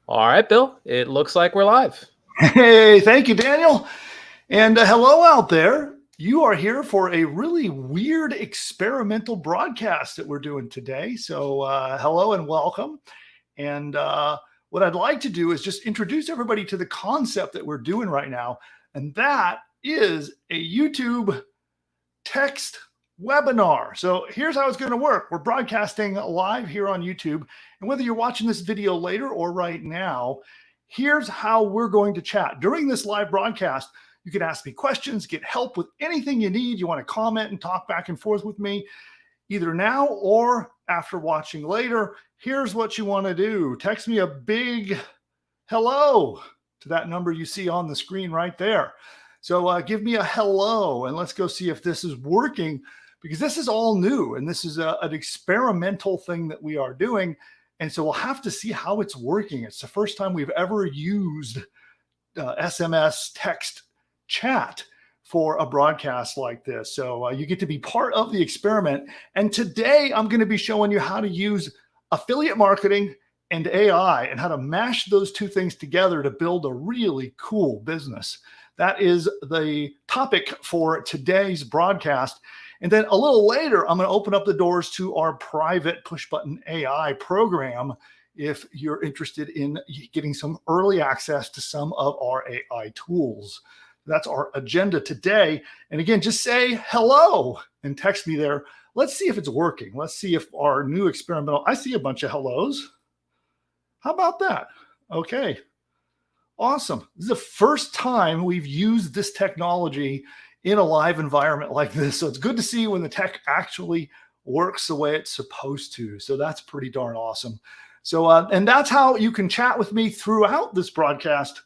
All right, Bill, it looks like we're live. Hey, thank you, Daniel. And hello out there. You are here for a really weird experimental broadcast that we're doing today. So, hello and welcome. And what I'd like to do is just introduce everybody to the concept that we're doing right now. And that is a YouTube text webinar. So here's how it's going to work. We're broadcasting live here on YouTube. And whether you're watching this video later or right now, here's how we're going to chat. During this live broadcast, you can ask me questions, get help with anything you need. You want to comment and talk back and forth with me, either now or after watching later. Here's what you want to do. Text me a big hello to that number you see on the screen right there. So give me a hello and let's go see if this is working, because this is all new and this is an experimental thing that we are doing. And so we'll have to see how it's working. It's the first time we've ever used SMS text chat for a broadcast like this. So you get to be part of the experiment. And today I'm going to be showing you how to use affiliate marketing and AI and how to mash those two things together to build a really cool business. That is the topic for today's broadcast. And then a little later, I'm going to open up the doors to our private push button AI program if you're interested in getting some early access to some of our AI tools. That's our agenda today. And again, just say hello and text me there. Let's see if it's working. Let's see if our new experimental, I see a bunch of hellos. How about that? Okay. Awesome. This is the first time we've used this technology in a live environment like this. So it's good to see when the tech actually works the way it's supposed to. So that's pretty darn awesome. So, and that's how you can chat with me throughout this broadcast.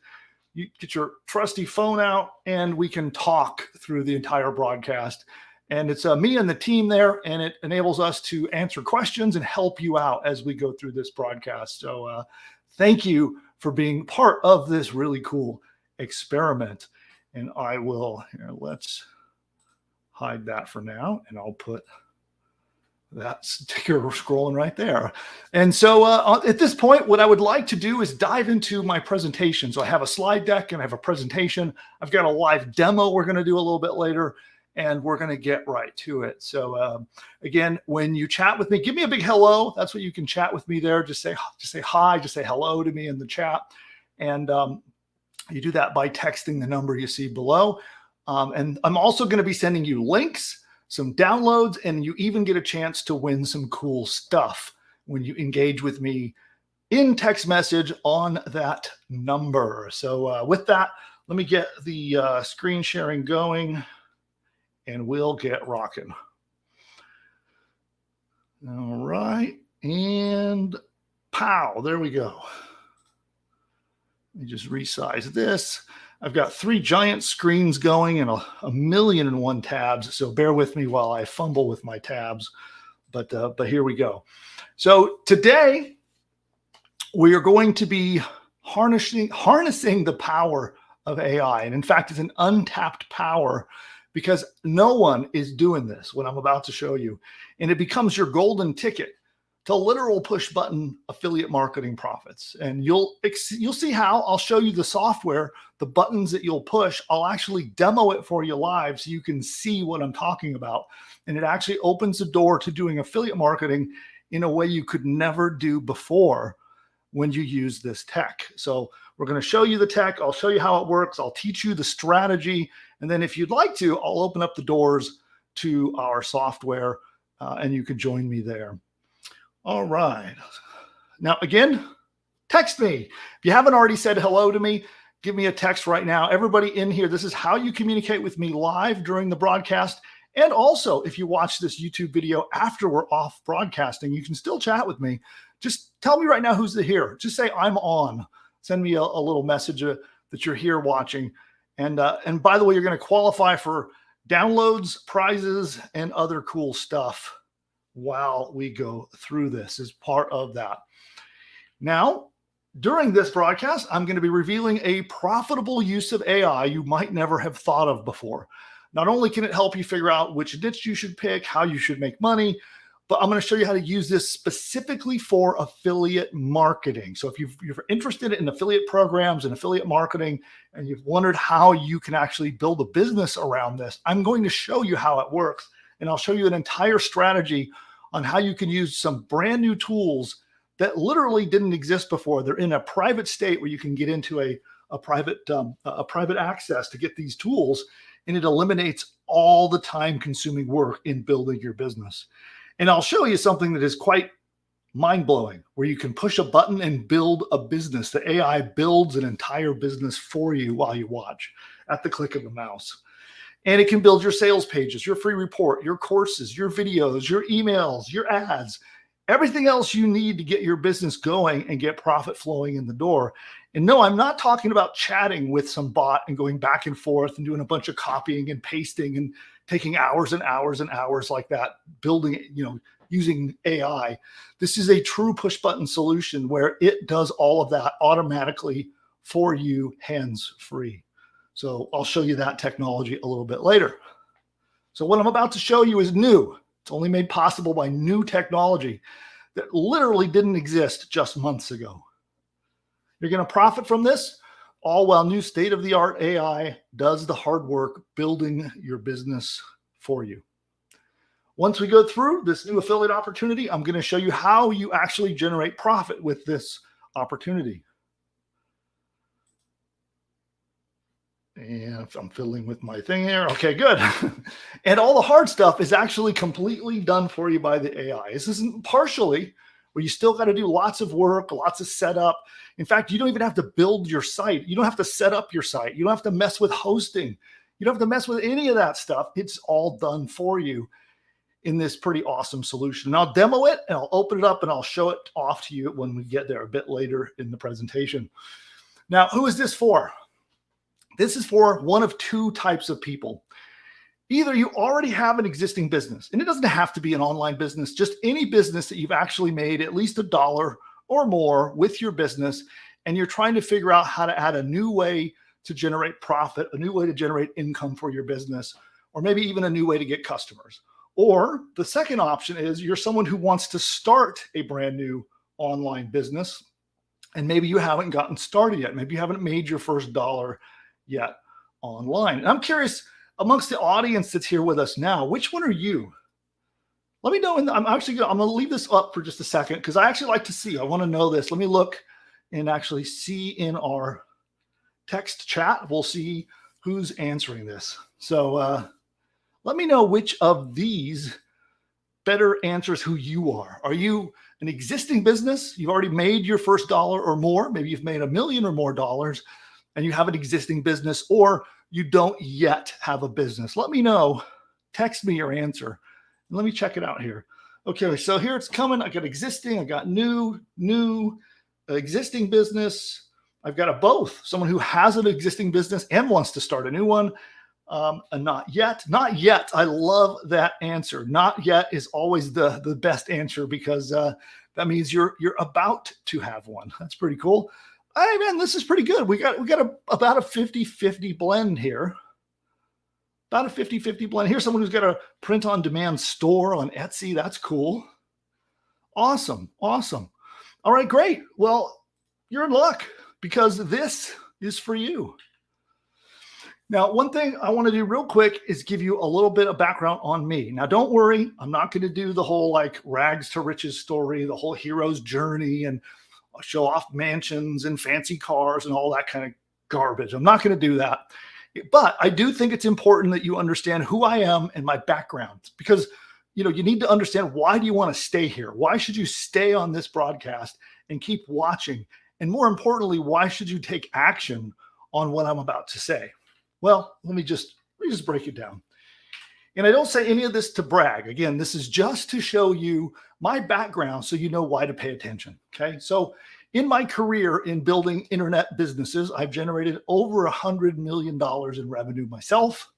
You get your trusty phone out and we can talk through the entire broadcast. And it's me and the team there, and it enables us to answer questions and help you out as we go through this broadcast. So thank you for being part of this really cool experiment. And I will, here, let's hide that for now. And I'll put that sticker scrolling right there. And so at this point, what I would like to do is dive into my presentation. So I have a slide deck and I have a presentation. I've got a live demo we're going to do a little bit later, and we're going to get right to it. So again, when you chat with me, give me a big hello. That's what you can chat with me there. Just say hi, just say hello to me in the chat. And you do that by texting the number you see below. And I'm also going to be sending you links, some downloads, and you even get a chance to win some cool stuff when you engage with me in text message on that number. So with that, let me get the screen sharing going and we'll get rocking. All right. And pow, there we go. Let me just resize this. I've got 3 giant screens going and a 1,000,001 tabs. So bear with me while I fumble with my tabs. But here we go. So today we are going to be harnessing the power of AI. And in fact, it's an untapped power because no one is doing this, what I'm about to show you. And it becomes your golden ticket to literal push button affiliate marketing profits. And you'll see how. I'll show you the software, the buttons that you'll push. I'll actually demo it for you live so you can see what I'm talking about. And it actually opens the door to doing affiliate marketing in a way you could never do before when you use this tech. So we're going to show you the tech. I'll show you how it works. I'll teach you the strategy. And then if you'd like to, I'll open up the doors to our software and you can join me there. All right. Now, again, text me. If you haven't already said hello to me, give me a text right now. Everybody in here, this is how you communicate with me live during the broadcast. And also, if you watch this YouTube video after we're off broadcasting, you can still chat with me. Just tell me right now who's here. Just say I'm on. Send me a little message that you're here watching. And by the way, you're going to qualify for downloads, prizes, and other cool stuff while we go through this as part of that. Now, during this broadcast, I'm going to be revealing a profitable use of AI you might never have thought of before. Not only can it help you figure out which niche you should pick, how you should make money, but I'm going to show you how to use this specifically for affiliate marketing. So if you're interested in affiliate programs and affiliate marketing, and you've wondered how you can actually build a business around this, I'm going to show you how it works. And I'll show you an entire strategy on how you can use some brand new tools that literally didn't exist before. They're in a private state where you can get into a private access to get these tools, and it eliminates all the time-consuming work in building your business. And I'll show you something that is quite mind-blowing, where you can push a button and build a business. The AI builds an entire business for you while you watch at the click of the mouse. And it can build your sales pages, your free report, your courses, your videos, your emails, your ads, everything else you need to get your business going and get profit flowing in the door. And no, I'm not talking about chatting with some bot and going back and forth and doing a bunch of copying and pasting and taking hours and hours and hours like that, building it, using AI. This is a true push button solution where it does all of that automatically for you, hands free. So I'll show you that technology a little bit later. So what I'm about to show you is new. It's only made possible by new technology that literally didn't exist just months ago. You're going to profit from this, all while new state-of-the-art AI does the hard work building your business for you. Once we go through this new affiliate opportunity, I'm going to show you how you actually generate profit with this opportunity. And I'm fiddling with my thing here. Okay, good. And all the hard stuff is actually completely done for you by the AI. This isn't partially where you still got to do lots of work, lots of setup. In fact, you don't even have to build your site. You don't have to set up your site. You don't have to mess with hosting. You don't have to mess with any of that stuff. It's all done for you in this pretty awesome solution. And I'll demo it and I'll open it up and I'll show it off to you when we get there a bit later in the presentation. Now, who is this for? This is for one of two types of people. Either you already have an existing business, and it doesn't have to be an online business, just any business that you've actually made at least $1 or more with your business, and you're trying to figure out how to add a new way to generate profit, a new way to generate income for your business, or maybe even a new way to get customers. Or the second option is you're someone who wants to start a brand new online business, and maybe you haven't gotten started yet. Maybe you haven't made your first dollar yet online. And I'm curious, amongst the audience that's here with us now, which one are you? Let me know. I'm going to leave this up for just a second because I actually like to see. I want to know this. Let me look and actually see in our text chat. We'll see who's answering this. So let me know which of these better answers who you are. Are you an existing business? You've already made your first dollar or more. Maybe you've made $1 million or more dollars and you have an existing business, or you don't yet have a business. Let me know. Text me your answer. And let me check it out here. Okay, so here it's coming. I got existing, I got new, existing business. I've got a both. Someone who has an existing business and wants to start a new one. And not yet. Not yet. I love that answer. Not yet is always the best answer because that means you're about to have one. That's pretty cool. Hey man, this is pretty good. We got about a 50-50 blend here. About a 50-50 blend. Here's someone who's got a print-on-demand store on Etsy. That's cool. Awesome. Awesome. All right, great. Well, you're in luck because this is for you. Now, one thing I want to do real quick is give you a little bit of background on me. Now, don't worry. I'm not going to do the whole like rags to riches story, the whole hero's journey and show off mansions and fancy cars and all that kind of garbage. I'm not going to do that. But I do think it's important that you understand who I am and my background because, you need to understand, why do you want to stay here? Why should you stay on this broadcast and keep watching? And more importantly, why should you take action on what I'm about to say? Well, let me just break it down. And I don't say any of this to brag. Again, this is just to show you my background so you know why to pay attention. Okay. So in my career in building internet businesses, I've generated over $100 million in revenue myself.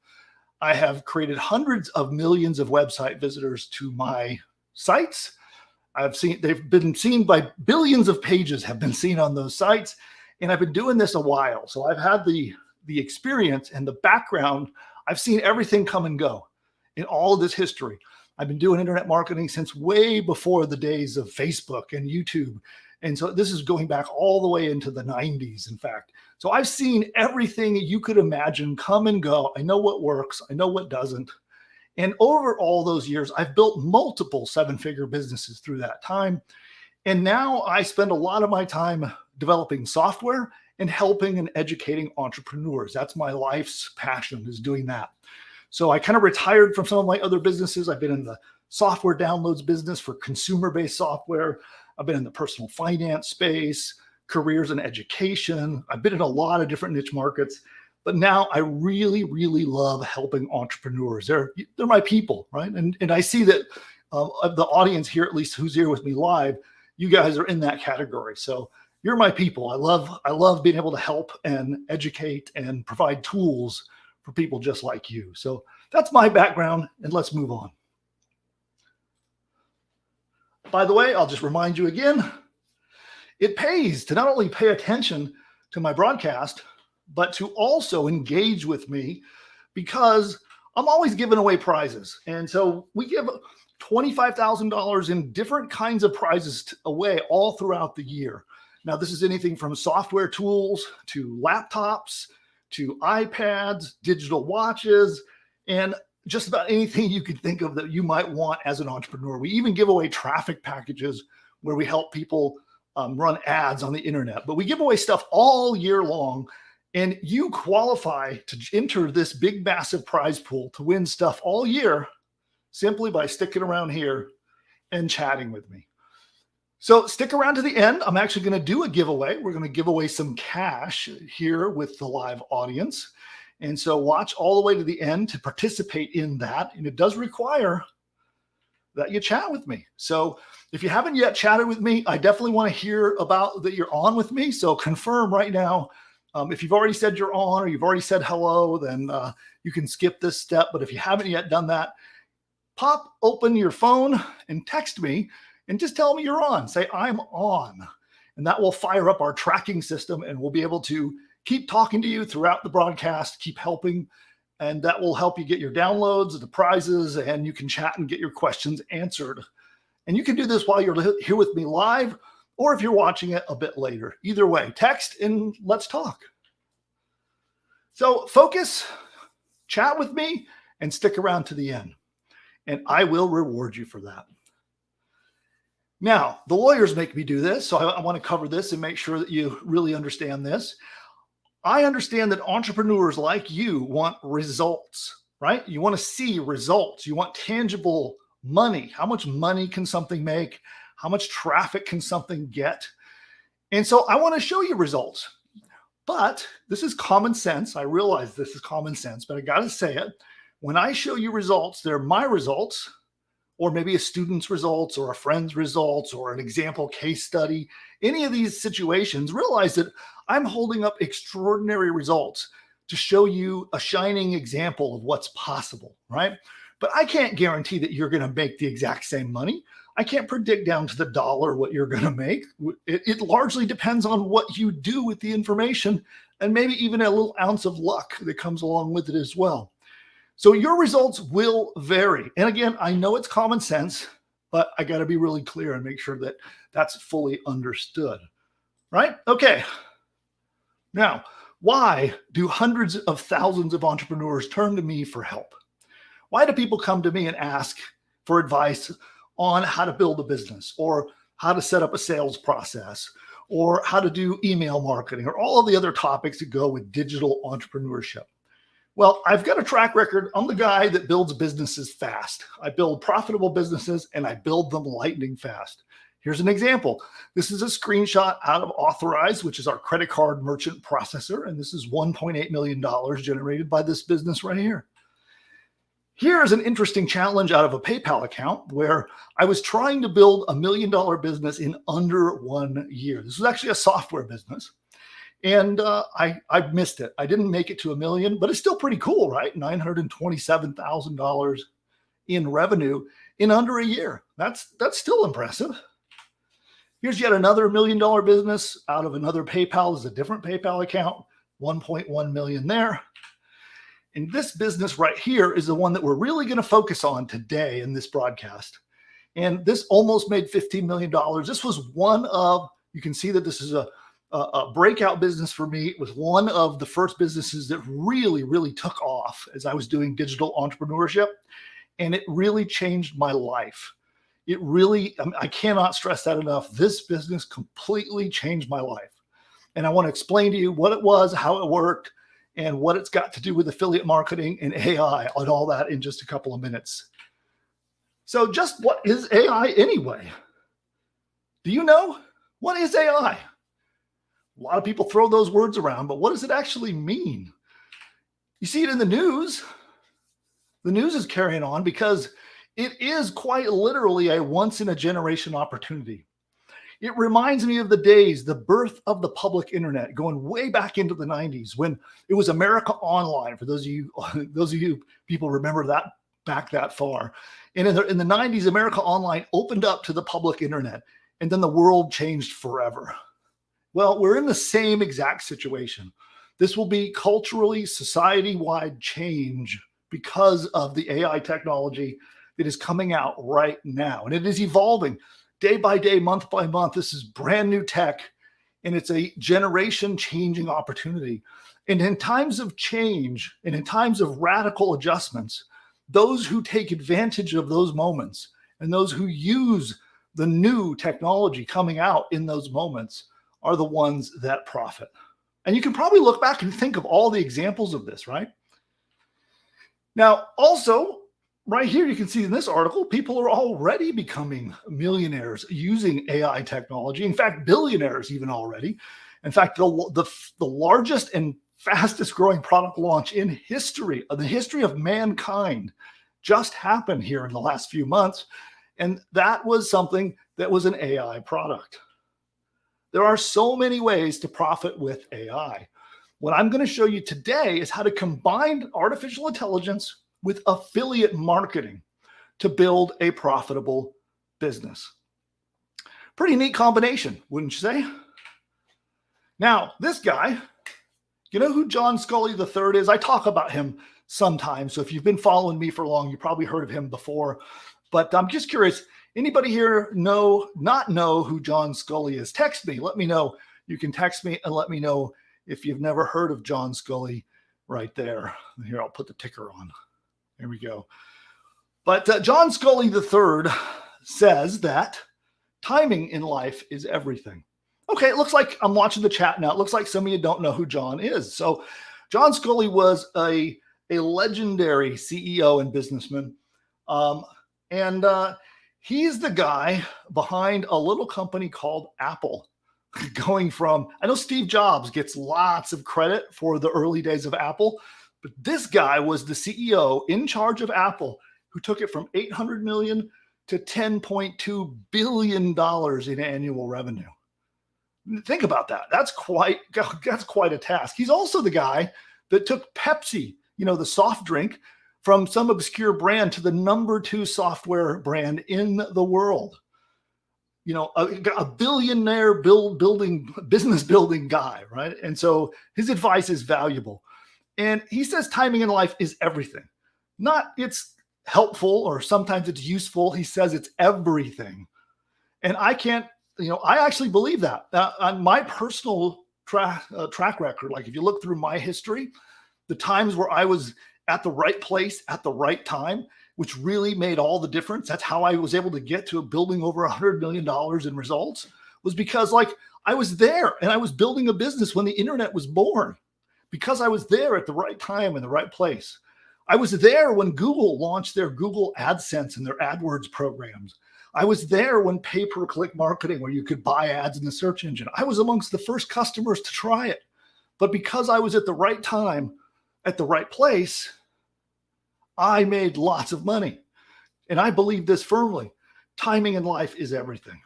I have created hundreds of millions of website visitors to my sites. They've been seen by billions of pages have been seen on those sites. And I've been doing this a while. So I've had the experience and the background. I've seen everything come and go in all of this history. I've been doing internet marketing since way before the days of Facebook and YouTube. And so this is going back all the way into the 90s, in fact. So I've seen everything you could imagine come and go. I know what works. I know what doesn't. And over all those years, I've built multiple seven-figure businesses through that time. And now I spend a lot of my time developing software and helping and educating entrepreneurs. That's my life's passion, is doing that. So I kind of retired from some of my other businesses. I've been in the software downloads business for consumer-based software. I've been in the personal finance space, careers and education. I've been in a lot of different niche markets, but now I really, really love helping entrepreneurs. They're my people, right? And I see that of the audience here, at least who's here with me live, you guys are in that category. So you're my people. I love being able to help and educate and provide tools for people just like you. So that's my background, and let's move on. By the way, I'll just remind you again, it pays to not only pay attention to my broadcast, but to also engage with me, because I'm always giving away prizes. And so we give $25,000 in different kinds of prizes away all throughout the year. Now, this is anything from software tools to laptops, to iPads, digital watches, and just about anything you could think of that you might want as an entrepreneur. We even give away traffic packages where we help people run ads on the internet. But we give away stuff all year long, and you qualify to enter this big, massive prize pool to win stuff all year simply by sticking around here and chatting with me. So stick around to the end. I'm actually going to do a giveaway. We're going to give away some cash here with the live audience. And so watch all the way to the end to participate in that. And it does require that you chat with me. So if you haven't yet chatted with me, I definitely want to hear about that you're on with me. So confirm right now. If you've already said you're on, or you've already said hello, then you can skip this step. But if you haven't yet done that, pop open your phone and text me and just tell me you're on. Say, I'm on. And that will fire up our tracking system, and we'll be able to keep talking to you throughout the broadcast, keep helping, and that will help you get your downloads, the prizes, and you can chat and get your questions answered. And you can do this while you're here with me live, or if you're watching it a bit later. Either way, text and let's talk. So focus, chat with me, and stick around to the end. And I will reward you for that. Now, the lawyers make me do this, so I want to cover this and make sure that you really understand this. I understand that entrepreneurs like you want results, right? You want to see results. You want tangible money. How much money can something make? How much traffic can something get? And so I want to show you results. But this is common sense. I realize this is common sense, but I got to say it. When I show you results, they're my results, or maybe a student's results, or a friend's results, or an example case study. Any of these situations, realize that I'm holding up extraordinary results to show you a shining example of what's possible, right? But I can't guarantee that you're going to make the exact same money. I can't predict down to the dollar what you're going to make. It largely depends on what you do with the information, and maybe even a little ounce of luck that comes along with it as well. So your results will vary. And again, I know it's common sense, but I got to be really clear and make sure that that's fully understood, right? Okay. Now, why do hundreds of thousands of entrepreneurs turn to me for help? Why do people come to me and ask for advice on how to build a business, or how to set up a sales process, or how to do email marketing, or all of the other topics that go with digital entrepreneurship? Well, I've got a track record. I'm the guy that builds businesses fast. I build profitable businesses, and I build them lightning fast. Here's an example. This is a screenshot out of Authorize, which is our credit card merchant processor. And this is $1.8 million generated by this business right here. Here's an interesting challenge out of a PayPal account where I was trying to build $1 million business in under 1 year. This was actually a software business. And I missed it. I didn't make it to $1 million, but it's still pretty cool, right? $927,000 in revenue in under a year. That's still impressive. Here's yet another $1 million business out of another PayPal. This is a different PayPal account, 1.1 million there. And this business right here is the one that we're really going to focus on today in this broadcast. And this almost made $15 million. This was one of, you can see that this is a breakout business for me. It was one of the first businesses that really, really took off as I was doing digital entrepreneurship. And it really changed my life. It really, I cannot stress that enough. This business completely changed my life. And I want to explain to you what it was, how it worked, and what it's got to do with affiliate marketing and AI and all that in just a couple of minutes. So just what is AI anyway? Do you know? What is AI? A lot of people throw those words around, but what does it actually mean? You see it in the news. The news is carrying on because it is quite literally a once-in-a-generation opportunity. It reminds me of the days, the birth of the public internet, going way back into the 90s when it was America Online. For those of you people remember that back that far. And in the 90s, America Online opened up to the public internet, and then the world changed forever. Well, we're in the same exact situation. This will be culturally, society-wide change because of the AI technology that is coming out right now. And it is evolving day by day, month by month. This is brand new tech, and it's a generation-changing opportunity. And in times of change and in times of radical adjustments, those who take advantage of those moments and those who use the new technology coming out in those moments are the ones that profit. And you can probably look back and think of all the examples of this, right? Now, also, right here, you can see in this article, people are already becoming millionaires using AI technology. In fact, billionaires even already. In fact, the largest and fastest growing product launch in history, of the history of mankind, just happened here in the last few months. And that was something that was an AI product. There are so many ways to profit with AI. What I'm going to show you today is how to combine artificial intelligence with affiliate marketing to build a profitable business. Pretty neat combination, wouldn't you say? Now, this guy, you know who John Sculley III is? I talk about him sometimes. So if you've been following me for long, you probably heard of him before. But I'm just curious, anybody here not know who John Sculley is? Text me. Let me know. You can text me and let me know if you've never heard of John Sculley right there. Here, I'll put the ticker on. There we go. But John Sculley III says that timing in life is everything. Okay, it looks like I'm watching the chat now. It looks like some of you don't know who John is. So John Sculley was a legendary CEO and businessman. He's the guy behind a little company called Apple. Going from, I know Steve Jobs gets lots of credit for the early days of Apple, but this guy was the CEO in charge of Apple who took it from 800 million to $10.2 billion in annual revenue. Think about that. That's quite a task. He's also the guy that took Pepsi, the soft drink, from some obscure brand to the #2 software brand in the world. A billionaire business building guy, right? And so his advice is valuable. And he says timing in life is everything. Not it's helpful or sometimes it's useful. He says it's everything. And I can't, I actually believe that. On my personal track record, like if you look through my history, the times where I was at the right place at the right time, which really made all the difference. That's how I was able to get to building over $100 million in results, was because I was there and I was building a business when the internet was born, because I was there at the right time in the right place. I was there when Google launched their Google AdSense and their AdWords programs. I was there when pay-per-click marketing, where you could buy ads in the search engine. I was amongst the first customers to try it. But because I was at the right time, at the right place, I made lots of money. And I believe this firmly. Timing in life is everything.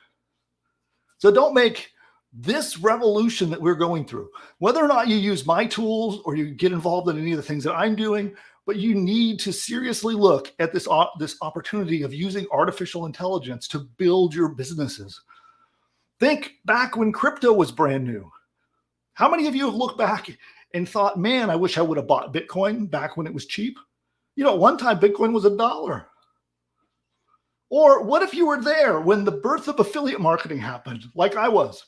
So don't make this revolution that we're going through, whether or not you use my tools or you get involved in any of the things that I'm doing, but you need to seriously look at this opportunity of using artificial intelligence to build your businesses. Think back when crypto was brand new. How many of you have looked back and thought, man, I wish I would have bought Bitcoin back when it was cheap. You know, at one time Bitcoin was $1. Or what if you were there when the birth of affiliate marketing happened, like I was?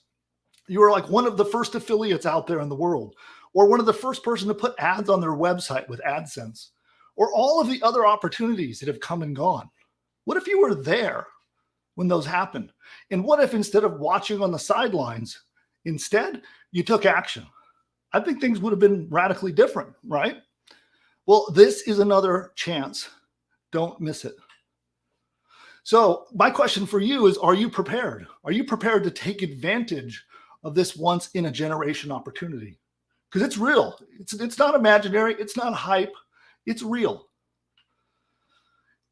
You were like one of the first affiliates out there in the world, or one of the first person to put ads on their website with AdSense, or all of the other opportunities that have come and gone. What if you were there when those happened? And what if instead of watching on the sidelines, instead you took action? I think things would have been radically different, right? Well, this is another chance. Don't miss it. So my question for you is, are you prepared? Are you prepared to take advantage of this once in a generation opportunity? Because it's real. It's not imaginary. It's not hype. It's real.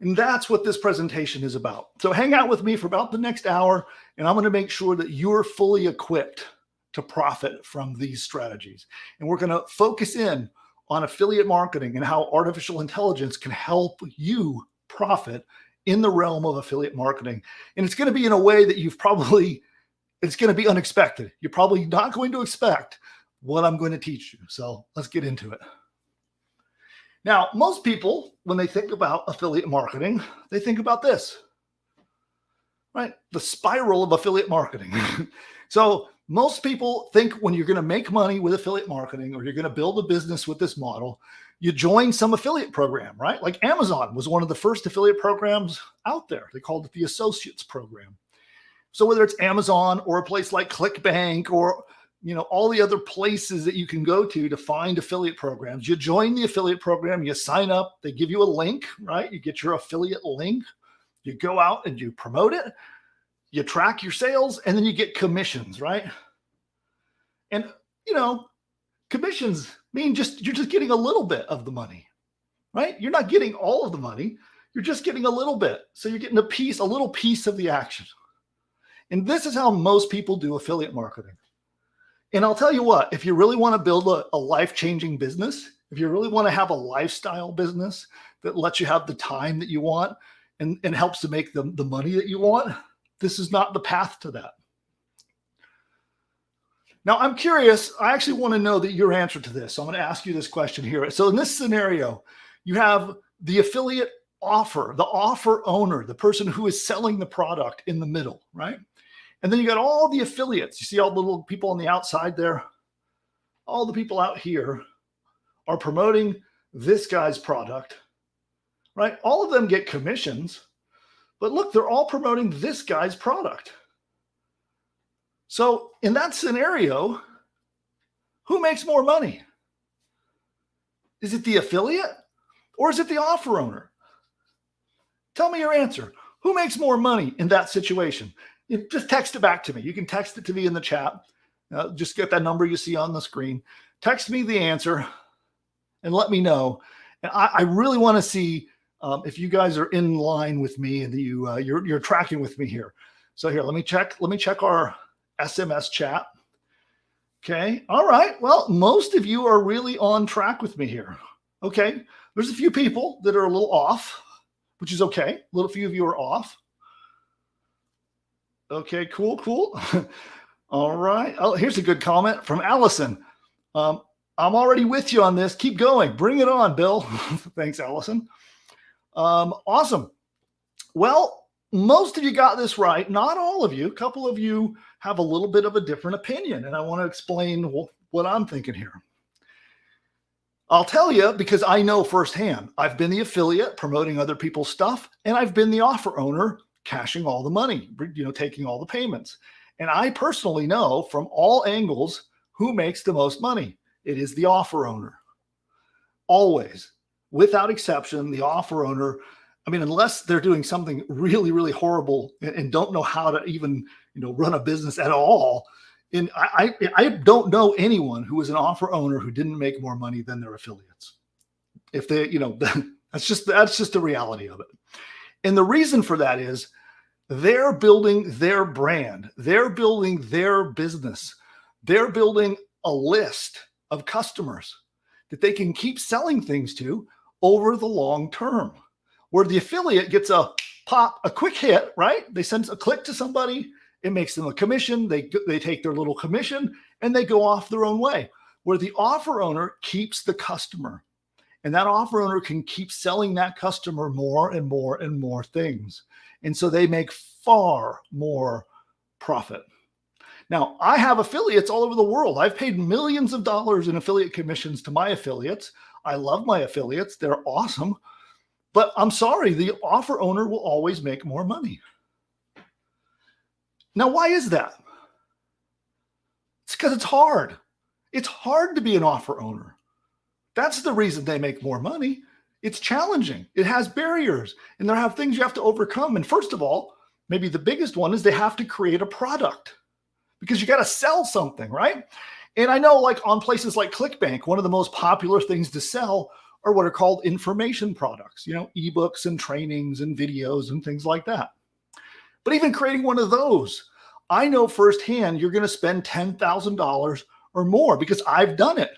And that's what this presentation is about. So hang out with me for about the next hour, and I'm going to make sure that you're fully equipped to profit from these strategies. And we're going to focus in on affiliate marketing and how artificial intelligence can help you profit in the realm of affiliate marketing. And it's going to be in a way that it's going to be unexpected. You're probably not going to expect what I'm going to teach you. So let's get into it. Now, most people, when they think about affiliate marketing, they think about this, right? The spiral of affiliate marketing. So most people think when you're going to make money with affiliate marketing, or you're going to build a business with this model, you join some affiliate program, right? Like Amazon was one of the first affiliate programs out there. They called it the Associates Program. So whether it's Amazon or a place like ClickBank, or all the other places that you can go to find affiliate programs, you join the affiliate program, you sign up, they give you a link, right? You get your affiliate link, you go out and you promote it, you track your sales, and then you get commissions, right? And, commissions mean you're just getting a little bit of the money, right? You're not getting all of the money. You're just getting a little bit. So you're getting a little piece of the action. And this is how most people do affiliate marketing. And I'll tell you what, if you really want to build a life-changing business, if you really want to have a lifestyle business that lets you have the time that you want and helps to make the money that you want, this is not the path to that. Now, I'm curious. I actually want to know your answer to this. So I'm going to ask you this question here. So in this scenario, you have the affiliate offer, the offer owner, the person who is selling the product in the middle, right? And then you got all the affiliates. You see all the little people on the outside there? All the people out here are promoting this guy's product, right? All of them get commissions, but look, they're all promoting this guy's product. So in that scenario, who makes more money? Is it the affiliate or is it the offer owner? Tell me your answer. Who makes more money in that situation? Just text it back to me. You can text it to me in the chat. Just get that number you see on the screen. Text me the answer and let me know. And I really want to see if you guys are in line with me and you're tracking with me here. So here, let me check our SMS chat. Okay. All right. Well, most of you are really on track with me here. Okay. There's a few people that are a little off, which is okay. A little few of you are off. Okay, cool. All right. Oh, here's a good comment from Allison. I'm already with you on this. Keep going. Bring it on, Bill. Thanks, Allison. Awesome. Well, most of you got this right. Not all of you. A couple of you have a little bit of a different opinion, and I want to explain what I'm thinking here. I'll tell you because I know firsthand. I've been the affiliate promoting other people's stuff, and I've been the offer owner cashing all the money, taking all the payments. And I personally know from all angles who makes the most money. It is the offer owner. Always, without exception, the offer owner, unless they're doing something really, really horrible and don't know how to even, run a business at all. And I don't know anyone who is an offer owner who didn't make more money than their affiliates. If they, that's just the reality of it. And the reason for that is they're building their brand. They're building their business. They're building a list of customers that they can keep selling things to over the long term, where the affiliate gets a quick hit, right? They send a click to somebody. It makes them a commission. They take their little commission and they go off their own way. where the offer owner keeps the customer. And that offer owner can keep selling that customer more and more and more things. And so they make far more profit. Now, I have affiliates all over the world. I've paid millions of dollars in affiliate commissions to my affiliates. I love my affiliates. They're awesome. But I'm sorry, the offer owner will always make more money. Now, why is that? It's because it's hard. It's hard to be an offer owner. That's the reason they make more money. It's challenging. It has barriers, and there have things you have to overcome. And first of all, maybe the biggest one is they have to create a product, because you got to sell something, right? And I know, like on places like ClickBank, one of the most popular things to sell are what are called information products, ebooks and trainings and videos and things like that. But even creating one of those, I know firsthand you're going to spend $10,000 or more, because I've done it.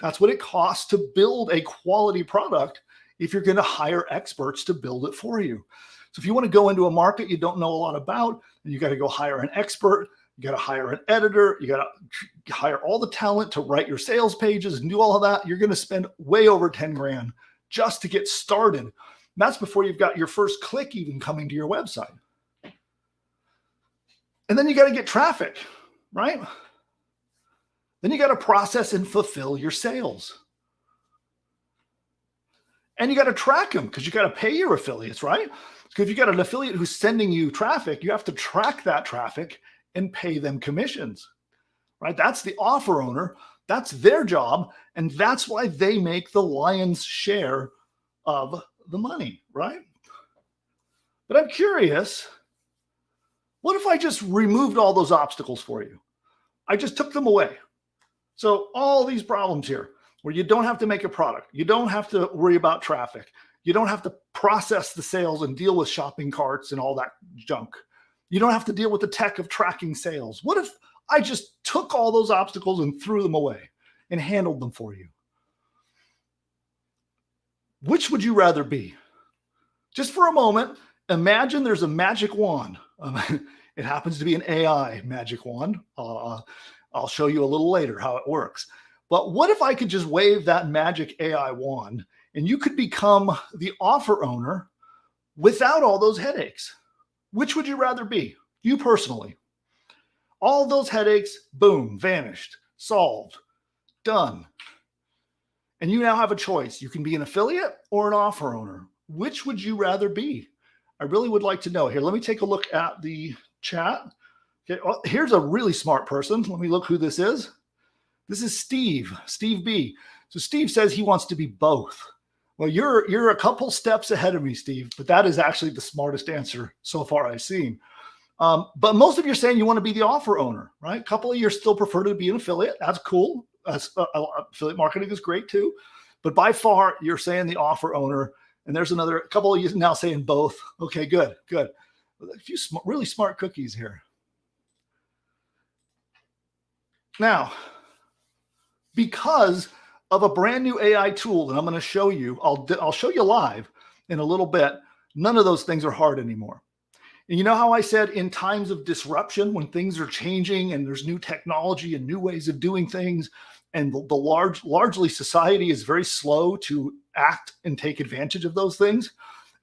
That's what it costs to build a quality product if you're going to hire experts to build it for you. So if you want to go into a market you don't know a lot about, then you got to go hire an expert. You got to hire an editor. You got to hire all the talent to write your sales pages and do all of that. You're going to spend way over 10 grand just to get started. And that's before you've got your first click even coming to your website. And then you got to get traffic, right? Then you got to process and fulfill your sales. And you got to track them, because you got to pay your affiliates, right? Because if you got an affiliate who's sending you traffic, you have to track that traffic and pay them commissions, right? That's the offer owner. That's their job. And that's why they make the lion's share of the money, right? But I'm curious, what if I just removed all those obstacles for you? I just took them away. So all these problems here, where you don't have to make a product, you don't have to worry about traffic, you don't have to process the sales and deal with shopping carts and all that junk. You don't have to deal with the tech of tracking sales. What if I just took all those obstacles and threw them away and handled them for you? Which would you rather be? Just for a moment, imagine there's a magic wand. It happens to be an AI magic wand. I'll show you a little later how it works. But what if I could just wave that magic AI wand and you could become the offer owner without all those headaches? Which would you rather be? You personally. All those headaches, boom, vanished, solved, done. And you now have a choice. You can be an affiliate or an offer owner. Which would you rather be? I really would like to know. Here, let me take a look at the chat. Okay, well, here's a really smart person. Let me look who this is. This is Steve B. So Steve says he wants to be both. Well, you're a couple steps ahead of me, Steve, but that is actually the smartest answer so far I've seen. But most of you are saying you want to be the offer owner, right? A couple of you still prefer to be an affiliate. That's cool. Affiliate marketing is great too. But by far, you're saying the offer owner. And there's a couple of you now saying both. Okay, good. A few really smart cookies here. Now, because of a brand new AI tool that I'm going to show you, I'll show you live in a little bit. None of those things are hard anymore. And you know how I said in times of disruption, when things are changing and there's new technology and new ways of doing things, and largely society is very slow to act and take advantage of those things.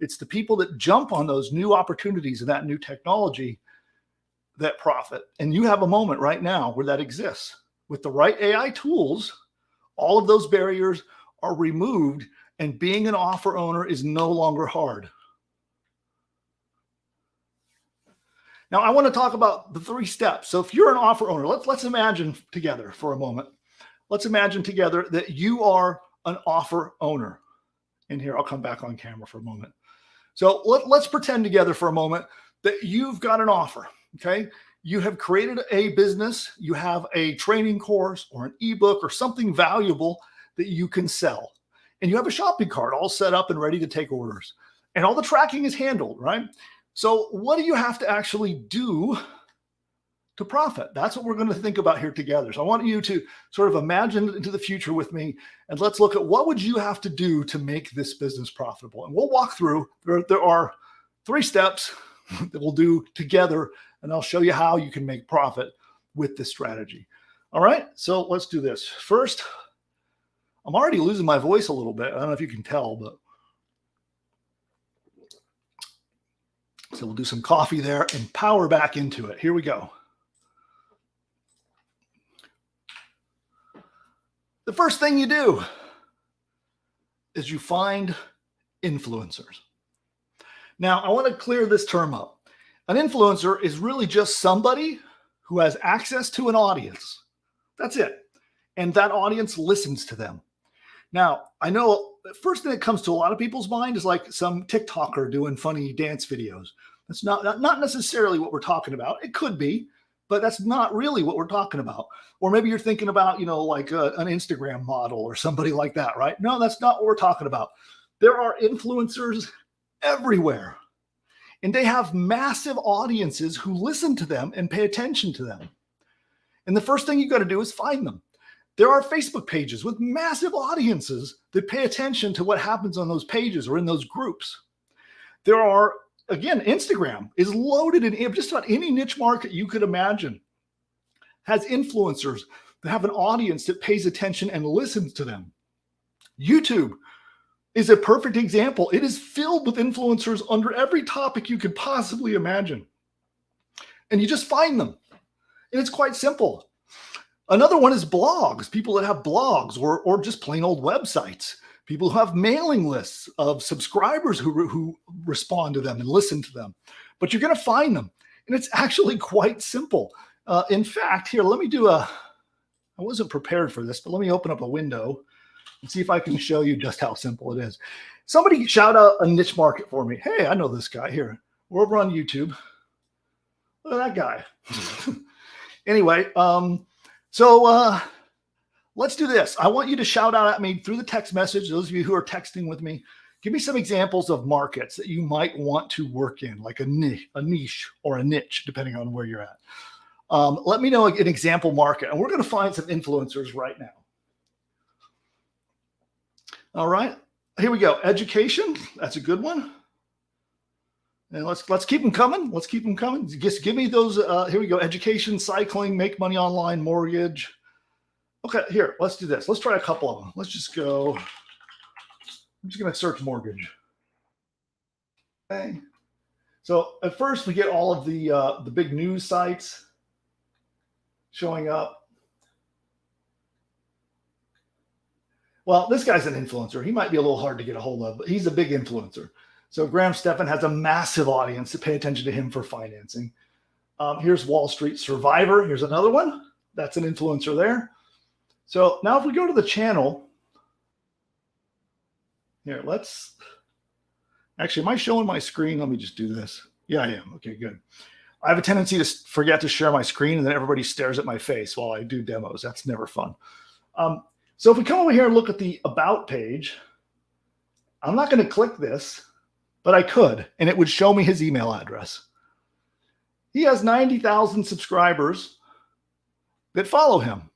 It's the people that jump on those new opportunities and that new technology that profit. And you have a moment right now where that exists. With the right AI tools, all of those barriers are removed, and being an offer owner is no longer hard. Now, I want to talk about the 3 steps. So if you're an offer owner, let's imagine together for a moment. Let's imagine together that you are an offer owner. And here, I'll come back on camera for a moment. So let's pretend together for a moment that you've got an offer, okay? You have created a business, you have a training course or an ebook or something valuable that you can sell. And you have a shopping cart all set up and ready to take orders. And all the tracking is handled, right? So what do you have to actually do to profit? That's what we're going to think about here together. So I want you to sort of imagine into the future with me, and let's look at what would you have to do to make this business profitable. And we'll walk through. There are 3 steps that we'll do together, and I'll show you how you can make profit with this strategy. All right, so let's do this. First, I'm already losing my voice a little bit. I don't know if you can tell, but so we'll do some coffee there and power back into it. Here we go. The first thing you do is you find influencers. Now, I want to clear this term up. An influencer is really just somebody who has access to an audience. That's it. And that audience listens to them. Now, I know the first thing that comes to a lot of people's mind is like some TikToker doing funny dance videos. That's not necessarily what we're talking about. It could be, but that's not really what we're talking about. Or maybe you're thinking about, like an Instagram model or somebody like that, right? No, that's not what we're talking about. There are influencers everywhere, and they have massive audiences who listen to them and pay attention to them. And the first thing you got to do is find them. There are Facebook pages with massive audiences that pay attention to what happens on those pages or in those groups. There are, again, Instagram is loaded in just about any niche market you could imagine. Has influencers that have an audience that pays attention and listens to them. YouTube is a perfect example. It is filled with influencers under every topic you could possibly imagine. And you just find them. And it's quite simple. Another one is blogs, people that have blogs or just plain old websites, people who have mailing lists of subscribers who respond to them and listen to them. But you're going to find them. And it's actually quite simple. In fact, here, let me do I wasn't prepared for this, but let me open up a window and see if I can show you just how simple it is. Somebody shout out a niche market for me. Hey, I know this guy here. We're over on YouTube. Look at that guy. Anyway, so let's do this. I want you to shout out at me through the text message. Those of you who are texting with me, give me some examples of markets that you might want to work in, like a niche or a niche, depending on where you're at. Let me know an example market, and we're going to find some influencers right now. All right, here we go. Education, that's a good one. And let's keep them coming. Let's keep them coming. Just give me those. Here we go. Education, cycling, make money online, mortgage. Okay, here, let's do this. Let's try a couple of them. Let's just go. I'm just going to search mortgage. Okay. So at first we get all of the big news sites showing up. Well, this guy's an influencer. He might be a little hard to get a hold of, but he's a big influencer. So Graham Stephan has a massive audience to pay attention to him for financing. Here's Wall Street Survivor. Here's another one. That's an influencer there. So now if we go to the channel, here, actually, am I showing my screen? Let me just do this. Yeah, I am. Okay, good. I have a tendency to forget to share my screen, and then everybody stares at my face while I do demos. That's never fun. So if we come over here and look at the About page, I'm not going to click this, but I could, and it would show me his email address. He has 90,000 subscribers that follow him.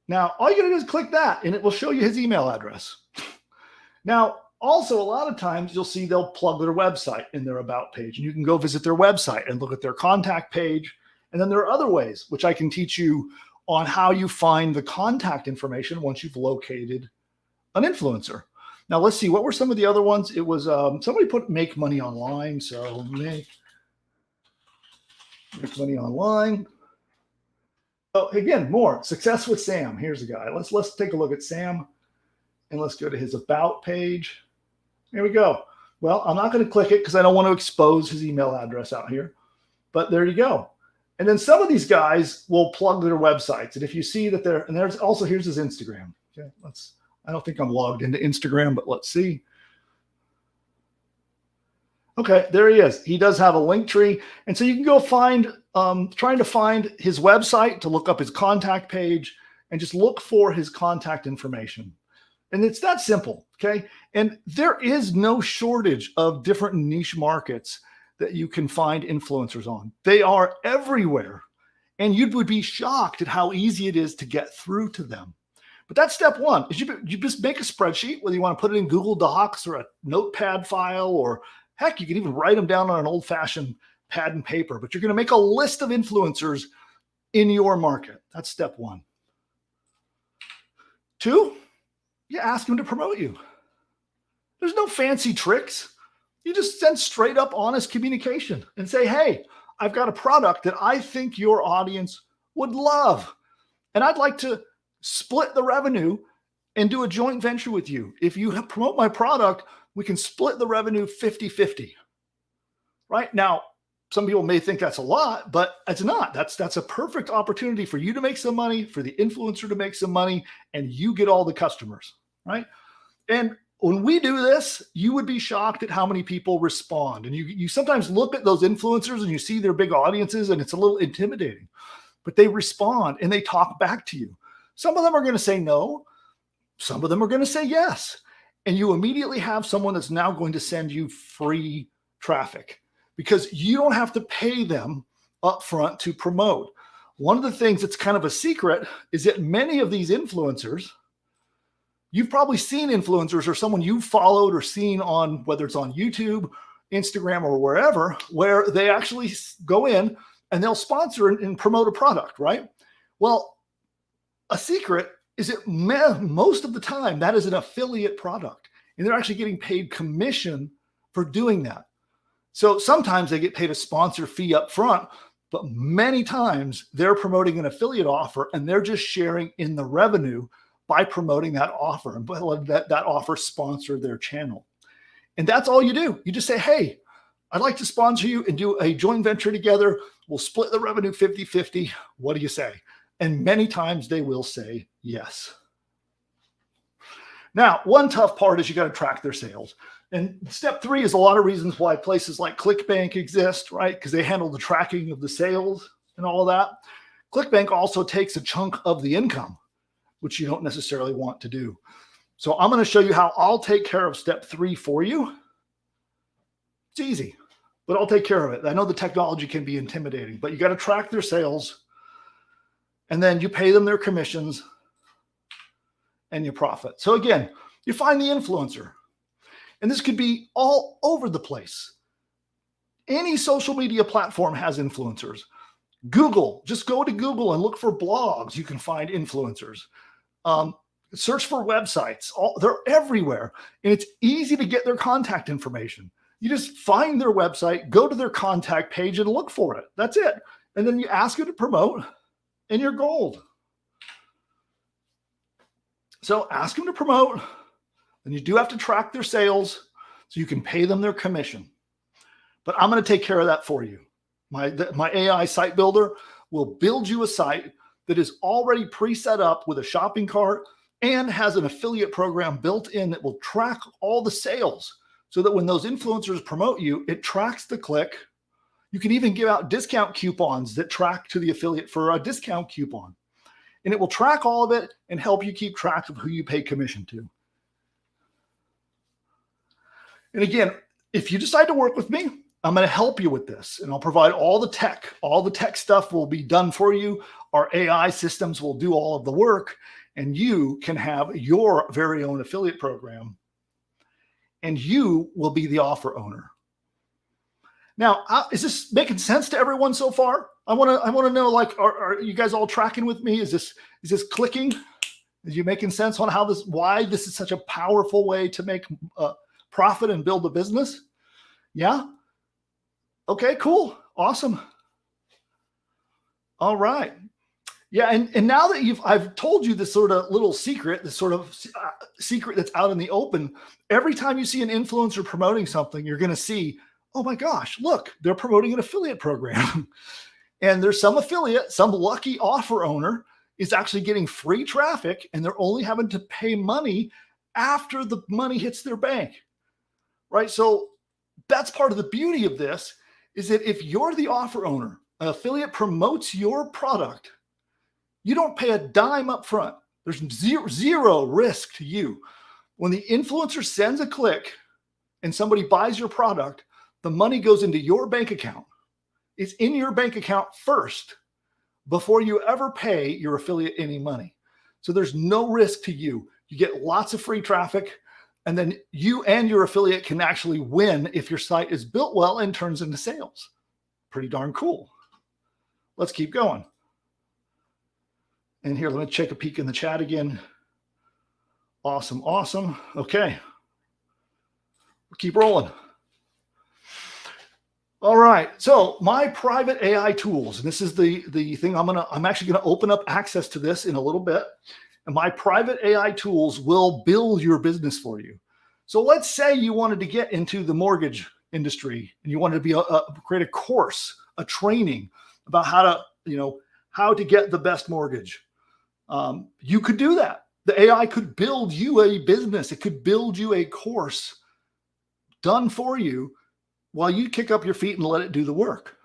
Now, all you got to do is click that, and it will show you his email address. Now, also, a lot of times you'll see they'll plug their website in their About page, and you can go visit their website and look at their contact page. And then there are other ways, which I can teach you on how you find the contact information once you've located an influencer. Now, let's see. What were some of the other ones? It was somebody put make money online. So make money online. Oh, again, more success with Sam. Here's a guy. Let's take a look at Sam, and let's go to his About page. Here we go. Well, I'm not going to click it because I don't want to expose his email address out here. But there you go. And then some of these guys will plug their websites. And if you see that and there's also, here's his Instagram. Okay, I don't think I'm logged into Instagram, but let's see. Okay, there he is. He does have a link tree. And so you can go find, trying to find his website to look up his contact page and just look for his contact information. And it's that simple, okay? And there is no shortage of different niche markets that you can find influencers on. They are everywhere. And you would be shocked at how easy it is to get through to them. But that's step one. Is you just make a spreadsheet, whether you want to put it in Google Docs or a notepad file, or heck, you can even write them down on an old-fashioned pad and paper. But you're going to make a list of influencers in your market. That's step one. 2, you ask them to promote you. There's no fancy tricks. You just send straight up honest communication and say, hey, I've got a product that I think your audience would love. And I'd like to split the revenue and do a joint venture with you. If you promote my product, we can split the revenue 50-50. Right? Now, some people may think that's a lot, but it's not. That's a perfect opportunity for you to make some money, for the influencer to make some money, and you get all the customers, right? And when we do this, you would be shocked at how many people respond. And you sometimes look at those influencers and you see their big audiences and it's a little intimidating, but they respond and they talk back to you. Some of them are going to say no. Some of them are going to say yes. And you immediately have someone that's now going to send you free traffic because you don't have to pay them up front to promote. One of the things that's kind of a secret is that many of these influencers, you've probably seen influencers or someone you've followed or seen on, whether it's on YouTube, Instagram, or wherever, where they actually go in and they'll sponsor and promote a product, right? Well, a secret is that most of the time that is an affiliate product and they're actually getting paid commission for doing that. So sometimes they get paid a sponsor fee up front, but many times they're promoting an affiliate offer and they're just sharing in the revenue by promoting that offer and let that offer sponsor their channel. And that's all you do. You just say, hey, I'd like to sponsor you and do a joint venture together. We'll split the revenue 50-50. What do you say? And many times they will say yes. Now, one tough part is you got to track their sales. And step 3 is a lot of reasons why places like ClickBank exist, right? Because they handle the tracking of the sales and all of that. ClickBank also takes a chunk of the income, which you don't necessarily want to do. So I'm going to show you how I'll take care of step 3 for you. It's easy, but I'll take care of it. I know the technology can be intimidating, but you got to track their sales and then you pay them their commissions and you profit. So again, you find the influencer, and this could be all over the place. Any social media platform has influencers. Google, just go to Google and look for blogs. You can find influencers. Search for websites. They're everywhere. And it's easy to get their contact information. You just find their website, go to their contact page and look for it. That's it. And then you ask them to promote and you're gold. So ask them to promote, and you do have to track their sales so you can pay them their commission. But I'm going to take care of that for you. My AI site builder will build you a site that is already pre-set up with a shopping cart and has an affiliate program built in that will track all the sales so that when those influencers promote you, it tracks the click. You can even give out discount coupons that track to the affiliate for a discount coupon. And it will track all of it and help you keep track of who you pay commission to. And again, if you decide to work with me, I'm going to help you with this, and I'll provide all the tech. All the tech stuff will be done for you. Our AI systems will do all of the work, and you can have your very own affiliate program, and you will be the offer owner. Now, is this making sense to everyone so far? I want to know, like, are you guys all tracking with me? Is this clicking? Is you making sense on why this is such a powerful way to make profit and build a business? Yeah. Okay, cool. Awesome. All right. Yeah. And now that I've told you this sort of little secret, this sort of secret that's out in the open, every time you see an influencer promoting something, you're going to see, oh my gosh, look, they're promoting an affiliate program. And there's some affiliate, some lucky offer owner is actually getting free traffic, and they're only having to pay money after the money hits their bank, right? So that's part of the beauty of this, is that if you're the offer owner, an affiliate promotes your product, you don't pay a dime up front. There's zero risk to you. When the influencer sends a click and somebody buys your product, the money goes into your bank account. It's in your bank account first before you ever pay your affiliate any money. So there's no risk to you. You get lots of free traffic, and then you and your affiliate can actually win if your site is built well and turns into sales. Pretty darn cool. Let's keep going. And here, let me take a peek in the chat again. Awesome, awesome. Okay. Keep rolling. All right. So my private AI tools, and this is the thing I'm actually going to open up access to this in a little bit. And my private AI tools will build your business for you. So let's say you wanted to get into the mortgage industry and you wanted to create a course, a training about how to get the best mortgage. You could do that. The AI could build you a business. It could build you a course done for you while you kick up your feet and let it do the work.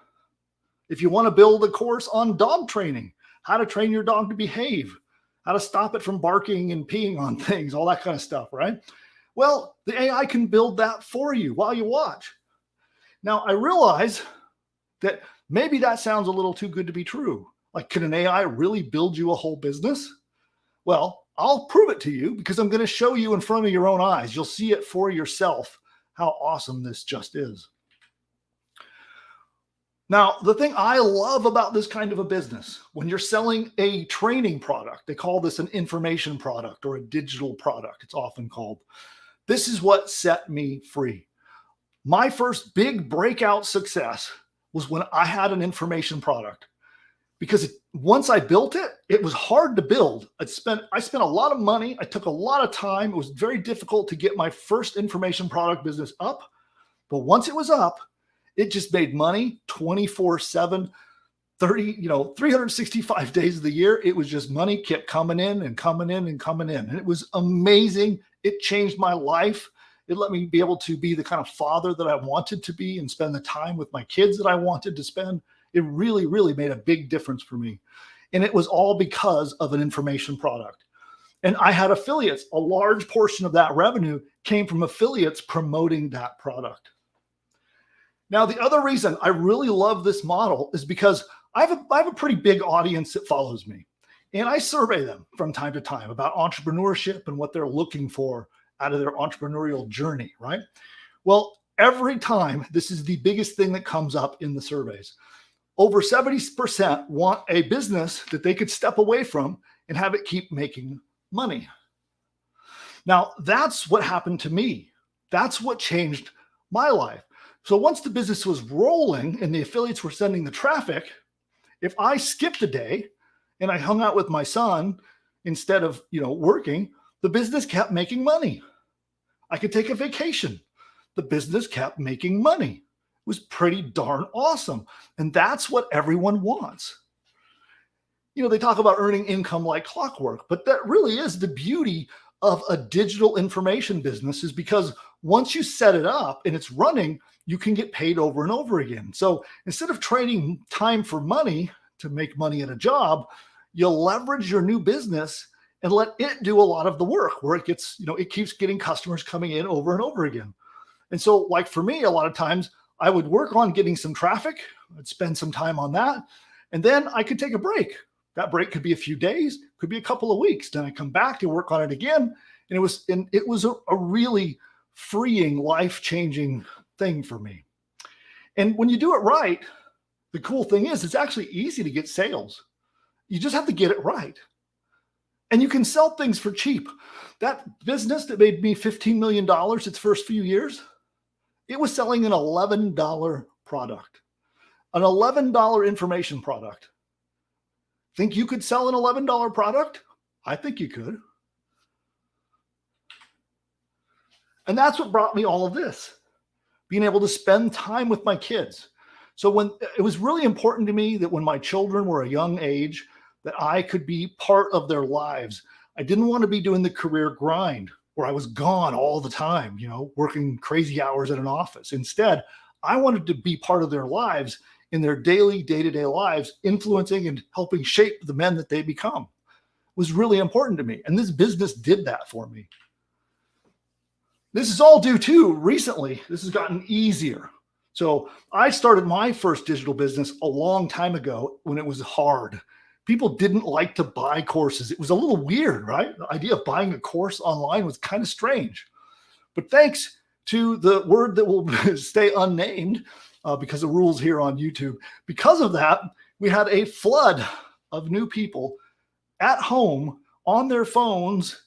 If you want to build a course on dog training, how to train your dog to behave, how to stop it from barking and peeing on things, all that kind of stuff, right? Well, the AI can build that for you while you watch. Now, I realize that maybe that sounds a little too good to be true. Like, can an AI really build you a whole business? Well, I'll prove it to you because I'm going to show you in front of your own eyes. You'll see it for yourself how awesome this just is. Now, the thing I love about this kind of a business, when you're selling a training product, they call this an information product or a digital product, it's often called. This is what set me free. My first big breakout success was when I had an information product. Because once I built it, it was hard to build. I spent a lot of money. I took a lot of time. It was very difficult to get my first information product business up. But once it was up, it just made money 24/7, 365 days of the year. It was just money kept coming in and coming in and coming in. And it was amazing. It changed my life. It let me be able to be the kind of father that I wanted to be and spend the time with my kids that I wanted to spend. It really, really made a big difference for me. And it was all because of an information product. And I had affiliates. A large portion of that revenue came from affiliates promoting that product. Now, the other reason I really love this model is because I have a pretty big audience that follows me. And I survey them from time to time about entrepreneurship and what they're looking for out of their entrepreneurial journey, right? Well, every time, this is the biggest thing that comes up in the surveys. Over 70% want a business that they could step away from and have it keep making money. Now, that's what happened to me. That's what changed my life. So once the business was rolling and the affiliates were sending the traffic, if I skipped a day and I hung out with my son instead of, working, the business kept making money. I could take a vacation. The business kept making money. Was pretty darn awesome. And that's what everyone wants. They talk about earning income like clockwork, but that really is the beauty of a digital information business, is because once you set it up and it's running, you can get paid over and over again. So instead of trading time for money to make money at a job, you'll leverage your new business and let it do a lot of the work where it gets, it keeps getting customers coming in over and over again. And so like for me, a lot of times, I would work on getting some traffic. I'd spend some time on that. And then I could take a break. That break could be a few days, could be a couple of weeks. Then I come back to work on it again. And it was a really freeing, life-changing thing for me. And when you do it right, the cool thing is it's actually easy to get sales. You just have to get it right. And you can sell things for cheap. That business that made me $15 million its first few years, it was selling an $11 product, an $11 information product. Think you could sell an $11 product? I think you could. And that's what brought me all of this, being able to spend time with my kids. So when it was really important to me that when my children were a young age, that I could be part of their lives. I didn't want to be doing the career grind where I was gone all the time, working crazy hours at an office. Instead, I wanted to be part of their lives in their daily, day-to-day lives, influencing and helping shape the men that they become. It was really important to me. And this business did that for me. This is all due to recently, this has gotten easier. So I started my first digital business a long time ago when it was hard. People didn't like to buy courses. It was a little weird, right? The idea of buying a course online was kind of strange. But thanks to the word that will stay unnamed because of rules here on YouTube, because of that, we had a flood of new people at home on their phones,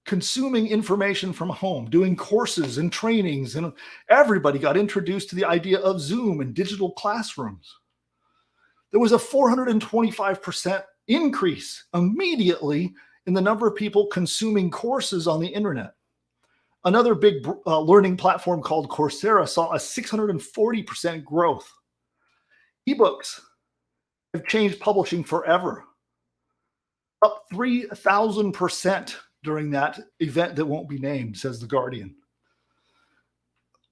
consuming information from home, doing courses and trainings, and everybody got introduced to the idea of Zoom and digital classrooms. There was a 425% increase immediately in the number of people consuming courses on the internet. Another big learning platform called Coursera saw a 640% growth. Ebooks have changed publishing forever, up 3,000% during that event that won't be named, says The Guardian.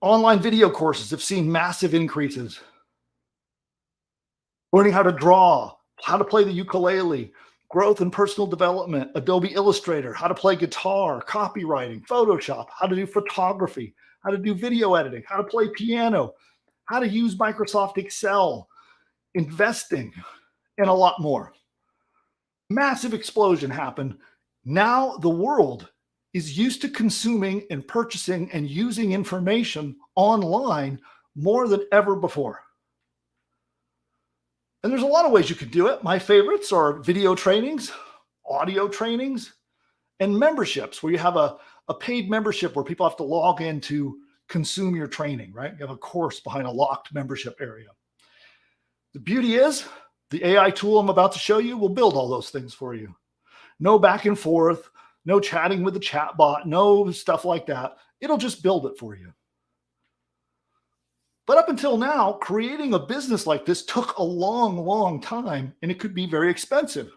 Online video courses have seen massive increases. Learning how to draw, how to play the ukulele, growth and personal development, Adobe Illustrator, how to play guitar, copywriting, Photoshop, how to do photography, how to do video editing, how to play piano, how to use Microsoft Excel, investing, and a lot more. Massive explosion happened. Now the world is used to consuming and purchasing and using information online more than ever before. And there's a lot of ways you could do it. My favorites are video trainings, audio trainings, and memberships, where you have a paid membership where people have to log in to consume your training, right? You have a course behind a locked membership area. The beauty is the AI tool I'm about to show you will build all those things for you. No back and forth, no chatting with the chat bot, no stuff like that. It'll just build it for you. But up until now, creating a business like this took a long, long time, and it could be very expensive.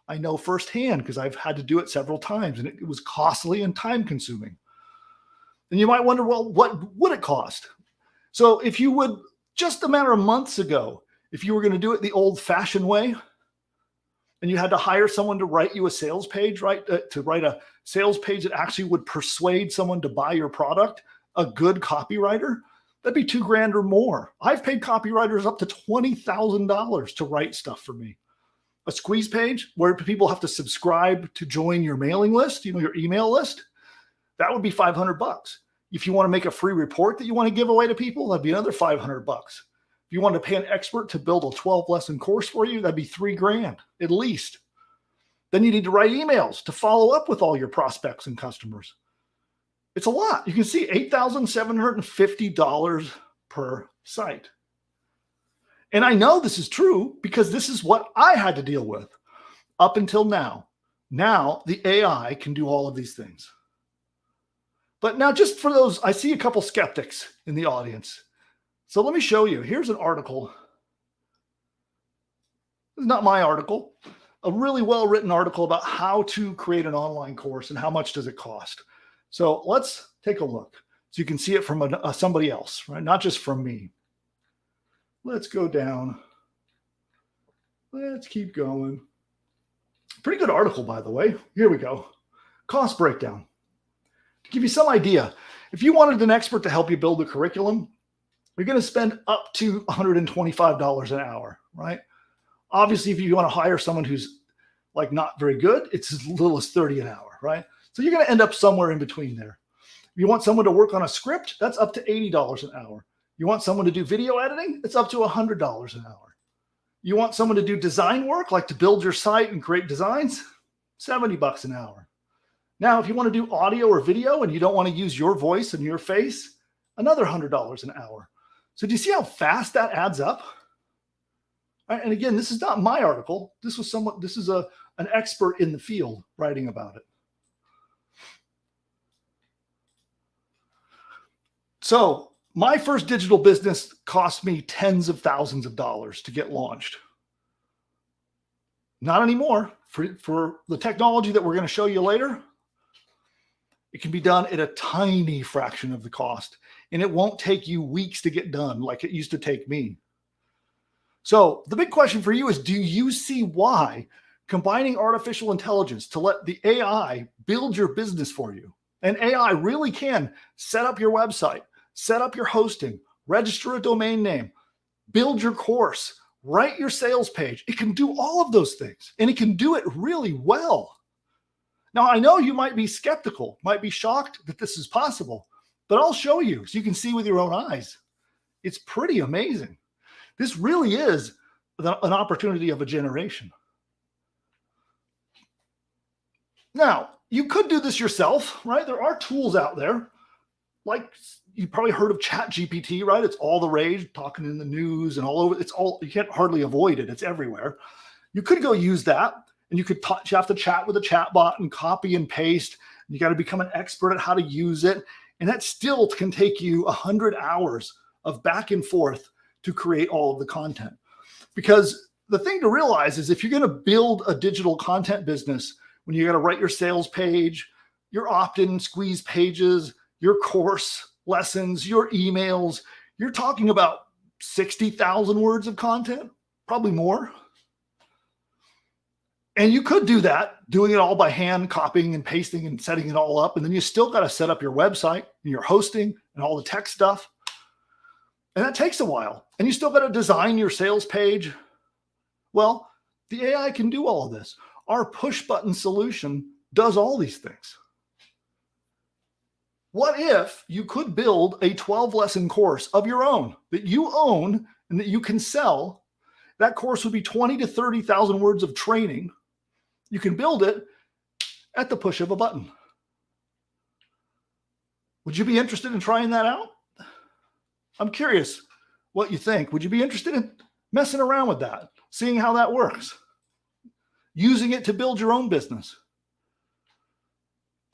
I know firsthand because I've had to do it several times, and it was costly and time consuming. And you might wonder, well, what would it cost? So if you would, just a matter of months ago, if you were going to do it the old fashioned way, and you had to hire someone to write you a sales page, right? To write a sales page that actually would persuade someone to buy your product, a good copywriter, that'd be $2,000 or more. I've paid copywriters up to $20,000 to write stuff for me. A squeeze page where people have to subscribe to join your mailing list, your email list, that would be $500. If you want to make a free report that you want to give away to people, that'd be another $500. If you want to pay an expert to build a 12-lesson course for you, that'd be $3,000 at least. Then you need to write emails to follow up with all your prospects and customers. It's a lot. You can see $8,750 per site. And I know this is true because this is what I had to deal with up until now. Now the AI can do all of these things. But now, just for those, I see a couple skeptics in the audience. So let me show you. Here's an article. This is not my article. A really well-written article about how to create an online course and how much does it cost. So let's take a look so you can see it from somebody else, right? Not just from me. Let's go down. Let's keep going. Pretty good article, by the way. Here we go. Cost breakdown. To give you some idea, if you wanted an expert to help you build a curriculum, you're going to spend up to $125 an hour, right? Obviously, if you want to hire someone who's like not very good, it's as little as $30 an hour, right? So you're going to end up somewhere in between there. If you want someone to work on a script, that's up to $80 an hour. You want someone to do video editing, it's up to $100 an hour. You want someone to do design work, like to build your site and create designs, $70 an hour. Now, if you want to do audio or video and you don't want to use your voice and your face, another $100 an hour. So do you see how fast that adds up? Right, and again, this is not my article. This is an expert in the field writing about it. So my first digital business cost me tens of thousands of dollars to get launched. Not anymore. For the technology that we're going to show you later, it can be done at a tiny fraction of the cost, and it won't take you weeks to get done like it used to take me. So the big question for you is, do you see why combining artificial intelligence to let the AI build your business for you? And AI really can set up your website, set up your hosting, register a domain name, build your course, write your sales page. It can do all of those things, and it can do it really well. Now, I know you might be skeptical, might be shocked that this is possible, but I'll show you so you can see with your own eyes. It's pretty amazing. This really is an opportunity of a generation. Now, you could do this yourself, right? There are tools out there, like you probably heard of ChatGPT, right? It's all the rage, talking in the news and all over. It's all, you can't hardly avoid it. It's everywhere. You could go use that, and you could you have to chat with a chat bot and copy and paste. You got to become an expert at how to use it. And that still can take you 100 hours of back and forth to create all of the content. Because the thing to realize is if you're going to build a digital content business, when you got to write your sales page, your opt-in squeeze pages, your course lessons, your emails, you're talking about 60,000 words of content, probably more. And you could do that, doing it all by hand, copying and pasting and setting it all up. And then you still got to set up your website and your hosting and all the tech stuff. And that takes a while. And you still got to design your sales page. Well, the AI can do all of this. Our push button solution does all these things. What if you could build a 12-lesson course of your own that you own and that you can sell? That course would be 20 to 30,000 words of training. You can build it at the push of a button. Would you be interested in trying that out? I'm curious what you think. Would you be interested in messing around with that, seeing how that works, using it to build your own business?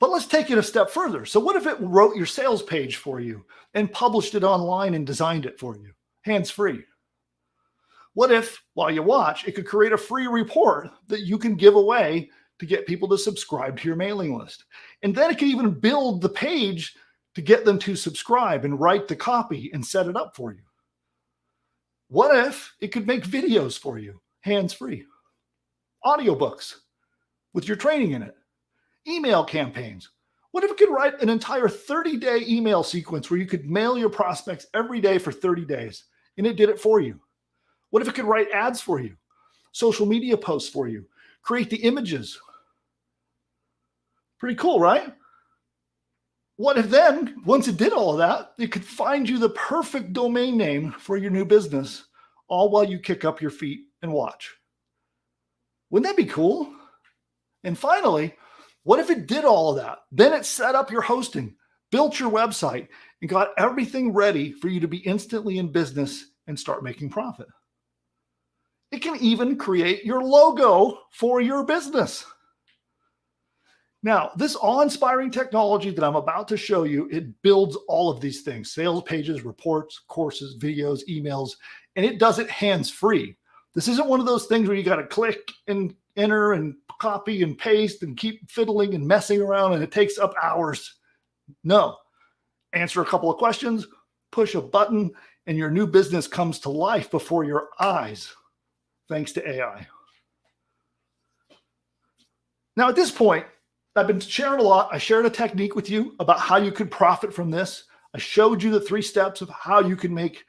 But let's take it a step further. So what if it wrote your sales page for you and published it online and designed it for you, hands-free? What if, while you watch, it could create a free report that you can give away to get people to subscribe to your mailing list? And then it can even build the page to get them to subscribe and write the copy and set it up for you. What if it could make videos for you, hands-free? Audiobooks with your training in it. Email campaigns. What if it could write an entire 30-day email sequence where you could mail your prospects every day for 30 days and it did it for you? What if it could write ads for you, social media posts for you, create the images? Pretty cool, right? What if then, once it did all of that, it could find you the perfect domain name for your new business, all while you kick up your feet and watch? Wouldn't that be cool? And finally, what if it did all of that? Then it set up your hosting, built your website, and got everything ready for you to be instantly in business and start making profit. It can even create your logo for your business. Now, this awe-inspiring technology that I'm about to show you, it builds all of these things: sales pages, reports, courses, videos, emails, and it does it hands-free. This isn't one of those things where you got to click and enter and copy and paste and keep fiddling and messing around and it takes up hours. No. Answer a couple of questions, push a button, and your new business comes to life before your eyes, thanks to AI. Now, at this point, I've been sharing a lot. I shared a technique with you about how you could profit from this. I showed you the 3 steps of how you can make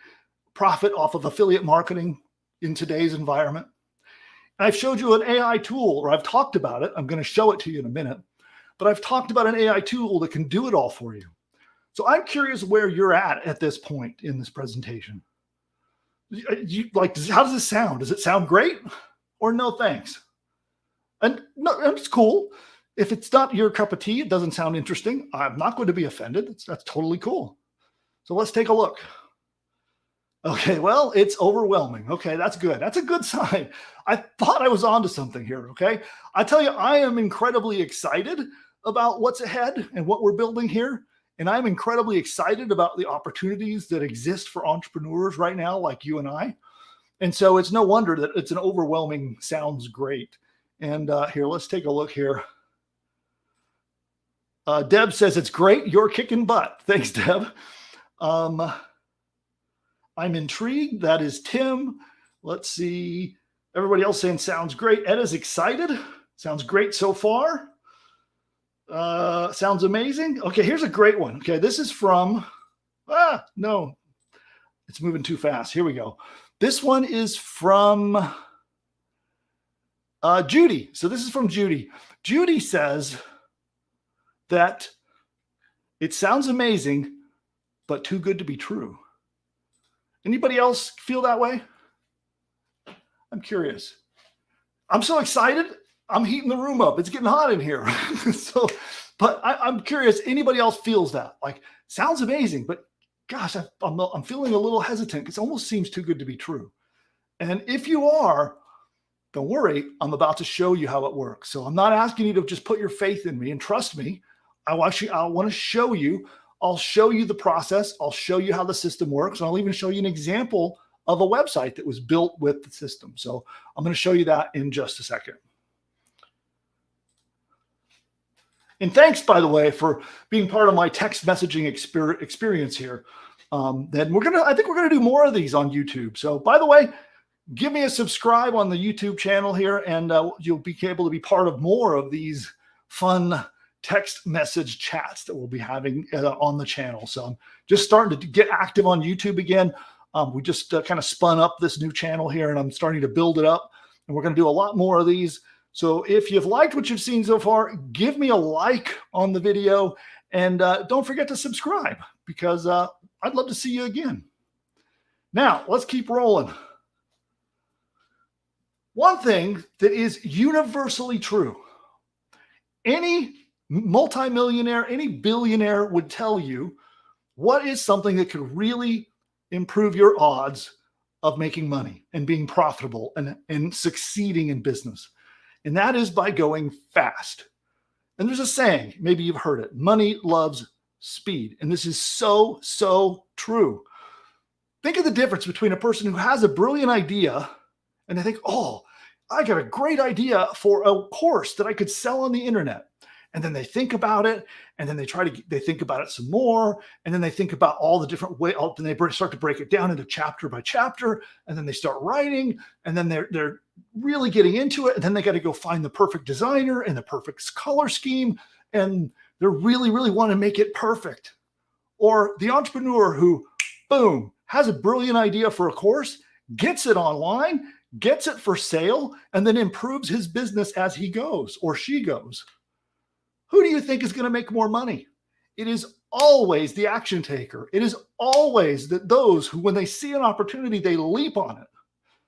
profit off of affiliate marketing in today's environment. And I've showed you an AI tool, or I've talked about it. I'm going to show it to you in a minute. But I've talked about an AI tool that can do it all for you. So I'm curious where you're at this point in this presentation. How does this sound? Does it sound great? Or no thanks? And no, it's cool. If it's not your cup of tea, it doesn't sound interesting, I'm not going to be offended. That's totally cool. So let's take a look. Okay, well, it's overwhelming. Okay, that's good. That's a good sign. I thought I was onto something here, okay? I tell you, I am incredibly excited about what's ahead and what we're building here. And I'm incredibly excited about the opportunities that exist for entrepreneurs right now, like you and I. And so it's no wonder that it's an overwhelming, sounds great. And here, let's take a look here. Deb says, it's great. You're kicking butt. Thanks, Deb. I'm intrigued. That is Tim. Let's see. Everybody else saying sounds great. Ed is excited. Sounds great so far. Sounds amazing. Okay, here's a great one. Okay, this is from, no, it's moving too fast. Here we go. This one is from Judy. So this is from Judy. Judy says that it sounds amazing, but too good to be true. Anybody else feel that way? I'm curious. I'm so excited. I'm heating the room up. It's getting hot in here. So, but I'm curious, anybody else feels that? Like, sounds amazing, but gosh, I'm feeling a little hesitant because it almost seems too good to be true. And if you are, don't worry, I'm about to show you how it works. So I'm not asking you to just put your faith in me and trust me. I want to show you. I'll show you the process. I'll show you how the system works. And I'll even show you an example of a website that was built with the system. So I'm going to show you that in just a second. And thanks, by the way, for being part of my text messaging experience here. Then I think we're going to do more of these on YouTube. So by the way, give me a subscribe on the YouTube channel here, and you'll be able to be part of more of these fun text message chats that we'll be having on the channel. So I'm just starting to get active on YouTube again. We just kind of spun up this new channel here, and I'm starting to build it up, and we're going to do a lot more of these. So if you've liked what you've seen so far, give me a like on the video, and don't forget to subscribe, because I'd love to see you again. Now, let's keep rolling. One thing that is universally true, any multimillionaire, any billionaire would tell you what is something that could really improve your odds of making money and being profitable and succeeding in business. And that is by going fast. And there's a saying, maybe you've heard it, money loves speed. And this is so, so true. Think of the difference between a person who has a brilliant idea and they think, oh, I got a great idea for a course that I could sell on the internet. And then they think about it, and then they think about it some more, and then they think about all the different ways, and they start to break it down into chapter by chapter, and then they start writing, and then they're really getting into it, and then they got to go find the perfect designer and the perfect color scheme, and they really, really want to make it perfect. Or the entrepreneur who, boom, has a brilliant idea for a course, gets it online, gets it for sale, and then improves his business as he goes or she goes. Who do you think is going to make more money? It is always the action taker. It is always those who, when they see an opportunity, they leap on it.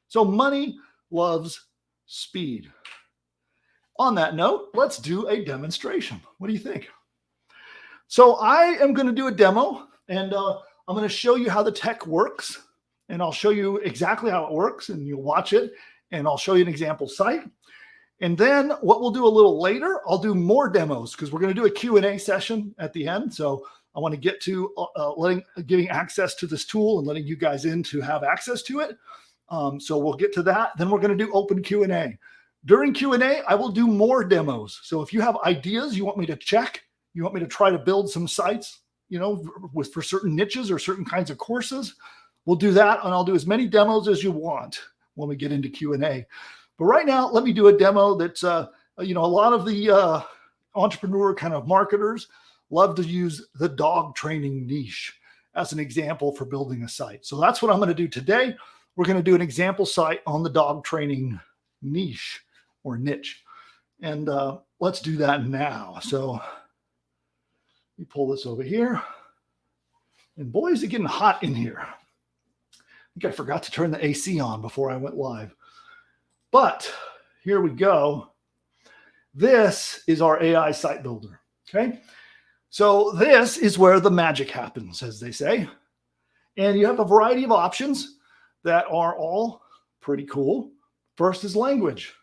So money loves speed. On that note, let's do a demonstration. What do you think? So I am going to do a demo, and I'm going to show you how the tech works, and I'll show you exactly how it works, and you'll watch it, and I'll show you an example site. And then what we'll do a little later, I'll do more demos because we're going to do a Q&A session at the end. So I want to get to giving access to this tool and letting you guys in to have access to it. So we'll get to that. Then we're going to do open Q&A. During Q&A, I will do more demos. So if you have ideas you want me to check, you want me to try to build some sites, for certain niches or certain kinds of courses, we'll do that. And I'll do as many demos as you want when we get into Q&A. But right now, let me do a demo that's, a lot of the entrepreneur kind of marketers love to use the dog training niche as an example for building a site. So that's what I'm going to do today. We're going to do an example site on the dog training niche or niche. And let's do that now. So let me pull this over here. And boy, is it getting hot in here. I think I forgot to turn the AC on before I went live. But here we go. This is our AI site builder, okay? So this is where the magic happens, as they say. And you have a variety of options that are all pretty cool. First is language.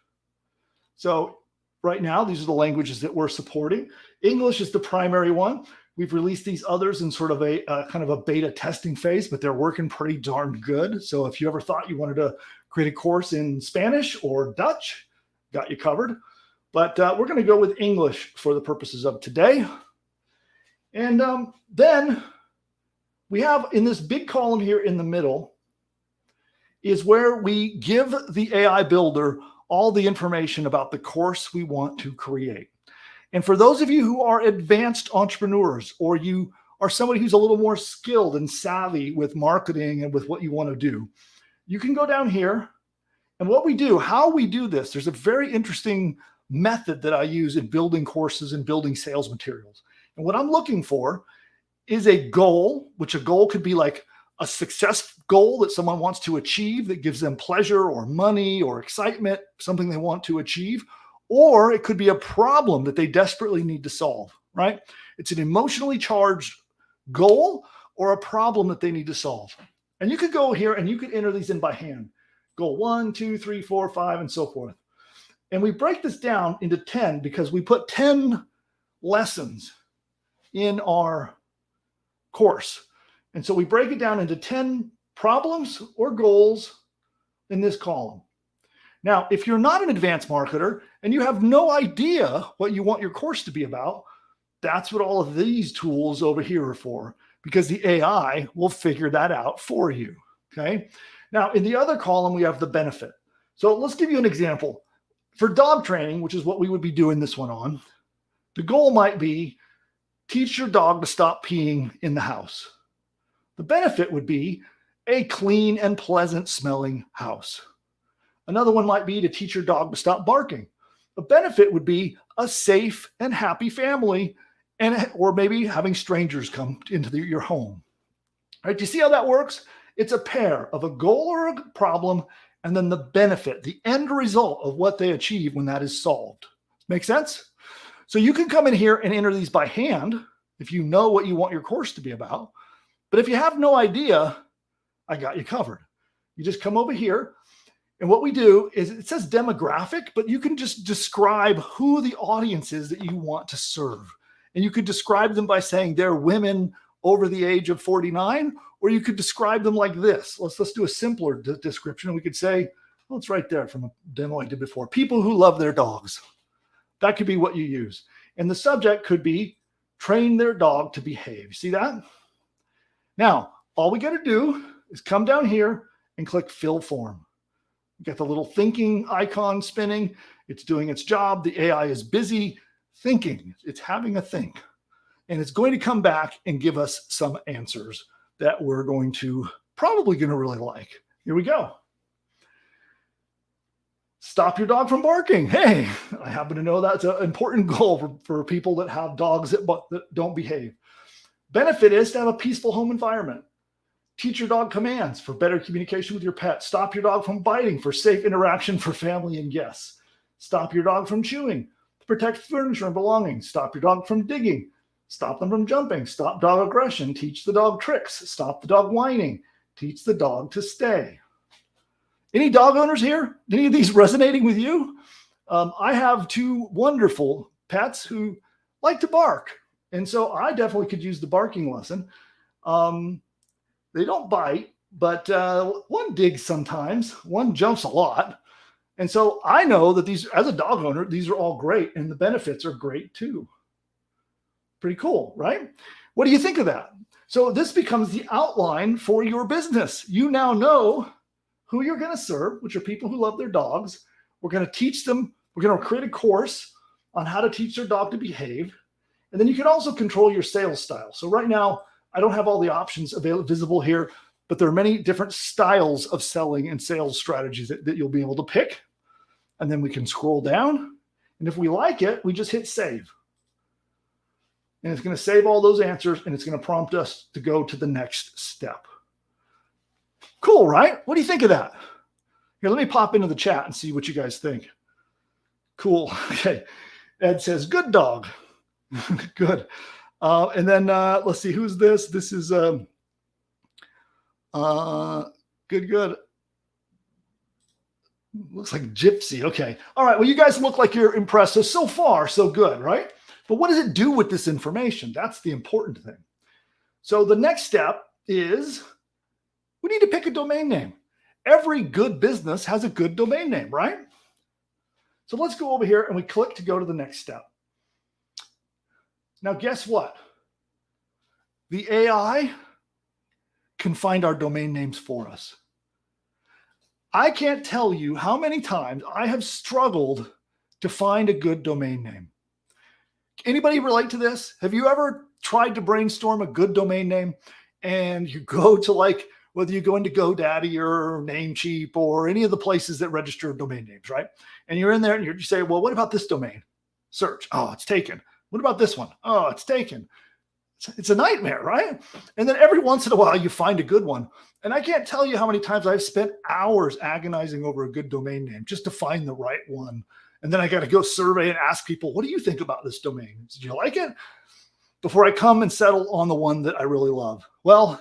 So right now, these are the languages that we're supporting. English is the primary one. We've released these others in sort of a kind of a beta testing phase, but they're working pretty darn good. So if you ever thought you wanted to create a course in Spanish or Dutch, got you covered. But we're going to go with English for the purposes of today. And then we have in this big column here in the middle is where we give the AI builder all the information about the course we want to create. And for those of you who are advanced entrepreneurs, or you are somebody who's a little more skilled and savvy with marketing and with what you want to do, you can go down here. And what we do, how we do this, there's a very interesting method that I use in building courses and building sales materials. And what I'm looking for is a goal, which a goal could be like a success goal that someone wants to achieve that gives them pleasure or money or excitement, something they want to achieve. or it could be a problem that they desperately need to solve, right? It's an emotionally charged goal or a problem that they need to solve. And you could go here and you could enter these in by hand. Goal 1, 2, 3, 4, 5, and so forth. And we break this down into 10 because we put 10 lessons in our course. And so we break it down into 10 problems or goals in this column. Now, if you're not an advanced marketer and you have no idea what you want your course to be about, that's what all of these tools over here are for, because the AI will figure that out for you. Okay. Now, in the other column, we have the benefit. So let's give you an example. For dog training, which is what we would be doing this one on, the goal might be teach your dog to stop peeing in the house. The benefit would be a clean and pleasant smelling house. Another one might be to teach your dog to stop barking. The benefit would be a safe and happy family, or maybe having strangers come into your home. All right, do you see how that works? It's a pair of a goal or a problem, and then the benefit, the end result of what they achieve when that is solved. Make sense? So you can come in here and enter these by hand if you know what you want your course to be about. But if you have no idea, I got you covered. You just come over here, and what we do is it says demographic, but you can just describe who the audience is that you want to serve. And you could describe them by saying they're women over the age of 49, or you could describe them like this. Let's do a simpler description. We could say, well, it's right there from a demo I did before. People who love their dogs. That could be what you use. And the subject could be train their dog to behave. See that? Now, all we got to do is come down here and click fill form. You get the little thinking icon spinning. It's doing its job. The AI is busy thinking. It's having a think. And it's going to come back and give us some answers that we're probably going to really like. Here we go. Stop your dog from barking. Hey, I happen to know that's an important goal for people that have dogs that don't behave. Benefit is to have a peaceful home environment. Teach your dog commands for better communication with your pet. Stop your dog from biting for safe interaction for family and guests. Stop your dog from chewing to protect furniture and belongings. Stop your dog from digging. Stop them from jumping. Stop dog aggression. Teach the dog tricks. Stop the dog whining. Teach the dog to stay. Any dog owners here? Any of these resonating with you? I have two wonderful pets who like to bark. And so I definitely could use the barking lesson. They don't bite, but one digs sometimes. One jumps a lot. And so I know that these, as a dog owner, these are all great. And the benefits are great too. Pretty cool, right? What do you think of that? So this becomes the outline for your business. You now know who you're going to serve, which are people who love their dogs. We're going to teach them. We're going to create a course on how to teach their dog to behave. And then you can also control your sales style. So right now, I don't have all the options visible here, but there are many different styles of selling and sales strategies that you'll be able to pick. And then we can scroll down. And if we like it, we just hit save. And it's going to save all those answers, and it's going to prompt us to go to the next step. Cool, right? What do you think of that? Here, let me pop into the chat and see what you guys think. Cool. Okay. Ed says, good dog. Good. And then let's see, who's this? This is good. Looks like Gypsy. Okay. All right. Well, you guys look like you're impressed. So far, so good, right? But what does it do with this information? That's the important thing. So the next step is we need to pick a domain name. Every good business has a good domain name, right? So let's go over here and we click to go to the next step. Now, guess what? The AI can find our domain names for us. I can't tell you how many times I have struggled to find a good domain name. Anybody relate to this? Have you ever tried to brainstorm a good domain name and you go to whether you go into GoDaddy or Namecheap or any of the places that register domain names, right? And you're in there and you say, well, what about this domain? Search. Oh, it's taken. What about this one? Oh, it's taken. It's a nightmare, right? And then every once in a while you find a good one. And I can't tell you how many times I've spent hours agonizing over a good domain name just to find the right one. And then I got to go survey and ask people, what do you think about this domain? Did you like it? Before I come and settle on the one that I really love. Well,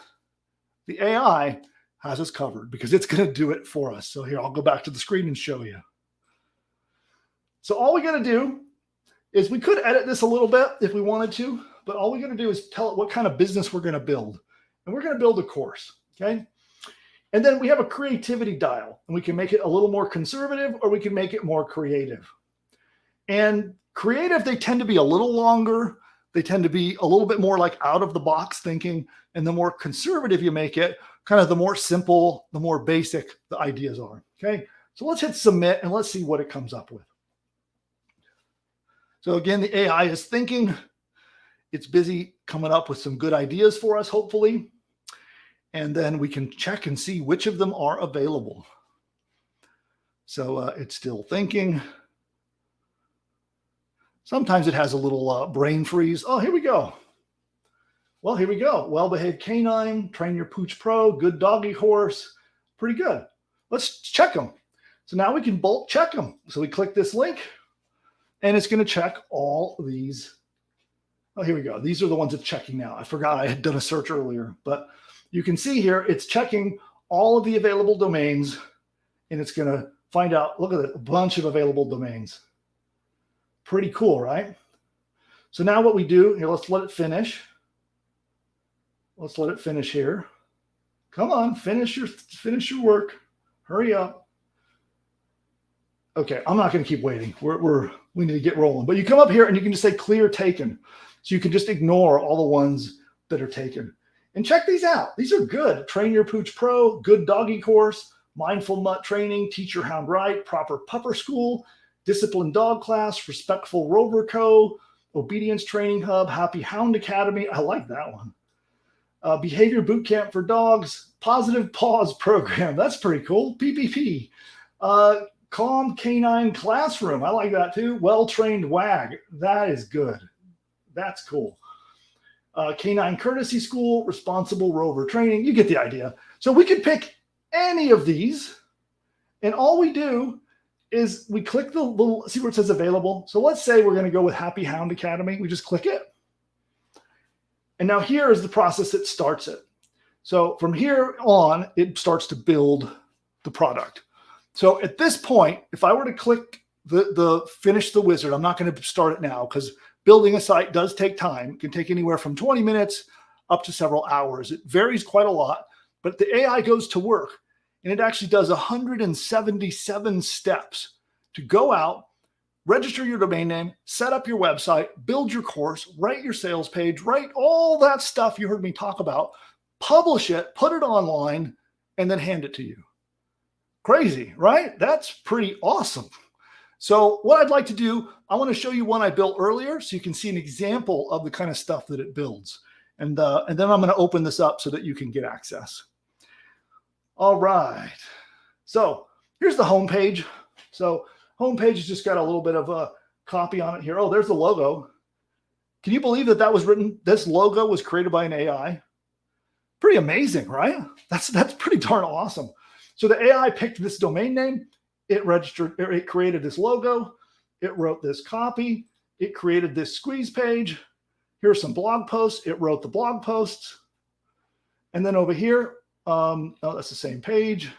the AI has us covered because it's going to do it for us. So here, I'll go back to the screen and show you. So all we got to do is we could edit this a little bit if we wanted to, but all we got to do is tell it what kind of business we're going to build. And we're going to build a course, okay? And then we have a creativity dial, and we can make it a little more conservative or we can make it more creative. And creative, they tend to be a little longer. They tend to be a little bit more like out of the box thinking. And the more conservative you make it, kind of the more simple, the more basic the ideas are, okay? So let's hit submit and let's see what it comes up with. So again, the AI is thinking. It's busy coming up with some good ideas for us, hopefully. And then we can check and see which of them are available. So it's still thinking. Sometimes it has a little brain freeze. Oh, here we go. Well, here we go. Well-behaved canine, train your pooch pro, good doggy horse. Pretty good. Let's check them. So now we can bulk check them. So we click this link and it's going to check all these. Oh, here we go. These are the ones it's checking now. I forgot I had done a search earlier, but you can see here, it's checking all of the available domains and it's going to find out, look at it, a bunch of available domains. Pretty cool, right? So now what we do here, let's let it finish. Let's let it finish here. Come on, finish your work. Hurry up. Okay, I'm not going to keep waiting. We need to get rolling. But you come up here and you can just say clear taken. So you can just ignore all the ones that are taken. And check these out. These are good. Train Your Pooch Pro, good doggy course, mindful mutt training, teach your hound right, proper pupper school, disciplined dog class, respectful rover co, obedience training hub, happy hound academy. I like that one. Behavior boot camp for dogs, positive pause program. That's pretty cool. PPP. Calm canine classroom. I like that too. Well-trained wag. That is good. That's cool. Canine courtesy school, responsible rover training. You get the idea. So we could pick any of these, and all we do is we click the little, see where it says available. So let's say we're going to go with Happy Hound Academy. We just click it. And now here is the process that starts it. So from here on, it starts to build the product. So at this point, if I were to click the finish the wizard, I'm not going to start it now because building a site does take time. It can take anywhere from 20 minutes up to several hours. It varies quite a lot, but the AI goes to work and it actually does 177 steps to go out, register your domain name, set up your website, build your course, write your sales page, write all that stuff you heard me talk about, publish it, put it online, and then hand it to you. Crazy, right? That's pretty awesome. So what I'd like to do, I want to show you one I built earlier so you can see an example of the kind of stuff that it builds. And then I'm going to open this up so that you can get access. All right. So here's the home page. So homepage has just got a little bit of a copy on it here. Oh, there's the logo. Can you believe that was written? This logo was created by an AI. Pretty amazing, right? That's pretty darn awesome. So the AI picked this domain name. It created this logo. It wrote this copy. It created this squeeze page. Here's some blog posts. It wrote the blog posts. And then over here, oh, that's the same page.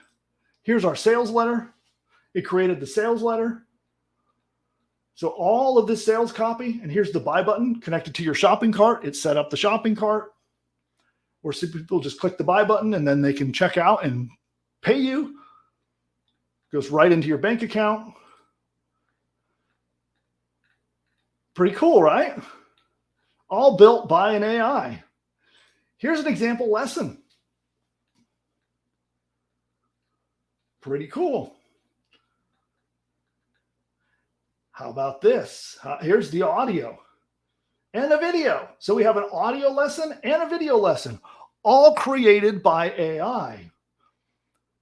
Here's our sales letter. It created the sales letter. So all of this sales copy, and here's the buy button connected to your shopping cart. It set up the shopping cart, or some people just click the buy button and then they can check out and pay you. Goes right into your bank account. Pretty cool, right? All built by an AI. Here's an example lesson. Pretty cool. How about this? Here's the audio and a video. So we have an audio lesson and a video lesson, all created by AI.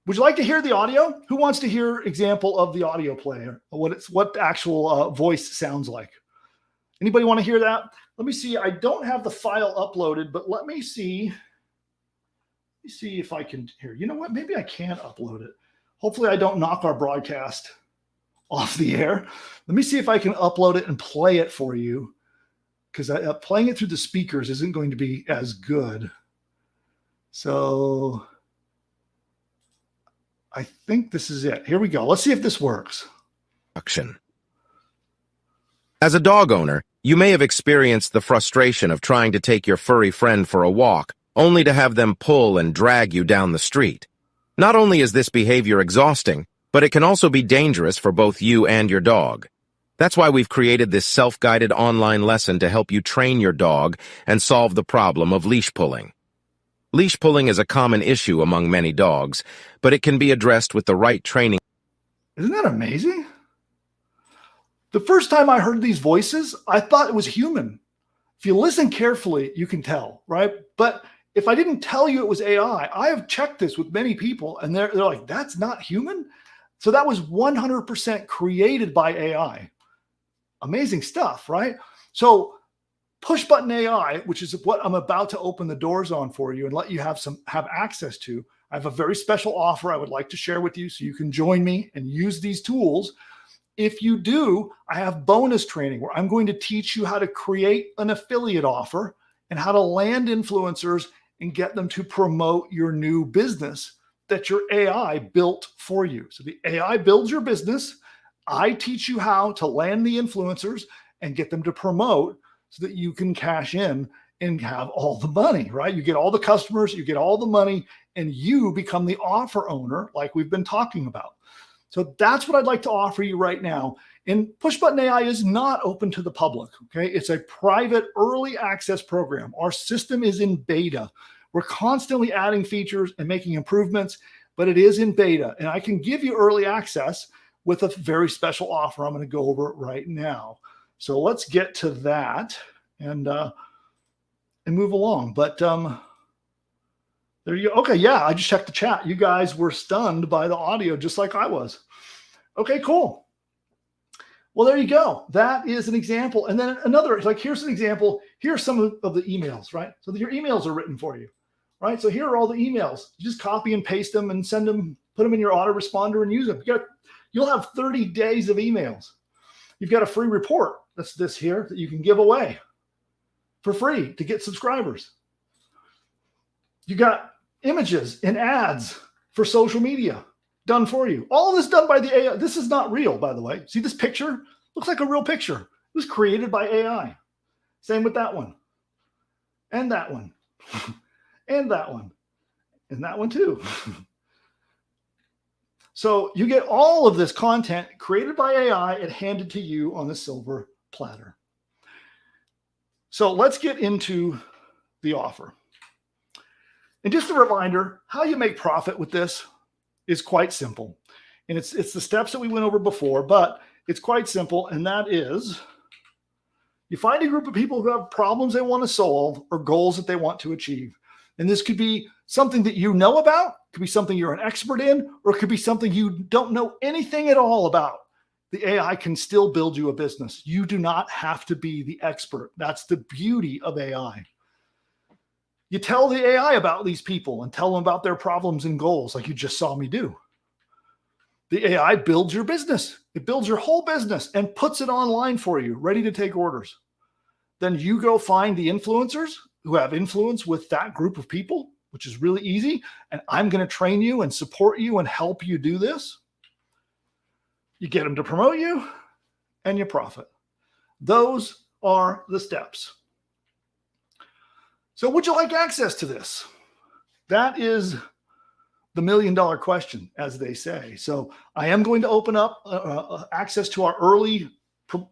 Would you like to hear the audio? Who wants to hear example of the audio player? What the actual voice sounds like? Anybody want to hear that? Let me see. I don't have the file uploaded, but let me see. Let me see if I can hear. You know what? Maybe I can upload it. Hopefully I don't knock our broadcast off the air. Let me see if I can upload it and play it for you, because playing it through the speakers isn't going to be as good. So I think this is it. Here we go. Let's see if this works. As a dog owner, you may have experienced the frustration of trying to take your furry friend for a walk, only to have them pull and drag you down the street. Not only is this behavior exhausting, but it can also be dangerous for both you and your dog. That's why we've created this self-guided online lesson to help you train your dog and solve the problem of leash pulling. Leash pulling is a common issue among many dogs, but it can be addressed with the right training. Isn't that amazing? The first time I heard these voices, I thought it was human. If you listen carefully, you can tell, right? But if I didn't tell you it was AI, I have checked this with many people, and they're like, that's not human? So that was 100% created by AI. Amazing stuff, right? So Push Button AI, which is what I'm about to open the doors on for you and let you have access to. I have a very special offer I would like to share with you so you can join me and use these tools. If you do, I have bonus training where I'm going to teach you how to create an affiliate offer and how to land influencers and get them to promote your new business that your AI built for you. So the AI builds your business. I teach you how to land the influencers and get them to promote so that you can cash in and have all the money, right? You get all the customers, you get all the money, and you become the offer owner like we've been talking about. So that's what I'd like to offer you right now. And Push Button AI is not open to the public, okay? It's a private early access program. Our system is in beta. We're constantly adding features and making improvements, but it is in beta. And I can give you early access with a very special offer I'm going to go over right now. So let's get to that and move along. But there you go. Okay, yeah, I just checked the chat. You guys were stunned by the audio just like I was. Okay, cool. Well, there you go. That is an example. And then another, like, here's an example. Here's some of the emails, right? So your emails are written for you, right? So here are all the emails. You just copy and paste them and send them, put them in your autoresponder and use them. You'll have 30 days of emails. You've got a free report. That's this here that you can give away for free to get subscribers. You got images and ads for social media done for you. All of this done by the AI. This is not real, by the way. See this picture? Looks like a real picture. It was created by AI. Same with that one. And that one. And that one. And that one too. So you get all of this content created by AI and handed to you on a silver platter. So let's get into the offer. And just a reminder, how you make profit with this is quite simple. And it's the steps that we went over before, but it's quite simple. And that is, you find a group of people who have problems they want to solve or goals that they want to achieve. And this could be something that you know about, could be something you're an expert in, or it could be something you don't know anything at all about. The AI can still build you a business. You do not have to be the expert. That's the beauty of AI. You tell the AI about these people and tell them about their problems and goals like you just saw me do. The AI builds your business. It builds your whole business and puts it online for you, ready to take orders. Then you go find the influencers who have influence with that group of people, which is really easy. And I'm going to train you and support you and help you do this. You get them to promote you and you profit. Those are the steps. So would you like access to this? That is the $1 million question, as they say. So I am going to open up access to our early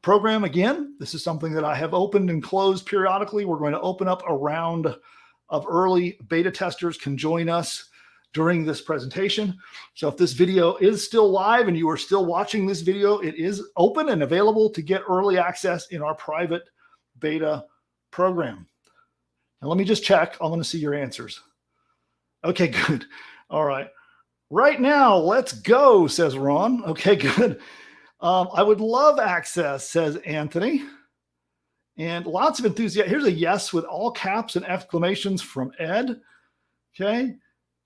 program again. This is something that I have opened and closed periodically. We're going to open up a round of early beta testers can join us during this presentation. So if this video is still live and you are still watching this video, it is open and available to get early access in our private beta program. Now let me just check. I want to see your answers. Okay, good. All right. Right now, let's go, says Ron. Okay, good. I would love access, says Anthony. And lots of enthusiasm. Here's a yes with all caps and exclamations from Ed. Okay.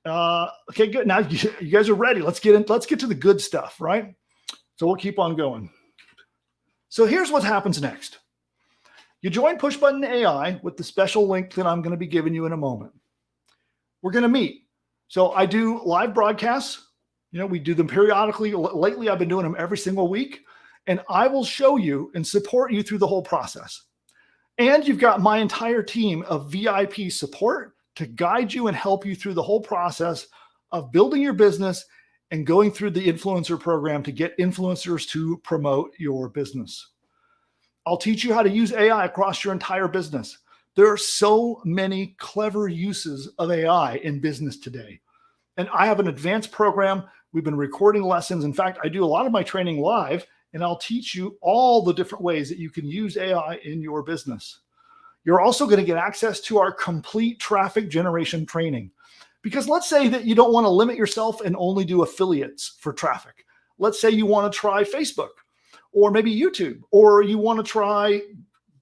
Okay, good. Now you guys are ready. Let's get to the good stuff, right? So we'll keep on going. So here's what happens next. You join Push Button AI with the special link that I'm going to be giving you in a moment. We're going to meet. So I do live broadcasts. We do them periodically. Lately, I've been doing them every single week. And I will show you and support you through the whole process. And you've got my entire team of VIP support to guide you and help you through the whole process of building your business and going through the influencer program to get influencers to promote your business. I'll teach you how to use AI across your entire business. There are so many clever uses of AI in business today. And I have an advanced program. We've been recording lessons. In fact, I do a lot of my training live, and I'll teach you all the different ways that you can use AI in your business. You're also going to get access to our complete traffic generation training. Because let's say that you don't want to limit yourself and only do affiliates for traffic. Let's say you want to try Facebook or maybe YouTube, or you want to try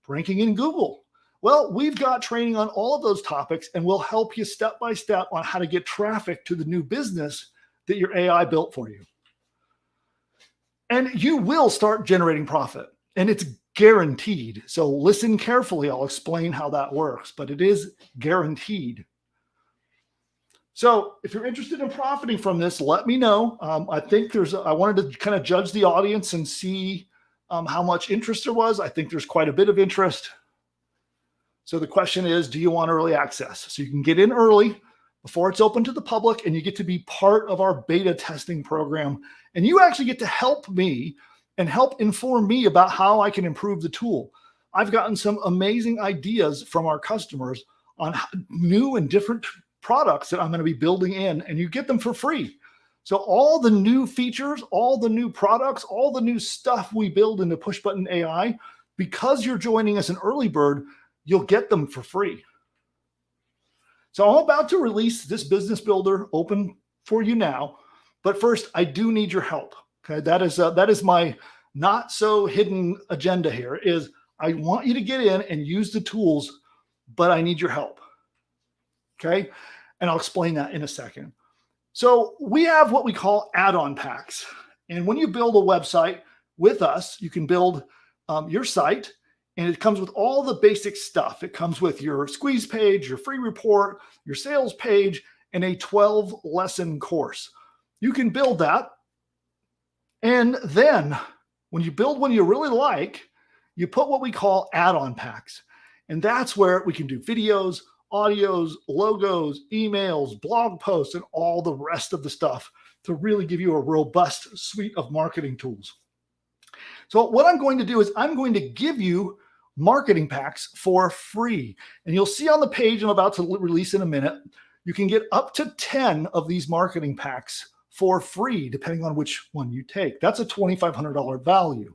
ranking in Google. Well, we've got training on all of those topics, and we'll help you step by step on how to get traffic to the new business that your AI built for you. And you will start generating profit, and it's guaranteed. So listen carefully. I'll explain how that works, but it is guaranteed. So if you're interested in profiting from this, let me know. I wanted to kind of judge the audience and see how much interest there was. I think there's quite a bit of interest. So the question is, do you want early access? So you can get in early before it's open to the public, and you get to be part of our beta testing program. And you actually get to help me and help inform me about how I can improve the tool. I've gotten some amazing ideas from our customers on new and different products that I'm going to be building in, and you get them for free. So all the new features, all the new products, all the new stuff we build into Push Button AI, because you're joining us an early bird, you'll get them for free. So I'm about to release this business builder open for you now, but first I do need your help. Okay, that is my not so hidden agenda here. Is I want you to get in and use the tools, but I need your help. Okay, and I'll explain that in a second. So we have what we call add-on packs, and when you build a website with us, you can build your site. And it comes with all the basic stuff. It comes with your squeeze page, your free report, your sales page, and a 12-lesson course. You can build that. And then when you build one you really like, you put what we call add-on packs. And that's where we can do videos, audios, logos, emails, blog posts, and all the rest of the stuff to really give you a robust suite of marketing tools. So what I'm going to do is I'm going to give you marketing packs for free. And you'll see on the page I'm about to release in a minute, you can get up to 10 of these marketing packs for free, depending on which one you take. That's a $2,500 value.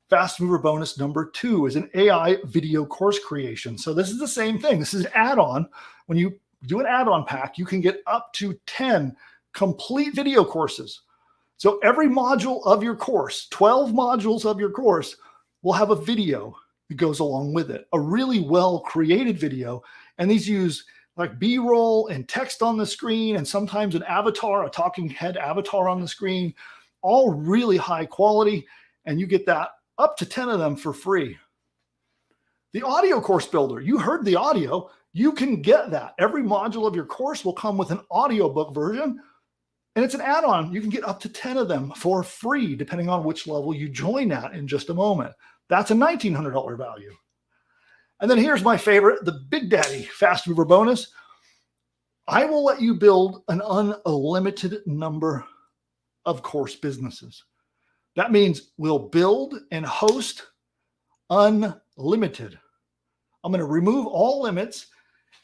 Fast Mover bonus number 2 is an AI video course creation. So this is the same thing. This is an add-on. When you do an add-on pack, you can get up to 10 complete video courses. So every module of your course, 12 modules of your course, will have a video that goes along with it, a really well-created video. And these use like B-roll and text on the screen, and sometimes an avatar, a talking head avatar on the screen, all really high quality. And you get that up to 10 of them for free. The audio course builder, you heard the audio, you can get that. Every module of your course will come with an audiobook version, and it's an add-on. You can get up to 10 of them for free, depending on which level you join at in just a moment. That's a $1,900 value. And then here's my favorite, the Big Daddy Fast Mover bonus. I will let you build an unlimited number of course businesses. That means we'll build and host unlimited. I'm going to remove all limits.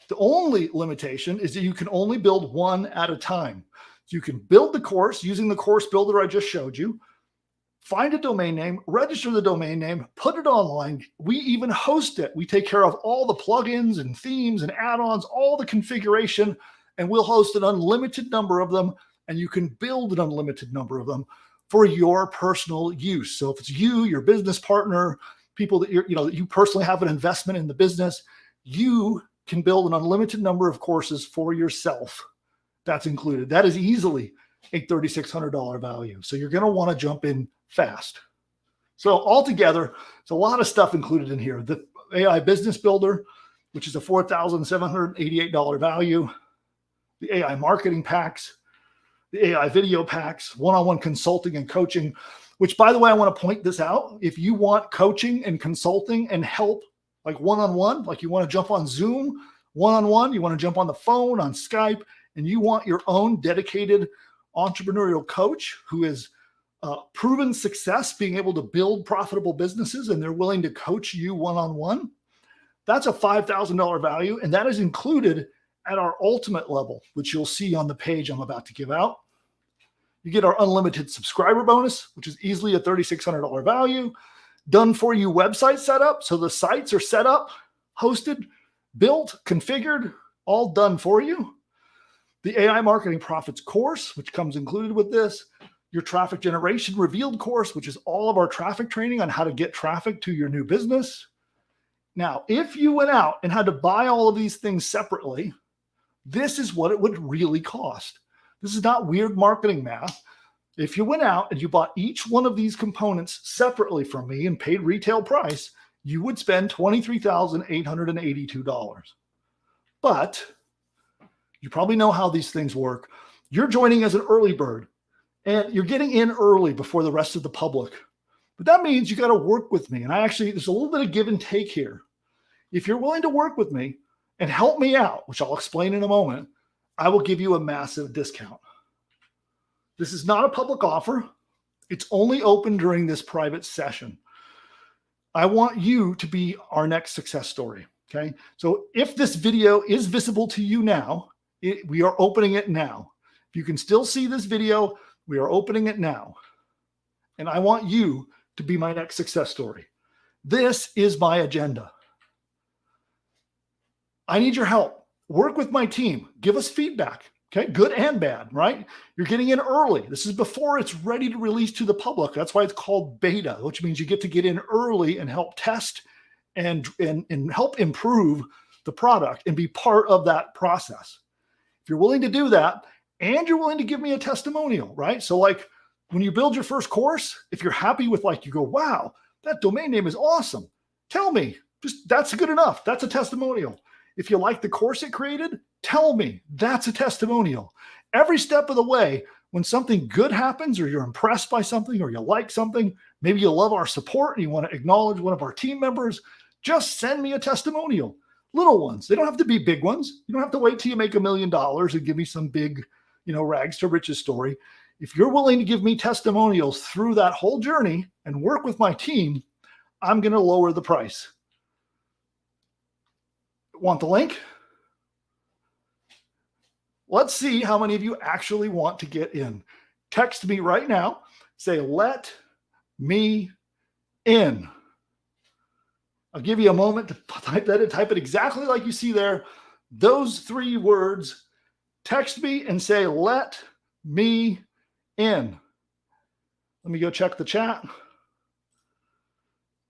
The only limitation is that you can only build one at a time. So you can build the course using the course builder I just showed you, find a domain name, register the domain name, put it online. We even host it. We take care of all the plugins and themes and add-ons, all the configuration, and we'll host an unlimited number of them, and you can build an unlimited number of them for your personal use. So if it's you, your business partner, people that you personally have an investment in the business, you can build an unlimited number of courses for yourself. That's included. That is easily a $3,600 value. So you're going to want to jump in fast. So altogether, there's a lot of stuff included in here. The AI Business Builder, which is a $4,788 value. The AI Marketing Packs, the AI Video Packs, one-on-one consulting and coaching, which, by the way, I want to point this out. If you want coaching and consulting and help, like one-on-one, like you want to jump on Zoom, one-on-one, you want to jump on the phone, on Skype, and you want your own dedicated entrepreneurial coach who is proven success being able to build profitable businesses, and they're willing to coach you one-on-one, that's a $5,000 value, and that is included at our ultimate level, which you'll see on the page I'm about to give out. You get our unlimited subscriber bonus, which is easily a $3,600 value. Done for you website setup. So the sites are set up, hosted, built, configured, all done for you. The AI Marketing Profits course, which comes included with this. Your Traffic Generation Revealed course, which is all of our traffic training on how to get traffic to your new business. Now, if you went out and had to buy all of these things separately, this is what it would really cost. This is not weird marketing math. If you went out and you bought each one of these components separately from me and paid retail price, you would spend $23,882. But you probably know how these things work. You're joining as an early bird, and you're getting in early before the rest of the public. But that means you got to work with me. And there's a little bit of give and take here. If you're willing to work with me and help me out, which I'll explain in a moment, I will give you a massive discount. This is not a public offer. It's only open during this private session. I want you to be our next success story. Okay. So if this video is visible to you now, we are opening it now. If you can still see this video, we are opening it now. And I want you to be my next success story. This is my agenda. I need your help. Work with my team. Give us feedback. Okay, good and bad, right? You're getting in early. This is before it's ready to release to the public. That's why it's called beta, which means you get to get in early and help test and help improve the product and be part of that process. If you're willing to do that and you're willing to give me a testimonial, right? So like when you build your first course, if you're happy with you go, wow, that domain name is awesome. Tell me, just that's good enough. That's a testimonial. If you like the course it created, tell me. That's a testimonial. Every step of the way, when something good happens or you're impressed by something or you like something, maybe you love our support and you want to acknowledge one of our team members, just send me a testimonial. Little ones. They don't have to be big ones. You don't have to wait till you make $1 million and give me some big, rags to riches story. If you're willing to give me testimonials through that whole journey and work with my team, I'm going to lower the price. Want the link? Let's see how many of you actually want to get in. Text me right now. Say, let me in. I'll give you a moment to type that in. Type it exactly like you see there. Those 3 words. Text me and say, let me in. Let me go check the chat.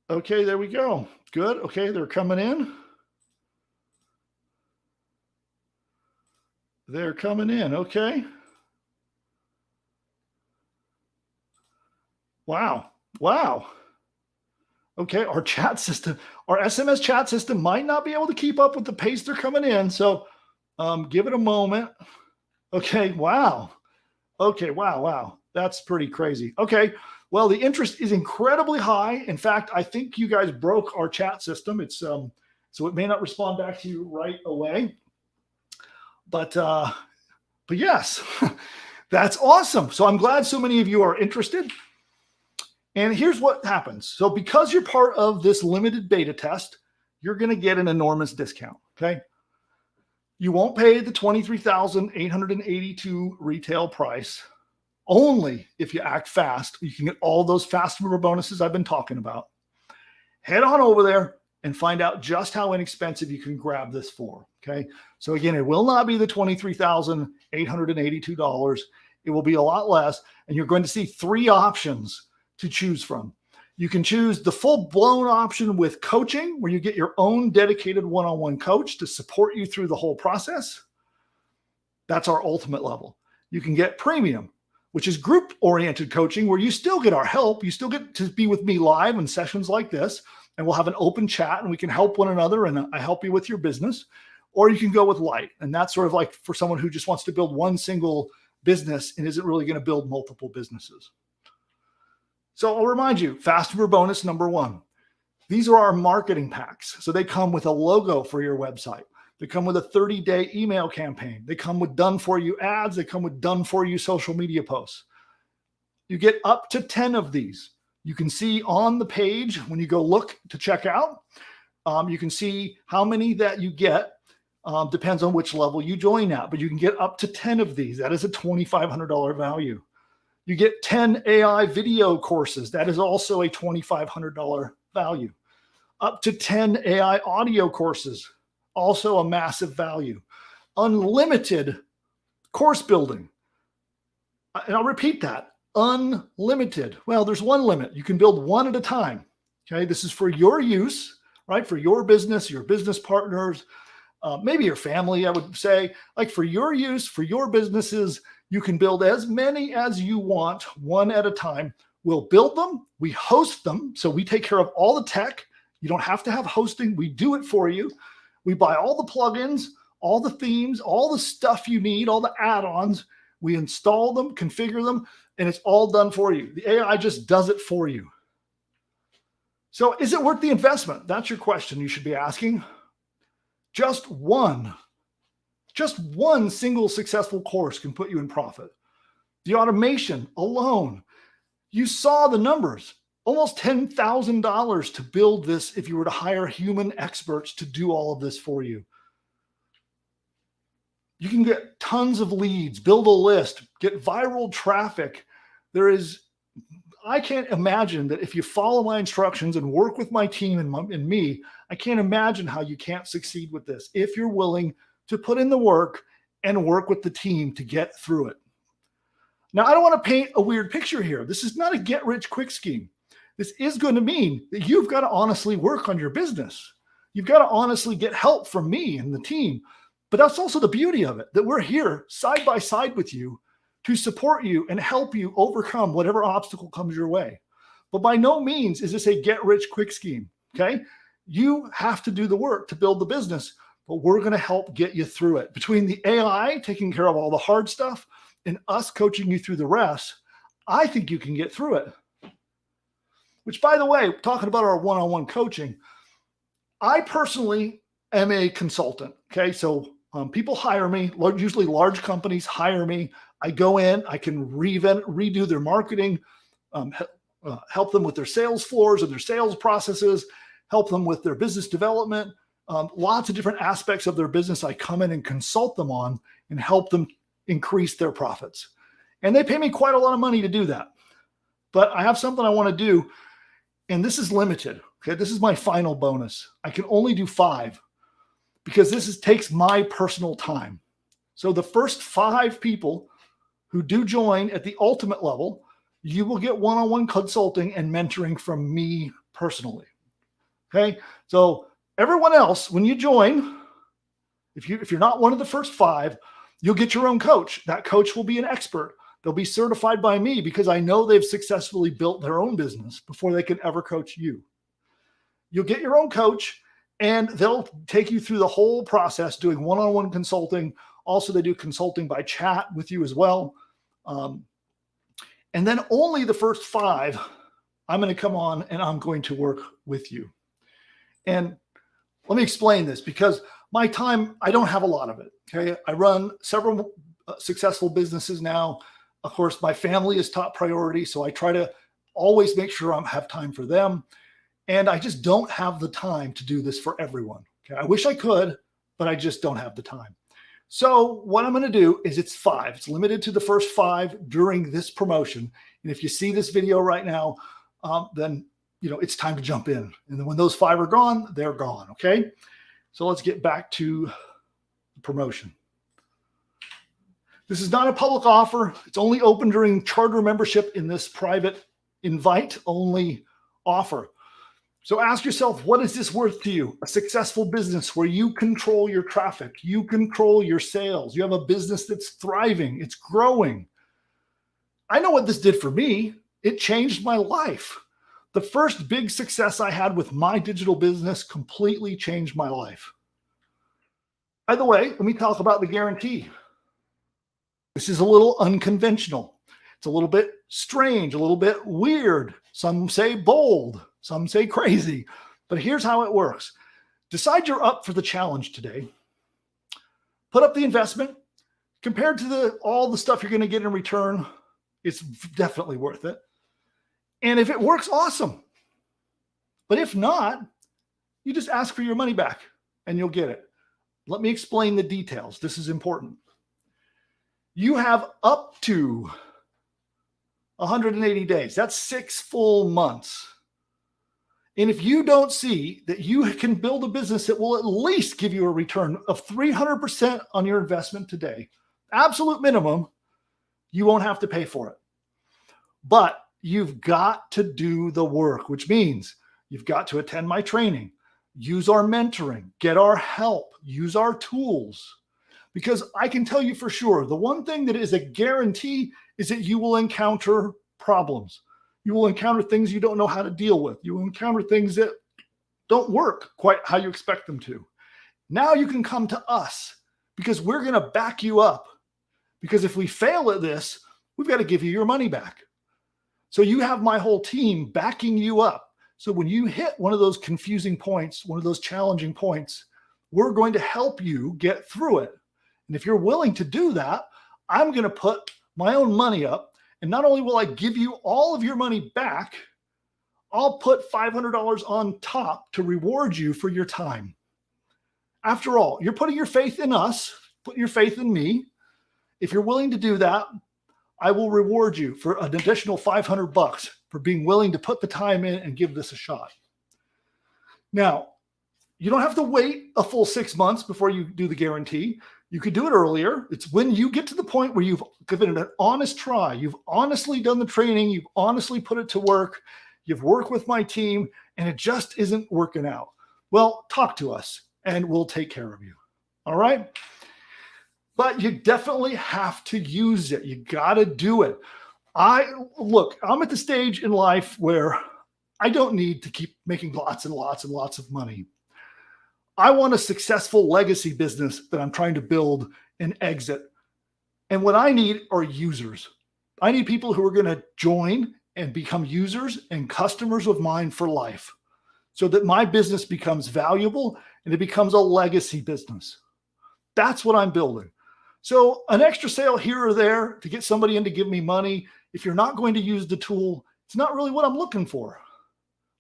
Okay, there we go. Good. Okay, they're coming in. They're coming in. Okay. Wow. Okay. Our chat system, our SMS chat system might not be able to keep up with the pace they're coming in. So give it a moment. Okay. Wow. Okay. Wow. That's pretty crazy. Okay. Well, the interest is incredibly high. In fact, I think you guys broke our chat system. It's so it may not respond back to you right away. But yes, that's awesome. So I'm glad so many of you are interested. And here's what happens. So because you're part of this limited beta test, you're going to get an enormous discount. Okay. You won't pay the $23,882 retail price. Only if you act fast. You can get all those fast mover bonuses I've been talking about. Head on over there and find out just how inexpensive you can grab this for. Okay. So again, it will not be the $23,882. It will be a lot less. And you're going to see 3 options to choose from. You can choose the full blown option with coaching, where you get your own dedicated one-on-one coach to support you through the whole process. That's our ultimate level. You can get premium, which is group-oriented coaching, where you still get our help. You still get to be with me live in sessions like this, and we'll have an open chat and we can help one another and I help you with your business. Or you can go with light. And that's sort of like for someone who just wants to build one single business and isn't really going to build multiple businesses. So I'll remind you, Fast Mover bonus number 1. These are our marketing packs. So they come with a logo for your website. They come with a 30-day email campaign. They come with done-for-you ads. They come with done-for-you social media posts. You get up to 10 of these. You can see on the page when you go look to check out, you can see how many that you get. Depends on which level you join at, but you can get up to 10 of these. That is a $2,500 value. You get 10 AI video courses. That is also a $2,500 value. Up to 10 AI audio courses, also a massive value. Unlimited course building. And I'll repeat that, unlimited. Well, there's one limit. You can build one at a time. Okay, this is for your use, right? For your business partners, maybe your family, I would say. Like for your use, for your businesses, you can build as many as you want, one at a time. We'll build them. We host them. So we take care of all the tech. You don't have to have hosting. We do it for you. We buy all the plugins, all the themes, all the stuff you need, all the add-ons. We install them, configure them, and it's all done for you. The AI just does it for you. So is it worth the investment? That's your question you should be asking. Just one single successful course can put you in profit. The automation alone, you saw the numbers, almost $10,000 to build this if you were to hire human experts to do all of this for you. You can get tons of leads, build a list, get viral traffic. I can't imagine that if you follow my instructions and work with my team and me, I can't imagine how you can't succeed with this if you're willing to put in the work and work with the team to get through it. Now, I don't want to paint a weird picture here. This is not a get-rich-quick scheme. This is going to mean that you've got to honestly work on your business. You've got to honestly get help from me and the team. But that's also the beauty of it, that we're here side by side with you to support you and help you overcome whatever obstacle comes your way. But by no means is this a get-rich-quick scheme, okay? You have to do the work to build the business, but we're going to help get you through it. Between the AI taking care of all the hard stuff and us coaching you through the rest, I think you can get through it. Which, by the way, talking about our one-on-one coaching, I personally am a consultant, okay? So people hire me, usually large companies hire me. I go in, I can redo their marketing, help them with their sales floors and their sales processes, help them with their business development, lots of different aspects of their business I come in and consult them on and help them increase their profits. And they pay me quite a lot of money to do that. But I have something I want to do, and this is limited. Okay, this is my final bonus. I can only do 5 because this takes my personal time. So the first 5 people who do join at the ultimate level, you will get one-on-one consulting and mentoring from me personally. Okay, so everyone else, when you join, if you're not one of the first 5, you'll get your own coach. That coach will be an expert. They'll be certified by me because I know they've successfully built their own business before they can ever coach you. You'll get your own coach, and they'll take you through the whole process doing one-on-one consulting. Also, they do consulting by chat with you as well. And then only the first 5, I'm going to come on and I'm going to work with you. And let me explain this because my time, I don't have a lot of it. Okay. I run several successful businesses now. Of course, my family is top priority. So I try to always make sure I have time for them. And I just don't have the time to do this for everyone. Okay. I wish I could, but I just don't have the time. So what I'm going to do is it's 5. It's limited to the first 5 during this promotion. And if you see this video right now, then it's time to jump in. And then when those 5 are gone, they're gone. Okay. So let's get back to the promotion. This is not a public offer. It's only open during charter membership in this private invite only offer. So ask yourself, what is this worth to you? A successful business where you control your traffic, you control your sales, you have a business that's thriving, it's growing. I know what this did for me. It changed my life. The first big success I had with my digital business completely changed my life. By the way, let me talk about the guarantee. This is a little unconventional. It's a little bit strange, a little bit weird. Some say bold, some say crazy, but here's how it works. Decide you're up for the challenge today. Put up the investment. Compared to all the stuff you're going to get in return, it's definitely worth it. And if it works, awesome. But if not, you just ask for your money back and you'll get it. Let me explain the details. This is important. You have up to 180 days. That's 6 full months. And if you don't see that you can build a business that will at least give you a return of 300% on your investment today, absolute minimum, you won't have to pay for it. But you've got to do the work, which means you've got to attend my training, use our mentoring, get our help, use our tools. Because I can tell you for sure, the one thing that is a guarantee is that you will encounter problems. You will encounter things you don't know how to deal with. You will encounter things that don't work quite how you expect them to. Now you can come to us because we're going to back you up. Because if we fail at this, we've got to give you your money back. So you have my whole team backing you up. So when you hit one of those confusing points, one of those challenging points, we're going to help you get through it. And if you're willing to do that, I'm going to put my own money up. And not only will I give you all of your money back, I'll put $500 on top to reward you for your time. After all, you're putting your faith in us, putting your faith in me. If you're willing to do that, I will reward you for an additional $500 for being willing to put the time in and give this a shot. Now, you don't have to wait a full 6 months before you do the guarantee. You could do it earlier. It's when you get to the point where you've given it an honest try. You've honestly done the training. You've honestly put it to work. You've worked with my team and it just isn't working out. Well, talk to us and we'll take care of you. All right. But you definitely have to use it. You got to do it. I'm at the stage in life where I don't need to keep making lots and lots and lots of money. I want a successful legacy business that I'm trying to build and exit. And what I need are users. I need people who are going to join and become users and customers of mine for life so that my business becomes valuable and it becomes a legacy business. That's what I'm building. So an extra sale here or there to get somebody in to give me money, if you're not going to use the tool, it's not really what I'm looking for.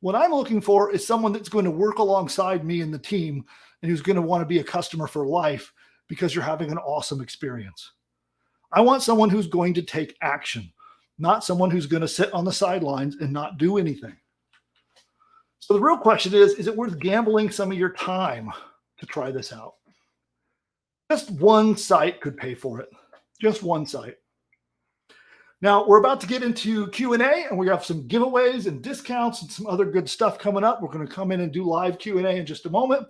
What I'm looking for is someone that's going to work alongside me and the team and who's going to want to be a customer for life because you're having an awesome experience. I want someone who's going to take action, not someone who's going to sit on the sidelines and not do anything. So the real question is it worth gambling some of your time to try this out? Just one site could pay for it. Just one site. Now, we're about to get into Q&A, and we have some giveaways and discounts and some other good stuff coming up. We're going to come in and do live Q&A in just a moment.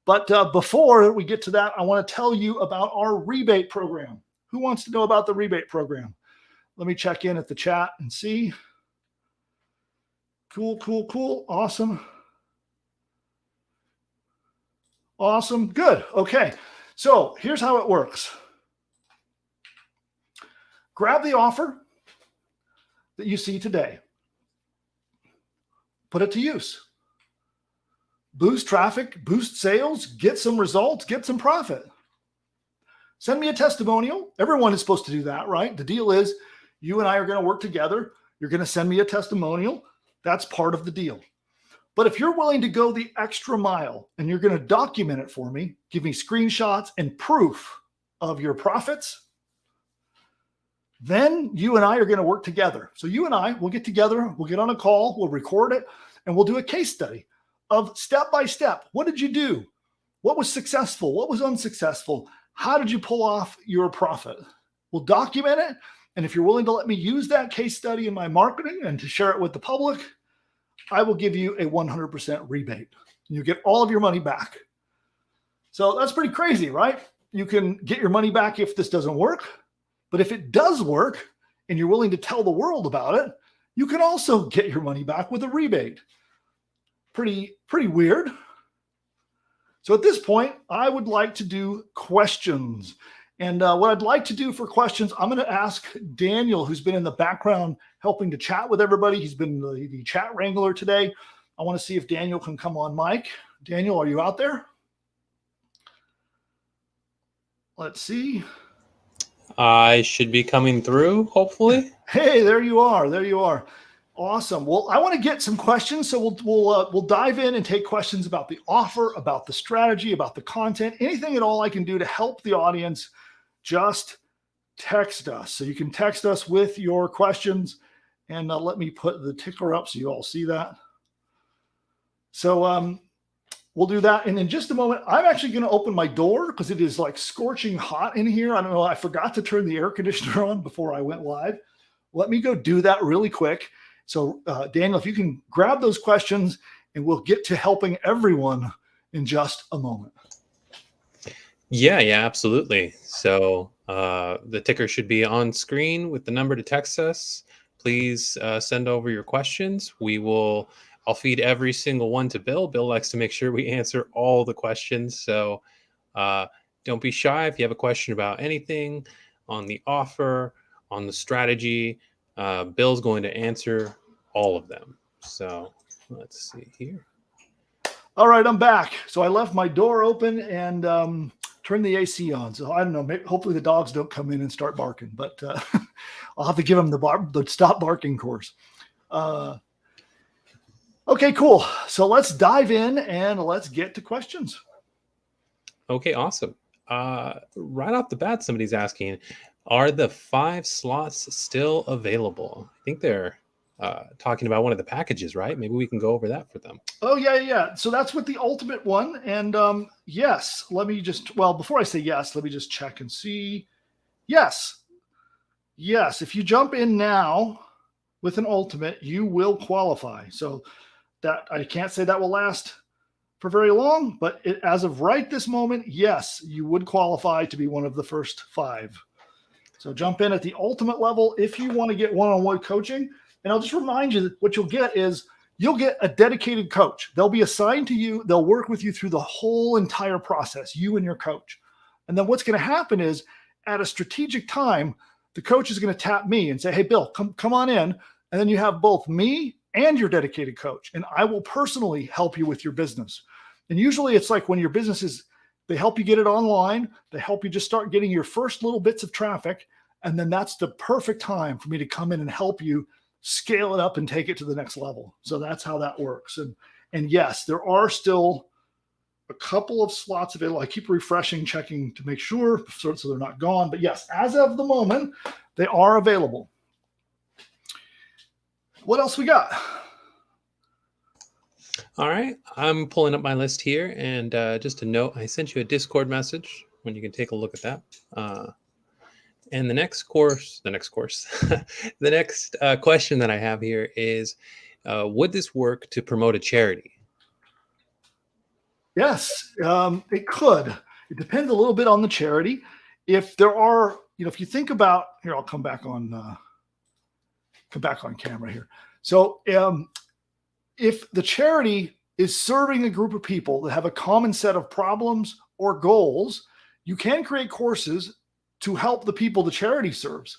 But before we get to that, I want to tell you about our rebate program. Who wants to know about the rebate program? Let me check in at the chat and see. Cool, cool, cool. Awesome. Awesome. Good. Okay. So here's how it works. Grab the offer that you see today. Put it to use. Boost traffic, boost sales, get some results, get some profit. Send me a testimonial. Everyone is supposed to do that, right? The deal is you and I are going to work together. You're going to send me a testimonial. That's part of the deal. But if you're willing to go the extra mile and you're going to document it for me, give me screenshots and proof of your profits, then you and I are going to work together. So you and I will get together, we'll get on a call, we'll record it, and we'll do a case study of step by step. What did you do? What was successful? What was unsuccessful? How did you pull off your profit? We'll document it. And if you're willing to let me use that case study in my marketing and to share it with the public, I will give you a 100% rebate. You get all of your money back. So that's pretty crazy, right? You can get your money back if this doesn't work. But if it does work, and you're willing to tell the world about it, you can also get your money back with a rebate. Pretty weird. So at this point, I would like to do questions. And what I'd like to do for questions, I'm going to ask Daniel, who's been in the background helping to chat with everybody. He's been the chat wrangler today. I want to see if Daniel can come on mic. Daniel, are you out there? Let's see. I should be coming through, hopefully. Hey, there you are. There you are. Awesome. Well, I want to get some questions, so we'll dive in and take questions about the offer, about the strategy, about the content, anything at all I can do to help the audience. Just text us. So you can text us with your questions, and let me put the ticker up so you all see that. So we'll do that. And in just a moment, I'm actually going to open my door because it is like scorching hot in here. I don't know. I forgot to turn the air conditioner on before I went live. Let me go do that really quick. So Daniel, if you can grab those questions, and we'll get to helping everyone in just a moment. Yeah, absolutely. So the ticker should be on screen with the number to text us. Please send over your questions. I'll feed every single one to Bill. Bill likes to make sure we answer all the questions. So don't be shy. If you have a question about anything on the offer, on the strategy, Bill's going to answer all of them. So let's see here. All right, I'm back. So I left my door open and turned the AC on. So I don't know. Maybe, hopefully the dogs don't come in and start barking, but I'll have to give them the stop barking course. Okay, cool. So let's dive in and let's get to questions. Okay, awesome. Right off the bat, somebody's asking, are the 5 slots still available? I think they're talking about one of the packages, right? Maybe we can go over that for them. Oh, yeah. So that's with the ultimate one. And yes, before I say yes, let me just check and see. Yes. If you jump in now with an ultimate, you will qualify. So that I can't say that will last for very long, but as of right this moment, yes, you would qualify to be one of the first 5. So jump in at the ultimate level if you want to get one-on-one coaching. And I'll just remind you that what you'll get is you'll get a dedicated coach. They'll be assigned to you. They'll work with you through the whole entire process, you and your coach. And then what's going to happen is at a strategic time, the coach is going to tap me and say, hey, Bill, come on in. And then you have both me and your dedicated coach. And I will personally help you with your business. And usually it's like when your business is, they help you get it online. They help you just start getting your first little bits of traffic. And then that's the perfect time for me to come in and help you scale it up and take it to the next level. So that's how that works. And yes, there are still a couple of slots available. I keep refreshing, checking to make sure so they're not gone. But yes, as of the moment, they are available. What else we got? All right, I'm pulling up my list here, and just a note, I sent you a Discord message when you can take a look at that. And the next question that I have here is, would this work to promote a charity? Yes, it could. It depends a little bit on the charity. If there are, if you think about here, I'll come back on camera here. So if the charity is serving a group of people that have a common set of problems or goals, you can create courses to help the people the charity serves.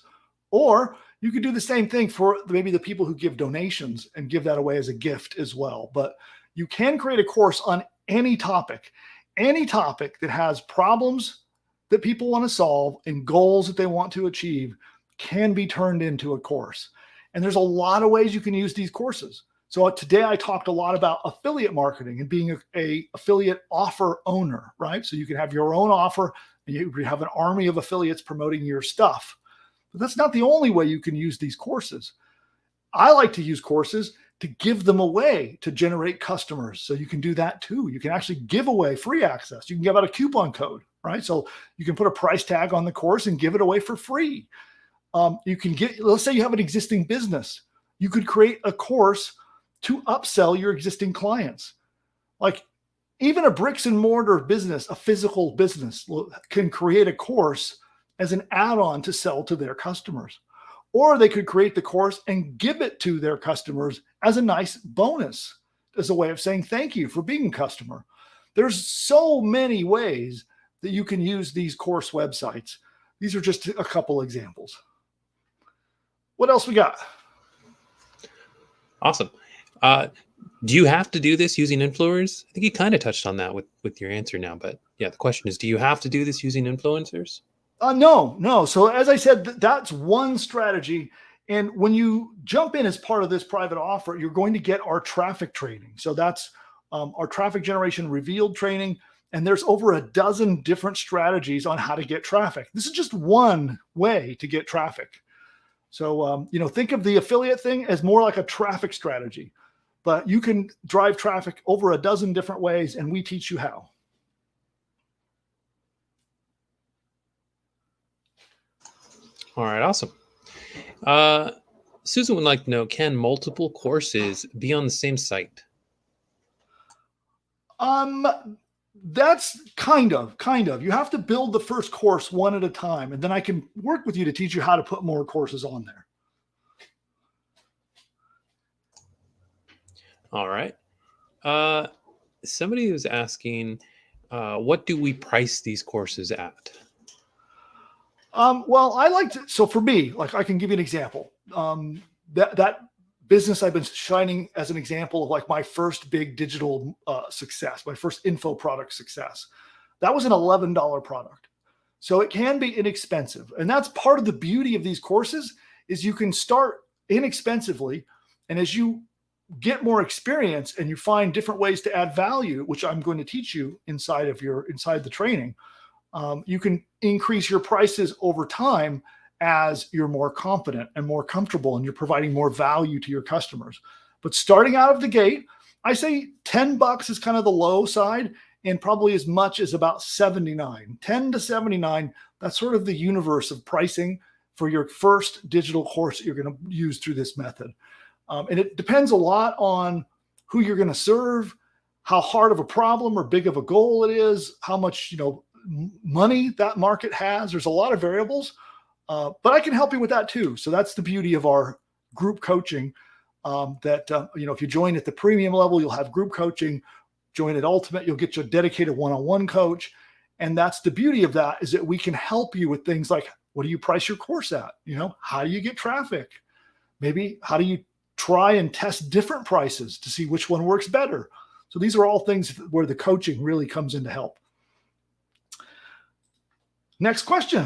Or you could do the same thing for maybe the people who give donations and give that away as a gift as well. But you can create a course on any topic that has problems that people want to solve and goals that they want to achieve can be turned into a course. And there's a lot of ways you can use these courses. So today I talked a lot about affiliate marketing and being a affiliate offer owner, right? So you can have your own offer and you have an army of affiliates promoting your stuff. But that's not the only way you can use these courses. I like to use courses to give them away to generate customers. So you can do that too. You can actually give away free access. You can give out a coupon code, right? So you can put a price tag on the course and give it away for free. You can let's say you have an existing business. You could create a course to upsell your existing clients. Like even a bricks and mortar business, a physical business can create a course as an add-on to sell to their customers. or they could create the course and give it to their customers as a nice bonus, as a way of saying thank you for being a customer. There's so many ways that you can use these course websites. These are just a couple examples. What else we got? Awesome. Do you have to do this using influencers? I think you kind of touched on that with your answer now, but yeah, the question is, do you have to do this using influencers? No. So as I said, that's one strategy. And when you jump in as part of this private offer, you're going to get our traffic training. So that's our traffic generation revealed training. And there's over a dozen different strategies on how to get traffic. This is just one way to get traffic. So, think of the affiliate thing as more like a traffic strategy, but you can drive traffic over a dozen different ways, and we teach you how. All right, awesome. Susan would like to know, can multiple courses be on the same site? That's kind of. You have to build the first course one at a time, and then I can work with you to teach you how to put more courses on there. All right. Somebody was asking, what do we price these courses at? Well, I like to, so for me, like I can give you an example. That business I've been shining as an example of, like my first big digital success, my first info product success. That was an $11 product. So it can be inexpensive. And that's part of the beauty of these courses, is you can start inexpensively. And as you get more experience and you find different ways to add value, which I'm going to teach you inside the training, you can increase your prices over time as you're more confident and more comfortable and you're providing more value to your customers. But starting out of the gate, I say $10 is kind of the low side, and probably as much as about $79, $10 to $79. That's sort of the universe of pricing for your first digital course that you're going to use through this method. And it depends a lot on who you're going to serve, how hard of a problem or big of a goal it is, how much, money that market has. There's a lot of variables, but I can help you with that too. So that's the beauty of our group coaching, if you join at the premium level, you'll have group coaching. Join at Ultimate, you'll get your dedicated one-on-one coach. And that's the beauty of that, is that we can help you with things like, what do you price your course at? How do you get traffic? Maybe how do you try and test different prices to see which one works better? So these are all things where the coaching really comes in to help. Next question.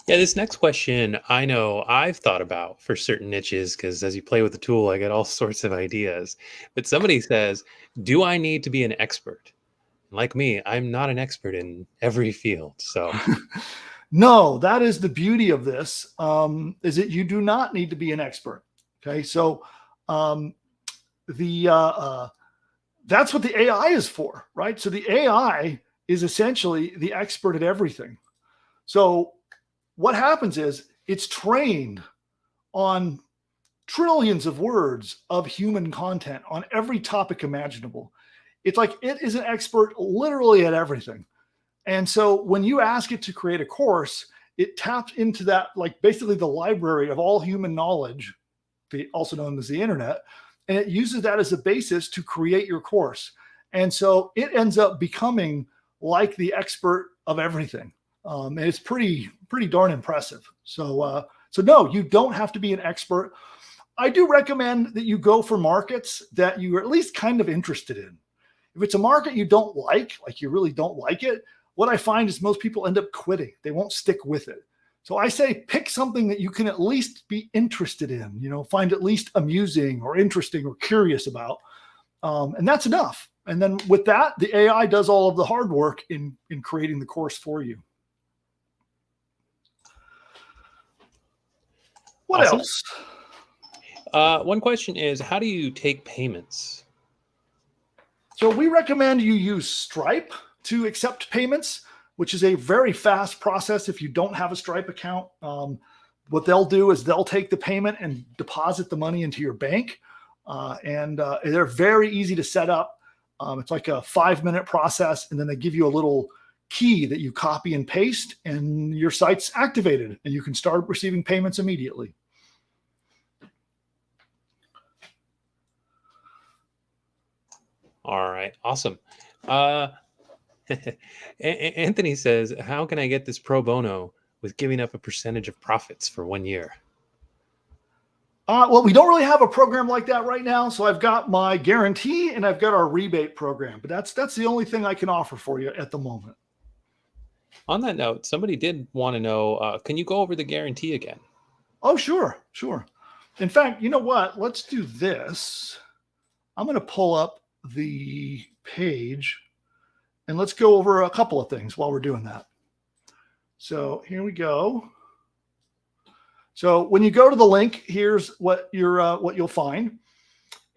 Yeah, this next question, I know I've thought about for certain niches, because as you play with the tool, I get all sorts of ideas. But somebody says, do I need to be an expert? Like me, I'm not an expert in every field. So no, that is the beauty of this, is that you do not need to be an expert. Okay. So that's what the AI is for, right? So the AI is essentially the expert at everything. So what happens is it's trained on trillions of words of human content on every topic imaginable. It's like it is an expert literally at everything. And so when you ask it to create a course, it taps into that, like basically the library of all human knowledge, also known as the internet, and it uses that as a basis to create your course. And so it ends up becoming like the expert of everything. And it's pretty darn impressive. So no, you don't have to be an expert. I do recommend that you go for markets that you are at least kind of interested in. If it's a market you don't like you really don't like it, what I find is most people end up quitting. They won't stick with it. So I say pick something that you can at least be interested in, find at least amusing or interesting or curious about. And that's enough. And then with that, the AI does all of the hard work in creating the course for you. What Awesome. else? One question is, how do you take payments? So we recommend you use Stripe to accept payments, which is a very fast process if you don't have a Stripe account. What they'll do is they'll take the payment and deposit the money into your bank. And they're very easy to set up. It's like a 5-minute process, and then they give you a little key that you copy and paste, and your site's activated and you can start receiving payments immediately. All right, awesome. Anthony says, how can I get this pro bono with giving up a percentage of profits for 1 year? Well, we don't really have a program like that right now. So I've got my guarantee and I've got our rebate program, but that's the only thing I can offer for you at the moment. On that note, somebody did want to know, can you go over the guarantee again? Oh, sure. In fact, you know what? Let's do this. I'm going to pull up the page and let's go over a couple of things while we're doing that. So here we go. So when you go to the link, here's what you'll find.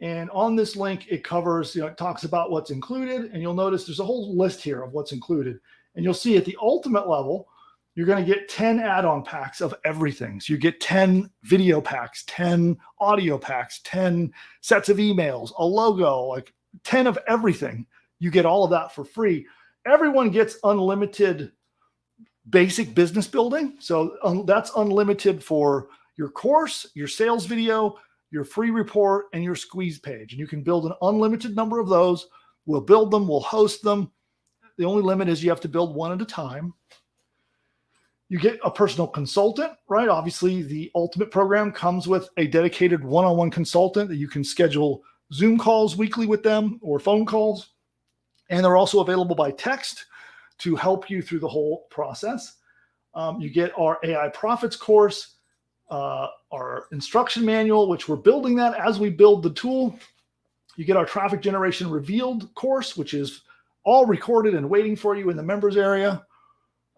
And on this link, it covers, it talks about what's included. And you'll notice there's a whole list here of what's included. And you'll see at the ultimate level, you're going to get 10 add-on packs of everything. So you get 10 video packs, 10 audio packs, 10 sets of emails, a logo, like 10 of everything. You get all of that for free. Everyone gets unlimited basic business building. So that's unlimited for your course, your sales video, your free report, and your squeeze page. And you can build an unlimited number of those. We'll build them. We'll host them. The only limit is you have to build one at a time. You get a personal consultant, right? Obviously, the ultimate program comes with a dedicated one-on-one consultant that you can schedule Zoom calls weekly with them or phone calls. And they're also available by text to help you through the whole process. You get our AI Profits course, our instruction manual, which we're building that as we build the tool. You get our Traffic Generation Revealed course, which is all recorded and waiting for you in the members area.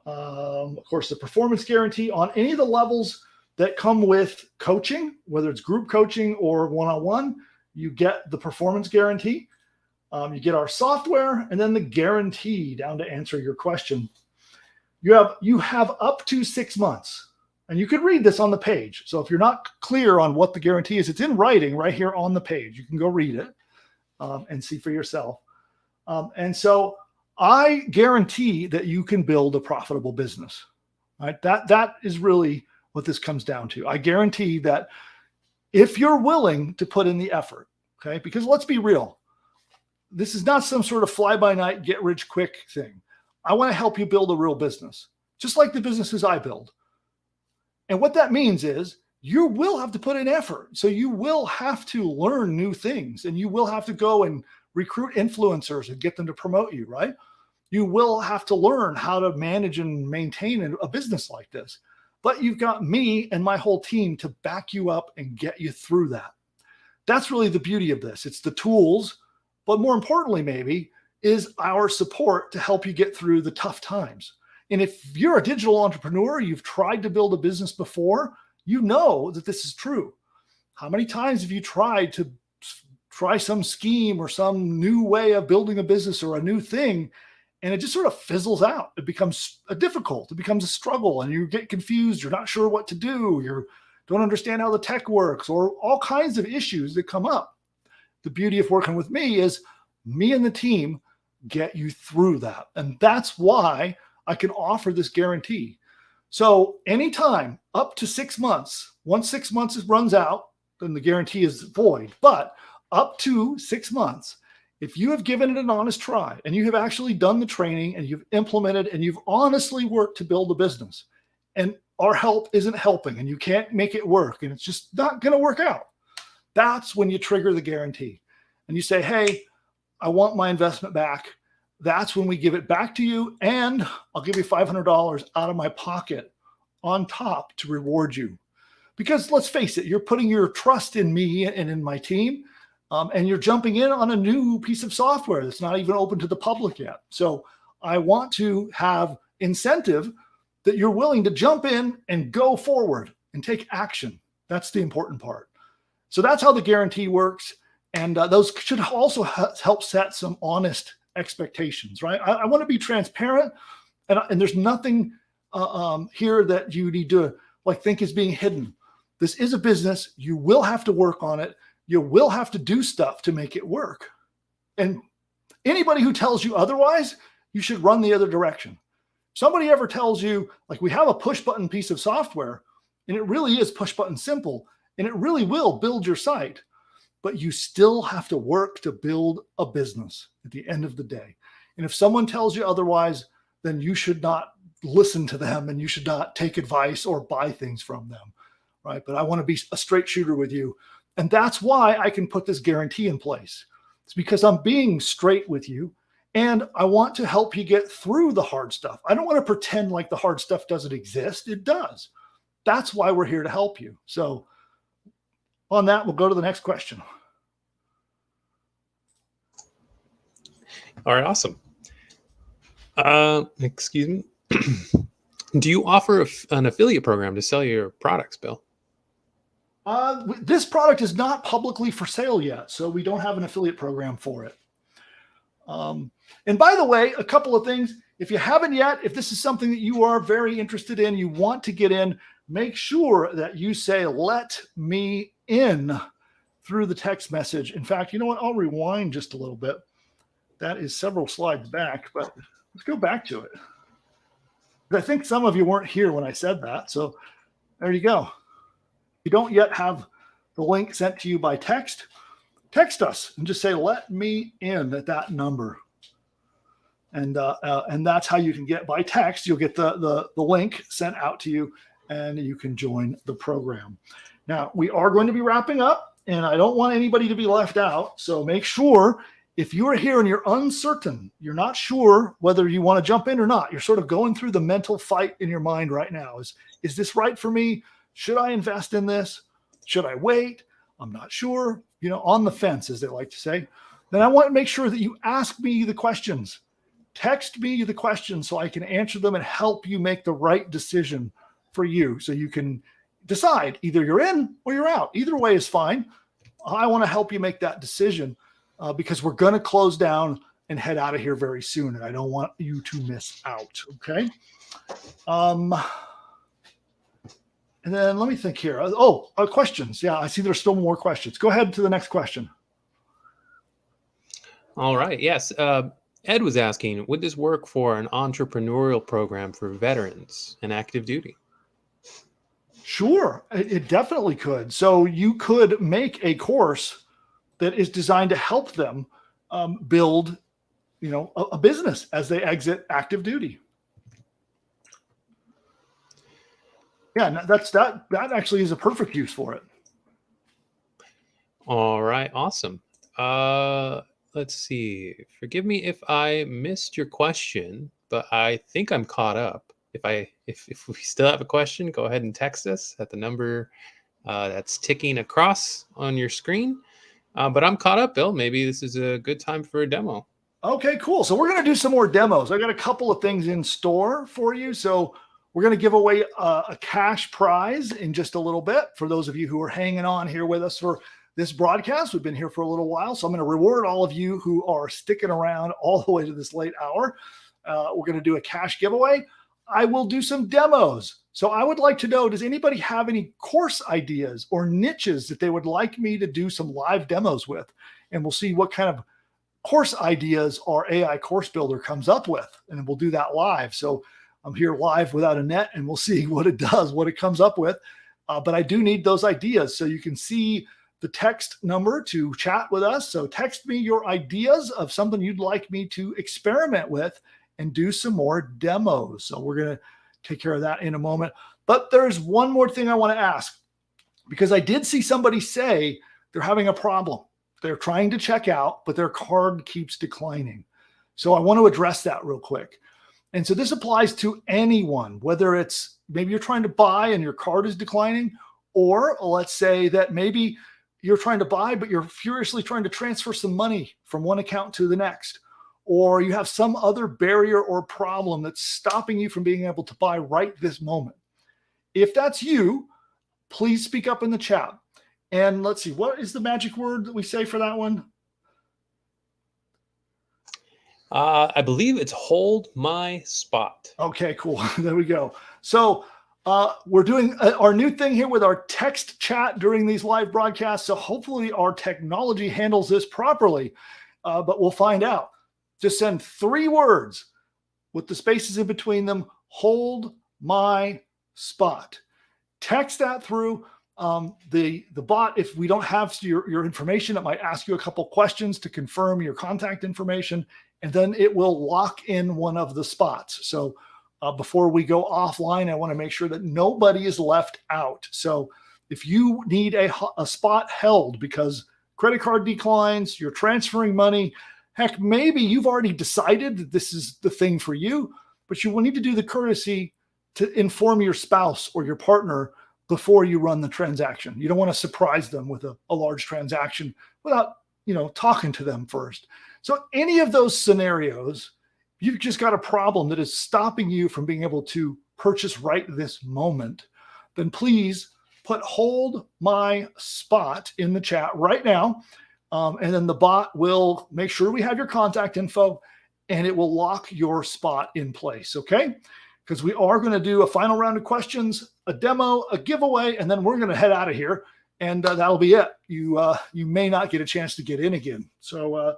Of course, the performance guarantee on any of the levels that come with coaching, whether it's group coaching or one-on-one, you get the performance guarantee. You get our software and then the guarantee down to answer your question. You have up to 6 months, and you could read this on the page. So if you're not clear on what the guarantee is, it's in writing right here on the page. You can go read it and see for yourself. And so I guarantee that you can build a profitable business. Right? That is really what this comes down to. I guarantee that if you're willing to put in the effort, okay, because let's be real, this is not some sort of fly-by-night, get-rich-quick thing. I want to help you build a real business, just like the businesses I build. And what that means is you will have to put in effort. So you will have to learn new things, and you will have to go and recruit influencers and get them to promote you, right? You will have to learn how to manage and maintain a business like this. But you've got me and my whole team to back you up and get you through that. That's really the beauty of this. It's the tools, but more importantly, maybe, is our support to help you get through the tough times. And if you're a digital entrepreneur, you've tried to build a business before, you know that this is true. How many times have you tried to try some scheme or some new way of building a business or a new thing, and it just sort of fizzles out? It becomes difficult. It becomes a struggle, and you get confused. You're not sure what to do. You don't understand how the tech works, or all kinds of issues that come up. The beauty of working with me is me and the team get you through that. And that's why I can offer this guarantee. So anytime up to 6 months, once 6 months runs out, then the guarantee is void. But up to 6 months, if you have given it an honest try and you have actually done the training and you've implemented and you've honestly worked to build a business, and our help isn't helping and you can't make it work and it's just not going to work out, that's when you trigger the guarantee. And you say, hey, I want my investment back. That's when we give it back to you, and I'll give you $500 out of my pocket on top to reward you. Because let's face it, you're putting your trust in me and in my team, and you're jumping in on a new piece of software that's not even open to the public yet. So I want to have incentive that you're willing to jump in and go forward and take action. That's the important part. So that's how the guarantee works. And those should also help set some honest expectations, right? I want to be transparent, and there's nothing here that you need to think is being hidden. This is a business. You will have to work on it. You will have to do stuff to make it work. And anybody who tells you otherwise, you should run the other direction, somebody ever tells you, like, we have a push button piece of software and it really is push button simple and it really will build your site, but you still have to work to build a business at the end of the day. And if someone tells you otherwise, then you should not listen to them and you should not take advice or buy things from them, right? But I want to be a straight shooter with you. And that's why I can put this guarantee in place. It's because I'm being straight with you and I want to help you get through the hard stuff. I don't want to pretend like the hard stuff doesn't exist. It does. That's why we're here to help you. So on that, we'll go to the next question. All right, awesome. Excuse me. Do you offer an affiliate program to sell your products, Bill? This product is not publicly for sale yet, so we don't have an affiliate program for it. And by the way, a couple of things. If you haven't yet, if this is something that you are very interested in, you want to get in, make sure that you say, "Let me in," through the text message. In fact, you know what? I'll rewind just a little bit. That is several slides back, but let's go back to it. I think some of you weren't here when I said that. So there you go. If you don't yet have the link sent to you by text, text us and just say, "Let me in," at that number. And that's how you can get, by text, you'll get the link sent out to you and you can join the program. Now, we are going to be wrapping up and I don't want anybody to be left out. So make sure, if you are here and you're uncertain, you're not sure whether you want to jump in or not, you're sort of going through the mental fight in your mind right now. Is this right for me? Should I invest in this? Should I wait? I'm not sure, on the fence, as they like to say. Then I want to make sure that you ask me the questions. Text me the questions so I can answer them and help you make the right decision for you. So you can decide either you're in or you're out. Either way is fine. I want to help you make that decision. Because we're going to close down and head out of here very soon. And I don't want you to miss out. Okay. And then let me think here. Questions. Yeah, I see there's still more questions. Go ahead to the next question. All right. Yes. Ed was asking, would this work for an entrepreneurial program for veterans and active duty? Sure. It definitely could. So you could make a course that is designed to help them build, a business as they exit active duty. Yeah, that actually is a perfect use for it. All right, awesome. Let's see. Forgive me if I missed your question, but I think I'm caught up. If we still have a question, go ahead and text us at the number that's ticking across on your screen. But I'm caught up, Bill. Maybe this is a good time for a demo. Okay, cool. So we're going to do some more demos. I got a couple of things in store for you. So we're going to give away a cash prize in just a little bit for those of you who are hanging on here with us for this broadcast. We've been here for a little while. So I'm going to reward all of you who are sticking around all the way to this late hour. We're going to do a cash giveaway. I will do some demos. So I would like to know, does anybody have any course ideas or niches that they would like me to do some live demos with? And we'll see what kind of course ideas our AI course builder comes up with. And we'll do that live. So I'm here live without a net and we'll see what it does, what it comes up with. But I do need those ideas. So you can see the text number to chat with us. So text me your ideas of something you'd like me to experiment with and do some more demos. So we're going to take care of that in a moment. But there's one more thing I want to ask, because I did see somebody say they're having a problem. They're trying to check out, but their card keeps declining. So I want to address that real quick. And so this applies to anyone, whether it's maybe you're trying to buy and your card is declining, or let's say that maybe you're trying to buy, but you're furiously trying to transfer some money from one account to the next, or you have some other barrier or problem that's stopping you from being able to buy right this moment. If that's you, please speak up in the chat. And let's see, what is the magic word that we say for that one? I believe it's hold my spot. Okay, cool. There we go. So we're doing our new thing here with our text chat during these live broadcasts. So hopefully our technology handles this properly, but we'll find out. Just send 3 words, with the spaces in between them, hold my spot. Text that through. The bot, if we don't have your information, it might ask you a couple questions to confirm your contact information, and then it will lock in one of the spots. So before we go offline, I want to make sure that nobody is left out. So if you need a spot held because credit card declines, you're transferring money, heck, maybe you've already decided that this is the thing for you, but you will need to do the courtesy to inform your spouse or your partner before you run the transaction. You don't want to surprise them with a large transaction without, talking to them first. So any of those scenarios, you've just got a problem that is stopping you from being able to purchase right this moment, then please put hold my spot in the chat right now. And then the bot will make sure we have your contact info and it will lock your spot in place. Okay. Because we are going to do a final round of questions, a demo, a giveaway, and then we're going to head out of here. And that'll be it. You may not get a chance to get in again. So let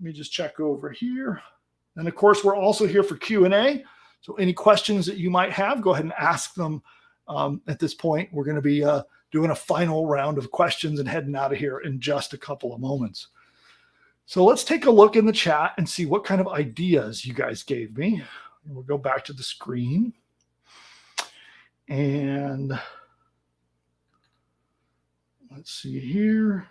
me just check over here. And of course, we're also here for Q&A. So any questions that you might have, go ahead and ask them at this point. We're going to be doing a final round of questions and heading out of here in just a couple of moments. So let's take a look in the chat and see what kind of ideas you guys gave me. We'll go back to the screen. And let's see here.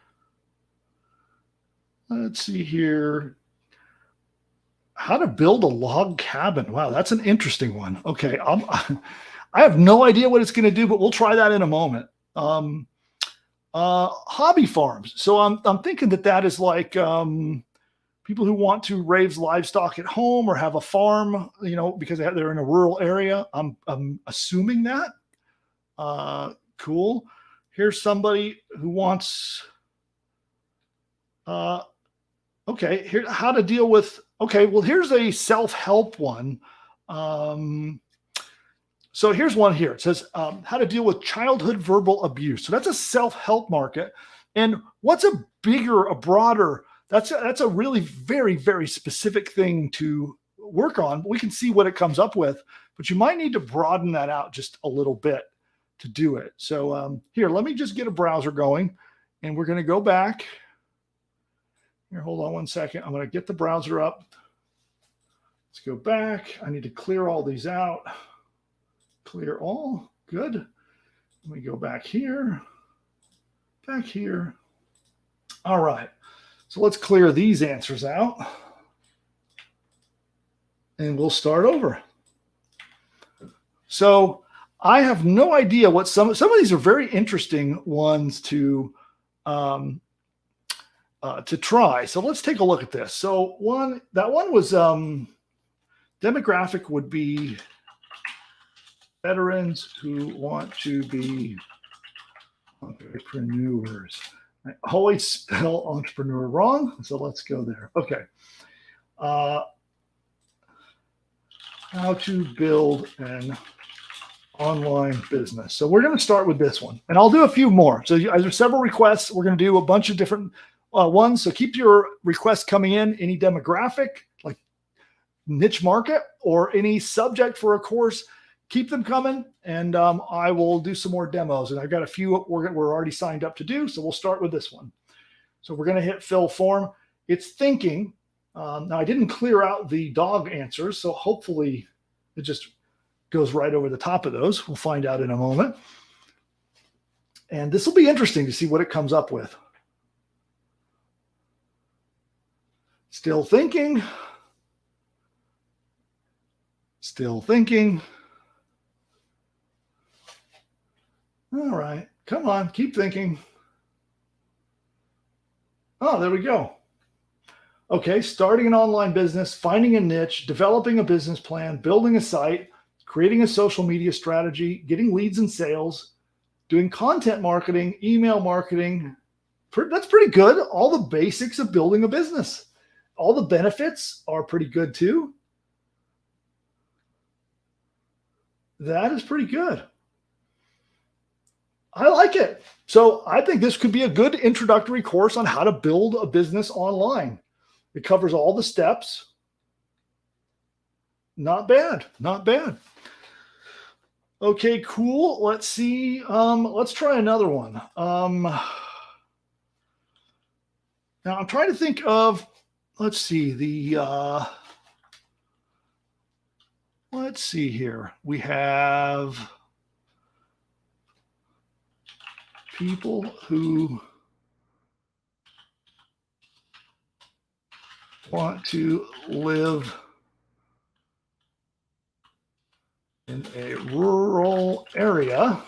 How to build a log cabin. Wow, that's an interesting one. Okay, I have no idea what it's going to do, but we'll try that in a moment. Hobby farms. So I'm thinking that is like people who want to raise livestock at home or have a farm, because they're in a rural area. I'm assuming that. Cool. Here's somebody who wants, okay, here, how to deal with, okay, well, here's a self-help one. So here's one here. It says, how to deal with childhood verbal abuse. So that's a self-help market. And what's a broader, that's a really very, very specific thing to work on. We can see what it comes up with, but you might need to broaden that out just a little bit to do it. So here, let me just get a browser going and we're going to go back. Here, hold on one second. I'm going to get the browser up. Let's go back. I need to clear all these out. Clear all. Good. Let me go back here. Back here. All right. So let's clear these answers out. And we'll start over. So I have no idea what some of these are very interesting ones to try. So let's take a look at this. So that one was demographic would be veterans who want to be entrepreneurs. I always spell entrepreneur wrong, so let's go there. Okay. How to build an online business. So we're going to start with this one, and I'll do a few more. So there's several requests. We're going to do a bunch of different ones. So keep your requests coming in. Any demographic, like niche market, or any subject for a course, keep them coming, and I will do some more demos. And I've got a few we're already signed up to do, so we'll start with this one. So we're going to hit fill form. It's thinking. Now, I didn't clear out the dog answers, so hopefully it just goes right over the top of those. We'll find out in a moment. And this will be interesting to see what it comes up with. Still thinking. Still thinking. All right, come on, keep thinking. Oh, there we go. Okay, starting an online business, finding a niche, developing a business plan, building a site, creating a social media strategy, getting leads and sales, doing content marketing, email marketing. That's pretty good. All the basics of building a business. All the benefits are pretty good too. That is pretty good. I like it. So I think this could be a good introductory course on how to build a business online. It covers all the steps. Not bad. Not bad. Okay, cool. Let's see. Let's try another one. Now I'm trying to think of, let's see, let's see here. We have people who want to live in a rural area.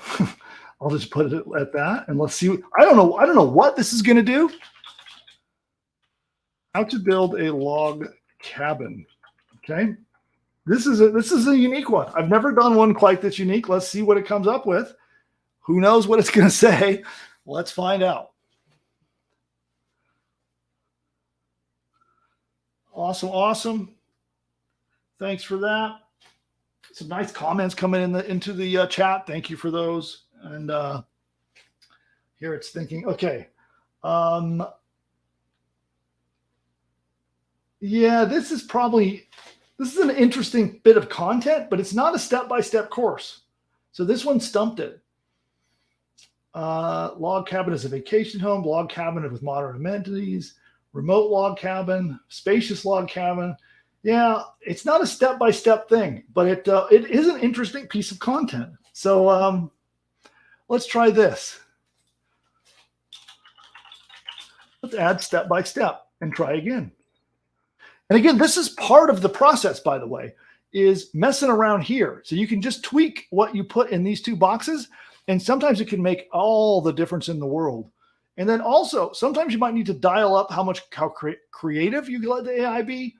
I'll just put it at that, and let's see. I don't know what this is going to do. How to build a log cabin. Okay, this is a unique one. I've never done one quite this unique. Let's see what it comes up with. Who knows what it's going to say? Let's find out. Awesome, awesome. Thanks for that. Some nice comments coming into the chat. Thank you for those. And here it's thinking, okay. Yeah, this is an interesting bit of content, but it's not a step-by-step course. So this one stumped it. Log cabin is a vacation home, log cabin with modern amenities, remote log cabin, spacious log cabin. Yeah, it's not a step-by-step thing, but it is an interesting piece of content. So let's try this. Let's add step-by-step and try again. And again, this is part of the process, by the way, is messing around here. So you can just tweak what you put in these two boxes, and sometimes it can make all the difference in the world. And then also, sometimes you might need to dial up how creative you let the AI be.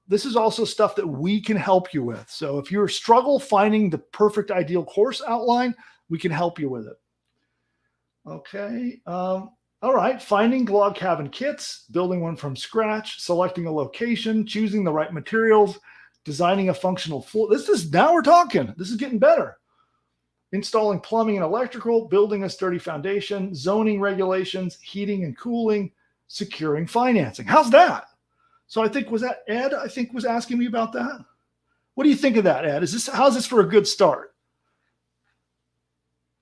This is also stuff that we can help you with. So if you struggle finding the perfect ideal course outline, we can help you with it. Okay. All right. Finding log cabin kits, building one from scratch, selecting a location, choosing the right materials, designing a functional floor. Now we're talking. This is getting better. Installing plumbing and electrical, building a sturdy foundation, zoning regulations, heating and cooling, securing financing. How's that? So I think, was that Ed? I think was asking me about that. What do you think of that, Ed? How's this for a good start?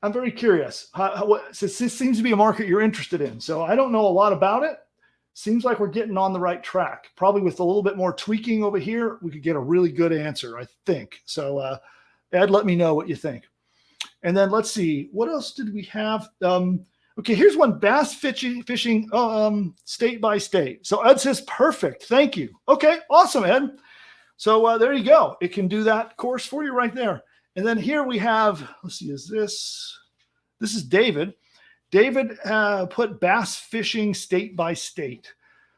I'm very curious. This seems to be a market you're interested in. So I don't know a lot about it. Seems like we're getting on the right track. Probably with a little bit more tweaking over here, we could get a really good answer, I think. So Ed, let me know what you think. And then let's see, what else did we have? Okay, here's one, bass fishing state by state. So Ed says, perfect, thank you. Okay, awesome, Ed. So there you go. It can do that course for you right there. And then here we have, let's see, this is David. David put bass fishing state by state.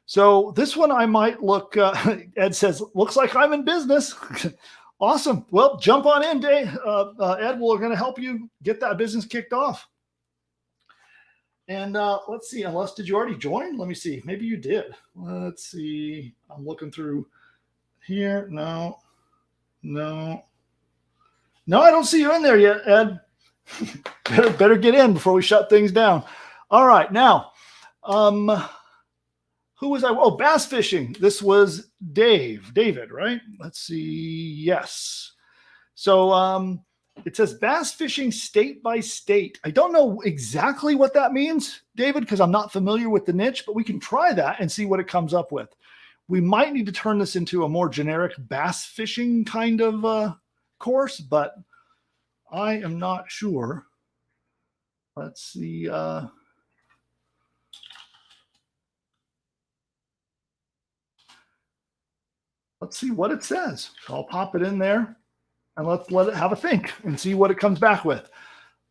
So this one I might look, Ed says, looks like I'm in business. Awesome. Well, jump on in, Dave. Ed, we're going to help you get that business kicked off. And let's see, unless, did you already join? Let me see. Maybe you did. Let's see. I'm looking through here. No, I don't see you in there yet, Ed. better get in before we shut things down. All right. Now, who was I? Oh, bass fishing. This was David, right? Let's see. Yes. So it says bass fishing state by state. I don't know exactly what that means, David, because I'm not familiar with the niche, but we can try that and see what it comes up with. We might need to turn this into a more generic bass fishing kind of course, but I am not sure. Let's see. Let's see what it says. So I'll pop it in there and let's let it have a think and see what it comes back with.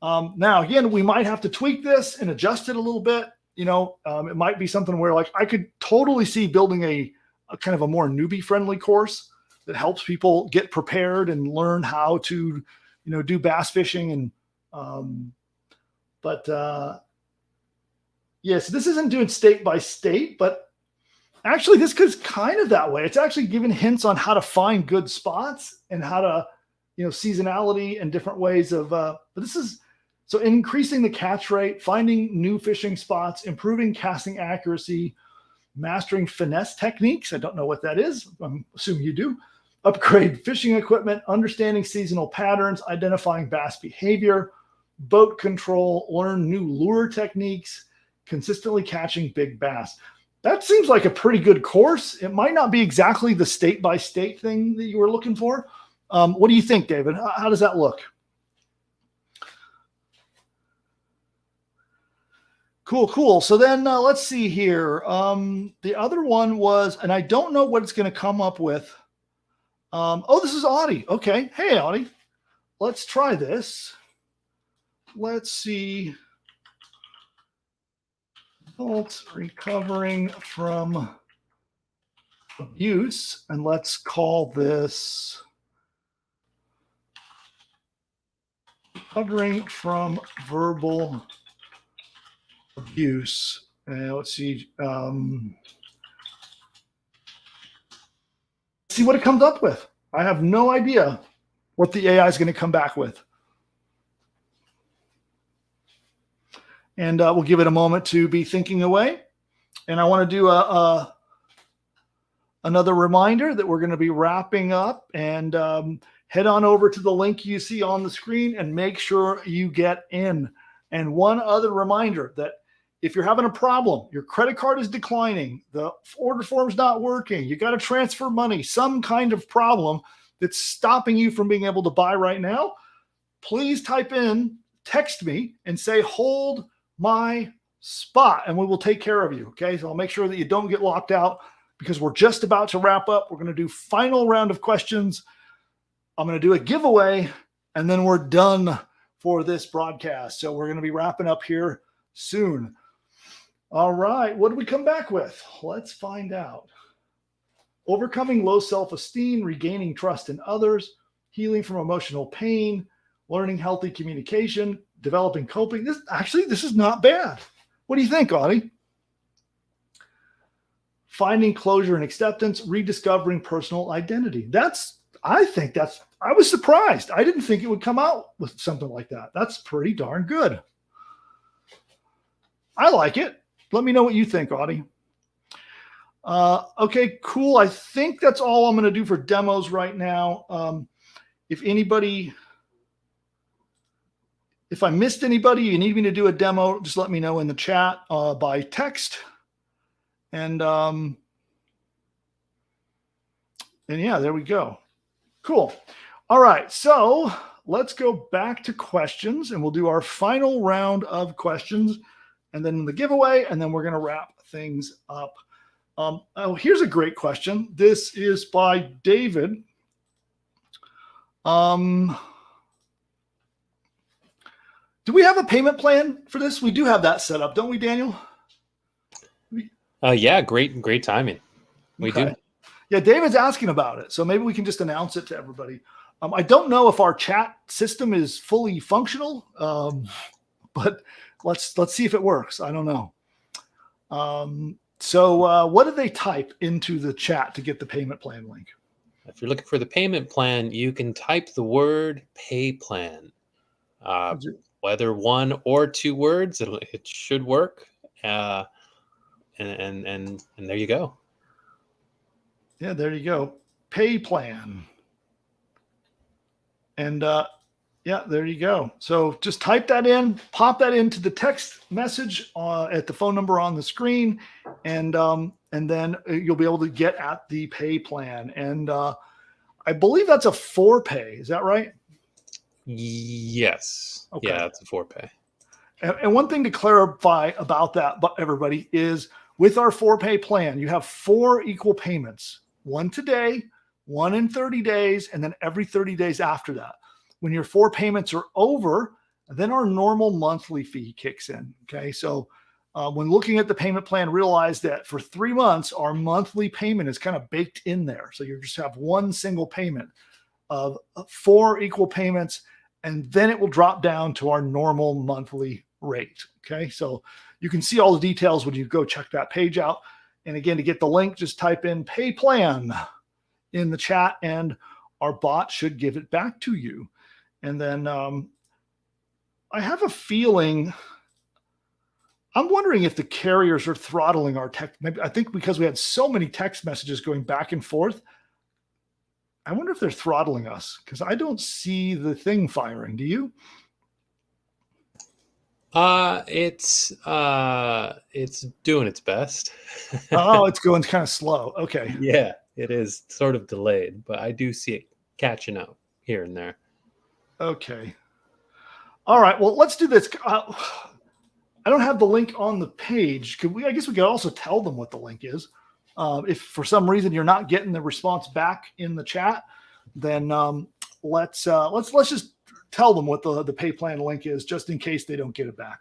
Now, again, we might have to tweak this and adjust it a little bit. You know, it might be something where like I could totally see building a kind of a more newbie friendly course that helps people get prepared and learn how to, you know, do bass fishing. And, yes, this isn't doing state by state, but actually, this is kind of that way. It's actually giving hints on how to find good spots and how to, you know, seasonality and different ways of, but this is, so increasing the catch rate, finding new fishing spots, improving casting accuracy, mastering finesse techniques. I don't know what that is. I'm assuming you do. upgrade fishing equipment, understanding seasonal patterns, identifying bass behavior, boat control, learn new lure techniques, consistently catching big bass. That seems like a pretty good course. It might not be exactly the state-by-state thing that you were looking for. What do you think, David? How does that look? Cool. So then let's see here. The other one was, and I don't know what it's going to come up with. This is Audie. Okay. Hey, Audie. Let's try this. Let's see. Adults recovering from abuse. And let's call this recovering from verbal abuse. Let's see. See what it comes up with. I have no idea what the AI is going to come back with. And we'll give it a moment to be thinking away. And I want to do another reminder that we're going to be wrapping up, and head on over to the link you see on the screen and make sure you get in. And one other reminder that if you're having a problem, your credit card is declining, the order form's not working, you got to transfer money, some kind of problem that's stopping you from being able to buy right now, please text me and say, hold my spot, and we will take care of you. Okay. So I'll make sure that you don't get locked out, because we're just about to wrap up. We're going to do final round of questions. I'm going to do a giveaway, and then we're done for this broadcast. So we're going to be wrapping up here soon. All right. What do we come back with? Let's find out. Overcoming low self-esteem, regaining trust in others, healing from emotional pain, learning healthy communication, developing coping. This is not bad. What do you think, Audie? Finding closure and acceptance, rediscovering personal identity. I was surprised. I didn't think it would come out with something like that. That's pretty darn good. I like it. Let me know what you think, Audie. Okay, cool. I think that's all I'm going to do for demos right now. If I missed anybody, you need me to do a demo, just let me know in the chat by text. And yeah, there we go. Cool. All right. So let's go back to questions, and we'll do our final round of questions, and then the giveaway, and then we're going to wrap things up. Here's a great question. This is by David. Do we have a payment plan for this? We do have that set up, don't we, Daniel? Yeah, great timing. We do. Yeah, David's asking about it, so maybe we can just announce it to everybody. I don't know if our chat system is fully functional, but let's see if it works. I don't know. So what do they type into the chat to get the payment plan link? If you're looking for the payment plan, you can type the word pay plan. Whether one or two words, it should work. And there you go. Yeah, there you go. Pay plan. And yeah, there you go. So just type that in, pop that into the text message at the phone number on the screen, and then you'll be able to get at the pay plan. And I believe that's a 4-pay. Is that right? Yes. Okay. Yeah, it's a 4-pay. And one thing to clarify about that, everybody, is with our 4-pay plan, you have 4 equal payments. One today, one in 30 days, and then every 30 days after that. When your 4 payments are over, then our normal monthly fee kicks in. Okay. So when looking at the payment plan, realize that for 3 months, our monthly payment is kind of baked in there. So you just have one single payment of 4 equal payments, and then it will drop down to our normal monthly rate. Okay. So you can see all the details when you go check that page out. And again, to get the link, just type in pay plan in the chat, and our bot should give it back to you. And then I have a feeling, I'm wondering if the carriers are throttling our text. Maybe, I think because we had so many text messages going back and forth, I wonder if they're throttling us because I don't see the thing firing. Do you? It's doing its best. Oh, it's going kind of slow. Okay. Yeah, it is sort of delayed, but I do see it catching up here and there. Okay. All right. Well, let's do this. I don't have the link on the page. I guess we could also tell them what the link is. If for some reason you're not getting the response back in the chat, then let's just tell them what the pay plan link is, just in case they don't get it back.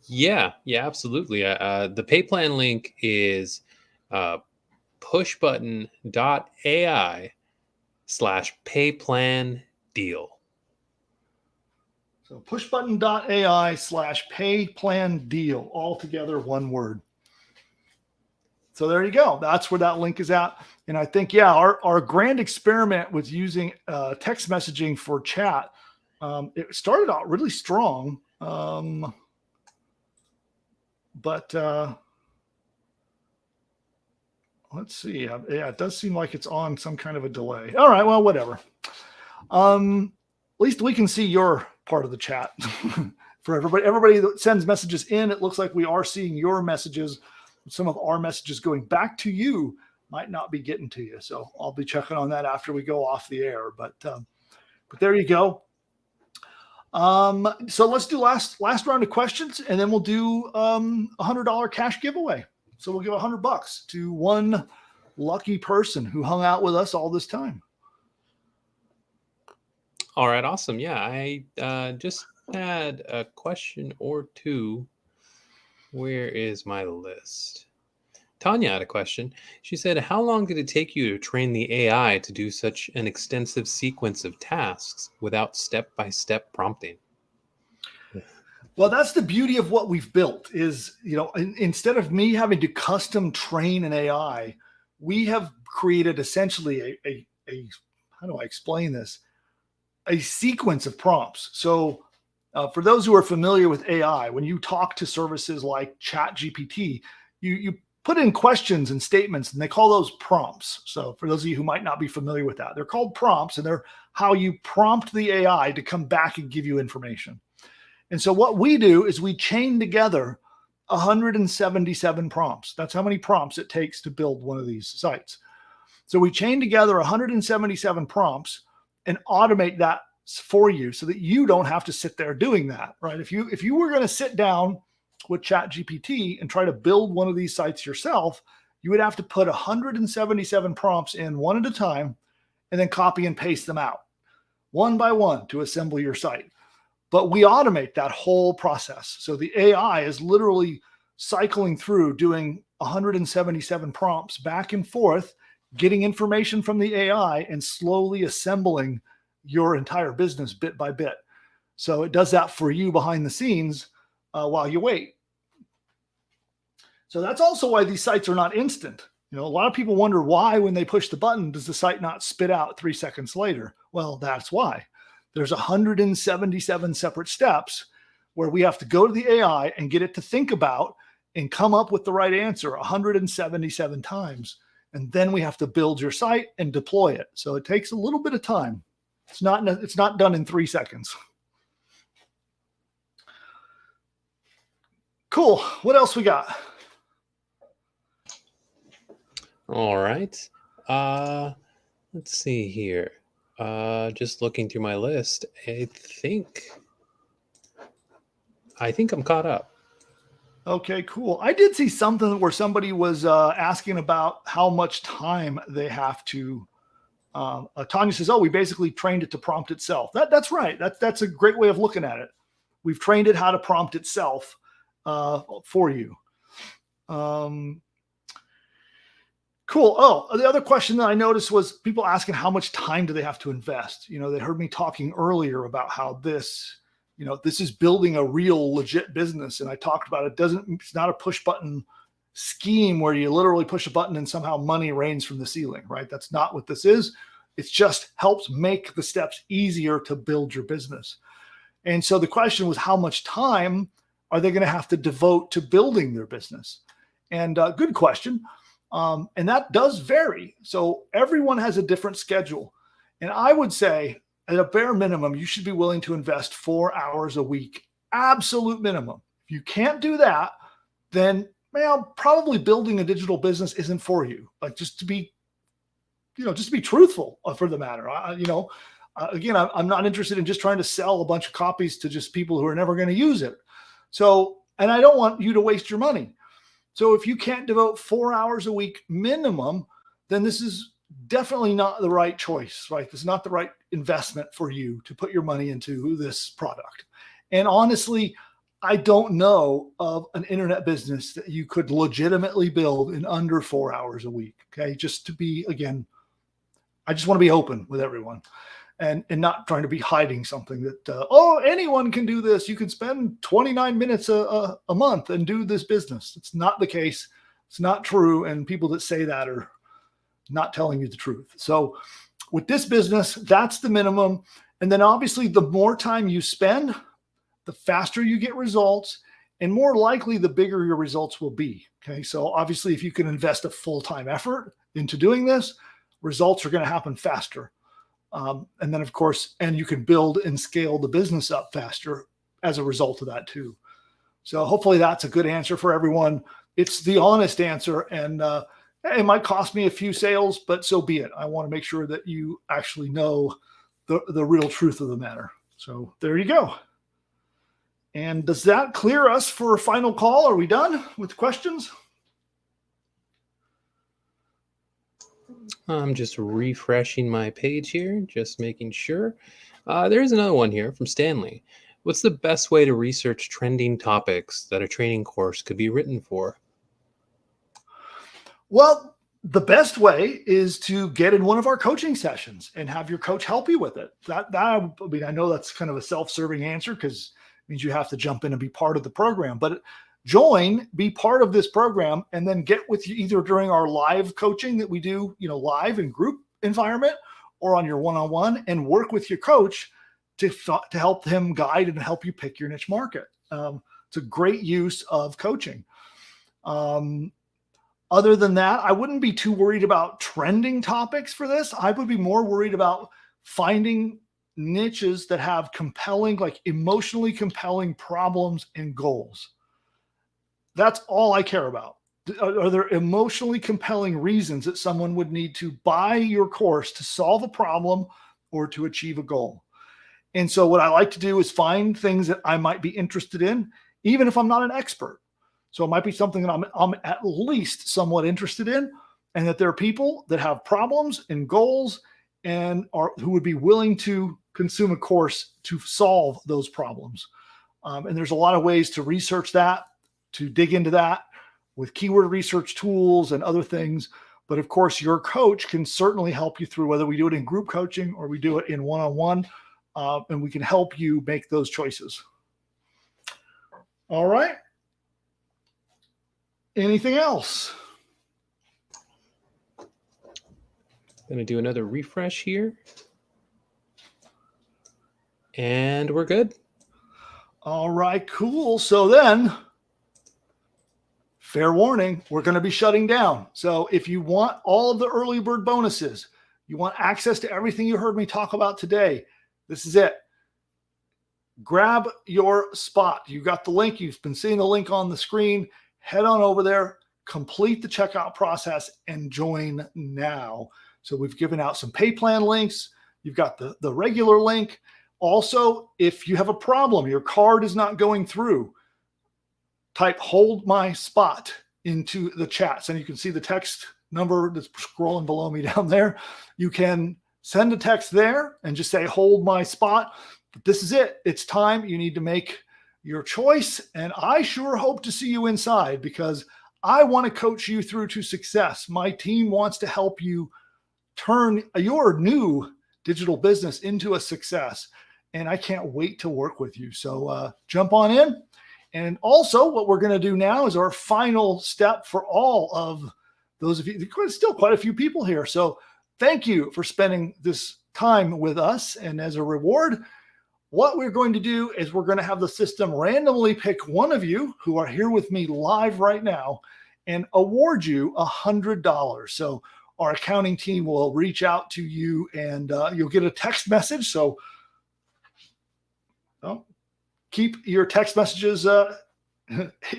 Yeah, absolutely. The pay plan link is pushbutton.ai/payplan-deal. So pushbutton.ai/payplan-deal, all together, one word. So there you go. That's where that link is at. And I think, yeah, our grand experiment with using text messaging for chat, it started out really strong. But let's see. Yeah, it does seem like it's on some kind of a delay. All right, well, whatever. At least we can see your part of the chat. For everybody that sends messages in, it looks like we are seeing your messages. Some of our messages going back to you might not be getting to you. So I'll be checking on that after we go off the air. But there you go. So let's do last round of questions, and then we'll do $100 cash giveaway. So we'll give $100 to one lucky person who hung out with us all this time. All right, awesome. Yeah, I just had a question or two. Where is my list? Tanya had a question. She said, how long did it take you to train the AI to do such an extensive sequence of tasks without step-by-step prompting? Well, that's the beauty of what we've built is, instead of me having to custom train an AI, we have created essentially a how do I explain this? A sequence of prompts. So for those who are familiar with AI, when you talk to services like ChatGPT, you put in questions and statements, and they call those prompts. So for those of you who might not be familiar with that, they're called prompts, and they're how you prompt the AI to come back and give you information. And so what we do is we chain together 177 prompts. That's how many prompts it takes to build one of these sites. So we chain together 177 prompts and automate that for you so that you don't have to sit there doing that, right? If you were going to sit down with ChatGPT and try to build one of these sites yourself, you would have to put 177 prompts in one at a time and then copy and paste them out one by one to assemble your site. But we automate that whole process. So the AI is literally cycling through doing 177 prompts back and forth, getting information from the AI and slowly assembling your entire business bit by bit. So it does that for you behind the scenes while you wait. So that's also why these sites are not instant. A lot of people wonder why, when they push the button, does the site not spit out 3 seconds later? Well, that's why. There's 177 separate steps where we have to go to the AI and get it to think about and come up with the right answer 177 times. And then we have to build your site and deploy it. So it takes a little bit of time. It's not done in 3 seconds. Cool. What else we got? All right. Let's see here. Just looking through my list, I think I'm caught up. Okay, cool. I did see something where somebody was asking about how much time they have to. Tanya says, "Oh, we basically trained it to prompt itself." That's right. That's a great way of looking at it. We've trained it how to prompt itself for you. Cool. Oh, the other question that I noticed was people asking how much time do they have to invest? They heard me talking earlier about how this is building a real legit business. And I talked about it's not a push button scheme where you literally push a button and somehow money rains from the ceiling, right? That's not what this is. It just helps make the steps easier to build your business. And so the question was, how much time are they going to have to devote to building their business? And good question. And that does vary. So everyone has a different schedule. And I would say at a bare minimum, you should be willing to invest 4 hours a week, absolute minimum. If you can't do that, then probably building a digital business isn't for you. Like, just to be truthful for the matter. Again, I'm not interested in just trying to sell a bunch of copies to just people who are never going to use it. So, and I don't want you to waste your money. So if you can't devote 4 hours a week minimum, then this is definitely not the right choice, right? This is not the right investment for you to put your money into this product. And honestly, I don't know of an internet business that you could legitimately build in under 4 hours a week. Okay. Just to be, again, I just want to be open with everyone and not trying to be hiding something that, anyone can do this. You can spend 29 minutes a month and do this business. It's not the case. It's not true. And people that say that are not telling you the truth. So with this business, that's the minimum. And then obviously the more time you spend, the faster you get results, and more likely the bigger your results will be. Okay. So obviously if you can invest a full-time effort into doing this, results are going to happen faster. And then of course, and you can build and scale the business up faster as a result of that too. So hopefully that's a good answer for everyone. It's the honest answer, and it might cost me a few sales, but so be it. I want to make sure that you actually know the real truth of the matter. So there you go. And does that clear us for a final call? Are we done with questions? I'm just refreshing my page here, just making sure. There's another one here from Stanley. What's the best way to research trending topics that a training course could be written for? Well, the best way is to get in one of our coaching sessions and have your coach help you with it. I know that's kind of a self-serving answer because it means you have to jump in and be part of the program, but be part of this program, and then get with you either during our live coaching that we do, live in group environment, or on your one-on-one, and work with your coach to help him guide and help you pick your niche market. It's a great use of coaching. Other than that, I wouldn't be too worried about trending topics for this. I would be more worried about finding niches that have compelling, like emotionally compelling problems and goals. That's all I care about. Are there emotionally compelling reasons that someone would need to buy your course to solve a problem or to achieve a goal? And so what I like to do is find things that I might be interested in, even if I'm not an expert. So it might be something that I'm at least somewhat interested in, and that there are people that have problems and goals and who would be willing to consume a course to solve those problems. And there's a lot of ways to research that, to dig into that with keyword research tools and other things. But of course, your coach can certainly help you through, whether we do it in group coaching or we do it in one-on-one, and we can help you make those choices. All right. Anything else? Going to do another refresh here. And we're good. All right, cool. So then, fair warning, we're going to be shutting down. So if you want all of the early bird bonuses, you want access to everything you heard me talk about today, this is it. Grab your spot. You got the link. You've been seeing the link on the screen. Head on over there, complete the checkout process, and join now. So we've given out some pay plan links. You've got the regular link. Also, if you have a problem, your card is not going through, type "hold my spot" into the chats, and you can see the text number that's scrolling below me down there. You can send a text there and just say "hold my spot." But this is it. It's time. You need to make your choice, and I sure hope to see you inside, because I want to coach you through to success. My team wants to help you turn your new digital business into a success, and I can't wait to work with you. So jump on in. And also, what we're going to do now is our final step for all of those of you. There's still quite a few people here. So thank you for spending this time with us. And as a reward, what we're going to do is we're going to have the system randomly pick one of you who are here with me live right now. and award you $100. So our accounting team will reach out to you, and you'll get a text message. So keep your text messages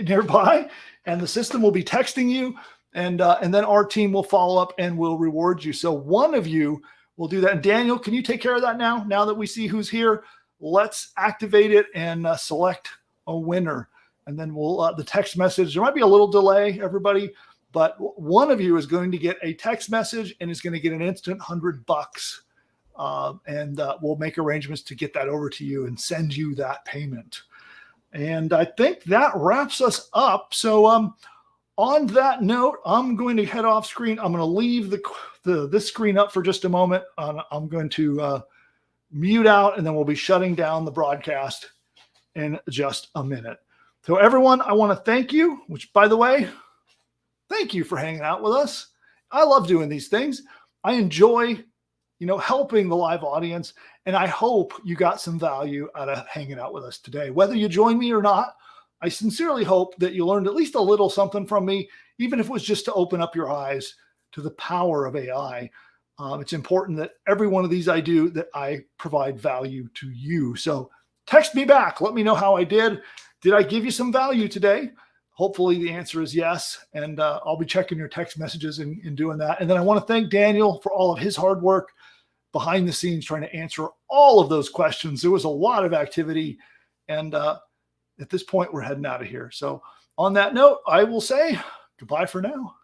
nearby, and the system will be texting you, and then our team will follow up and will reward you. So one of you will do that. And Daniel, can you take care of that now? Now that we see who's here, let's activate it and select a winner. And then we'll the text message. There might be a little delay, everybody, but one of you is going to get a text message and is going to get an instant $100. And we'll make arrangements to get that over to you and send you that payment. And I think that wraps us up. So on that note, I'm going to head off screen. I'm going to leave this screen up for just a moment. I'm going to mute out, and then we'll be shutting down the broadcast in just a minute. So everyone, I want to thank you, which, by the way, thank you for hanging out with us. I love doing these things. I enjoy, helping the live audience, and I hope you got some value out of hanging out with us today. Whether you join me or not, I sincerely hope that you learned at least a little something from me, even if it was just to open up your eyes to the power of AI. It's important that every one of these that I provide value to you. So text me back. Let me know how I did. Did I give you some value today? Hopefully the answer is yes. And I'll be checking your text messages and doing that. And then I want to thank Daniel for all of his hard work behind the scenes, trying to answer all of those questions. There was a lot of activity. And at this point, we're heading out of here. So on that note, I will say goodbye for now.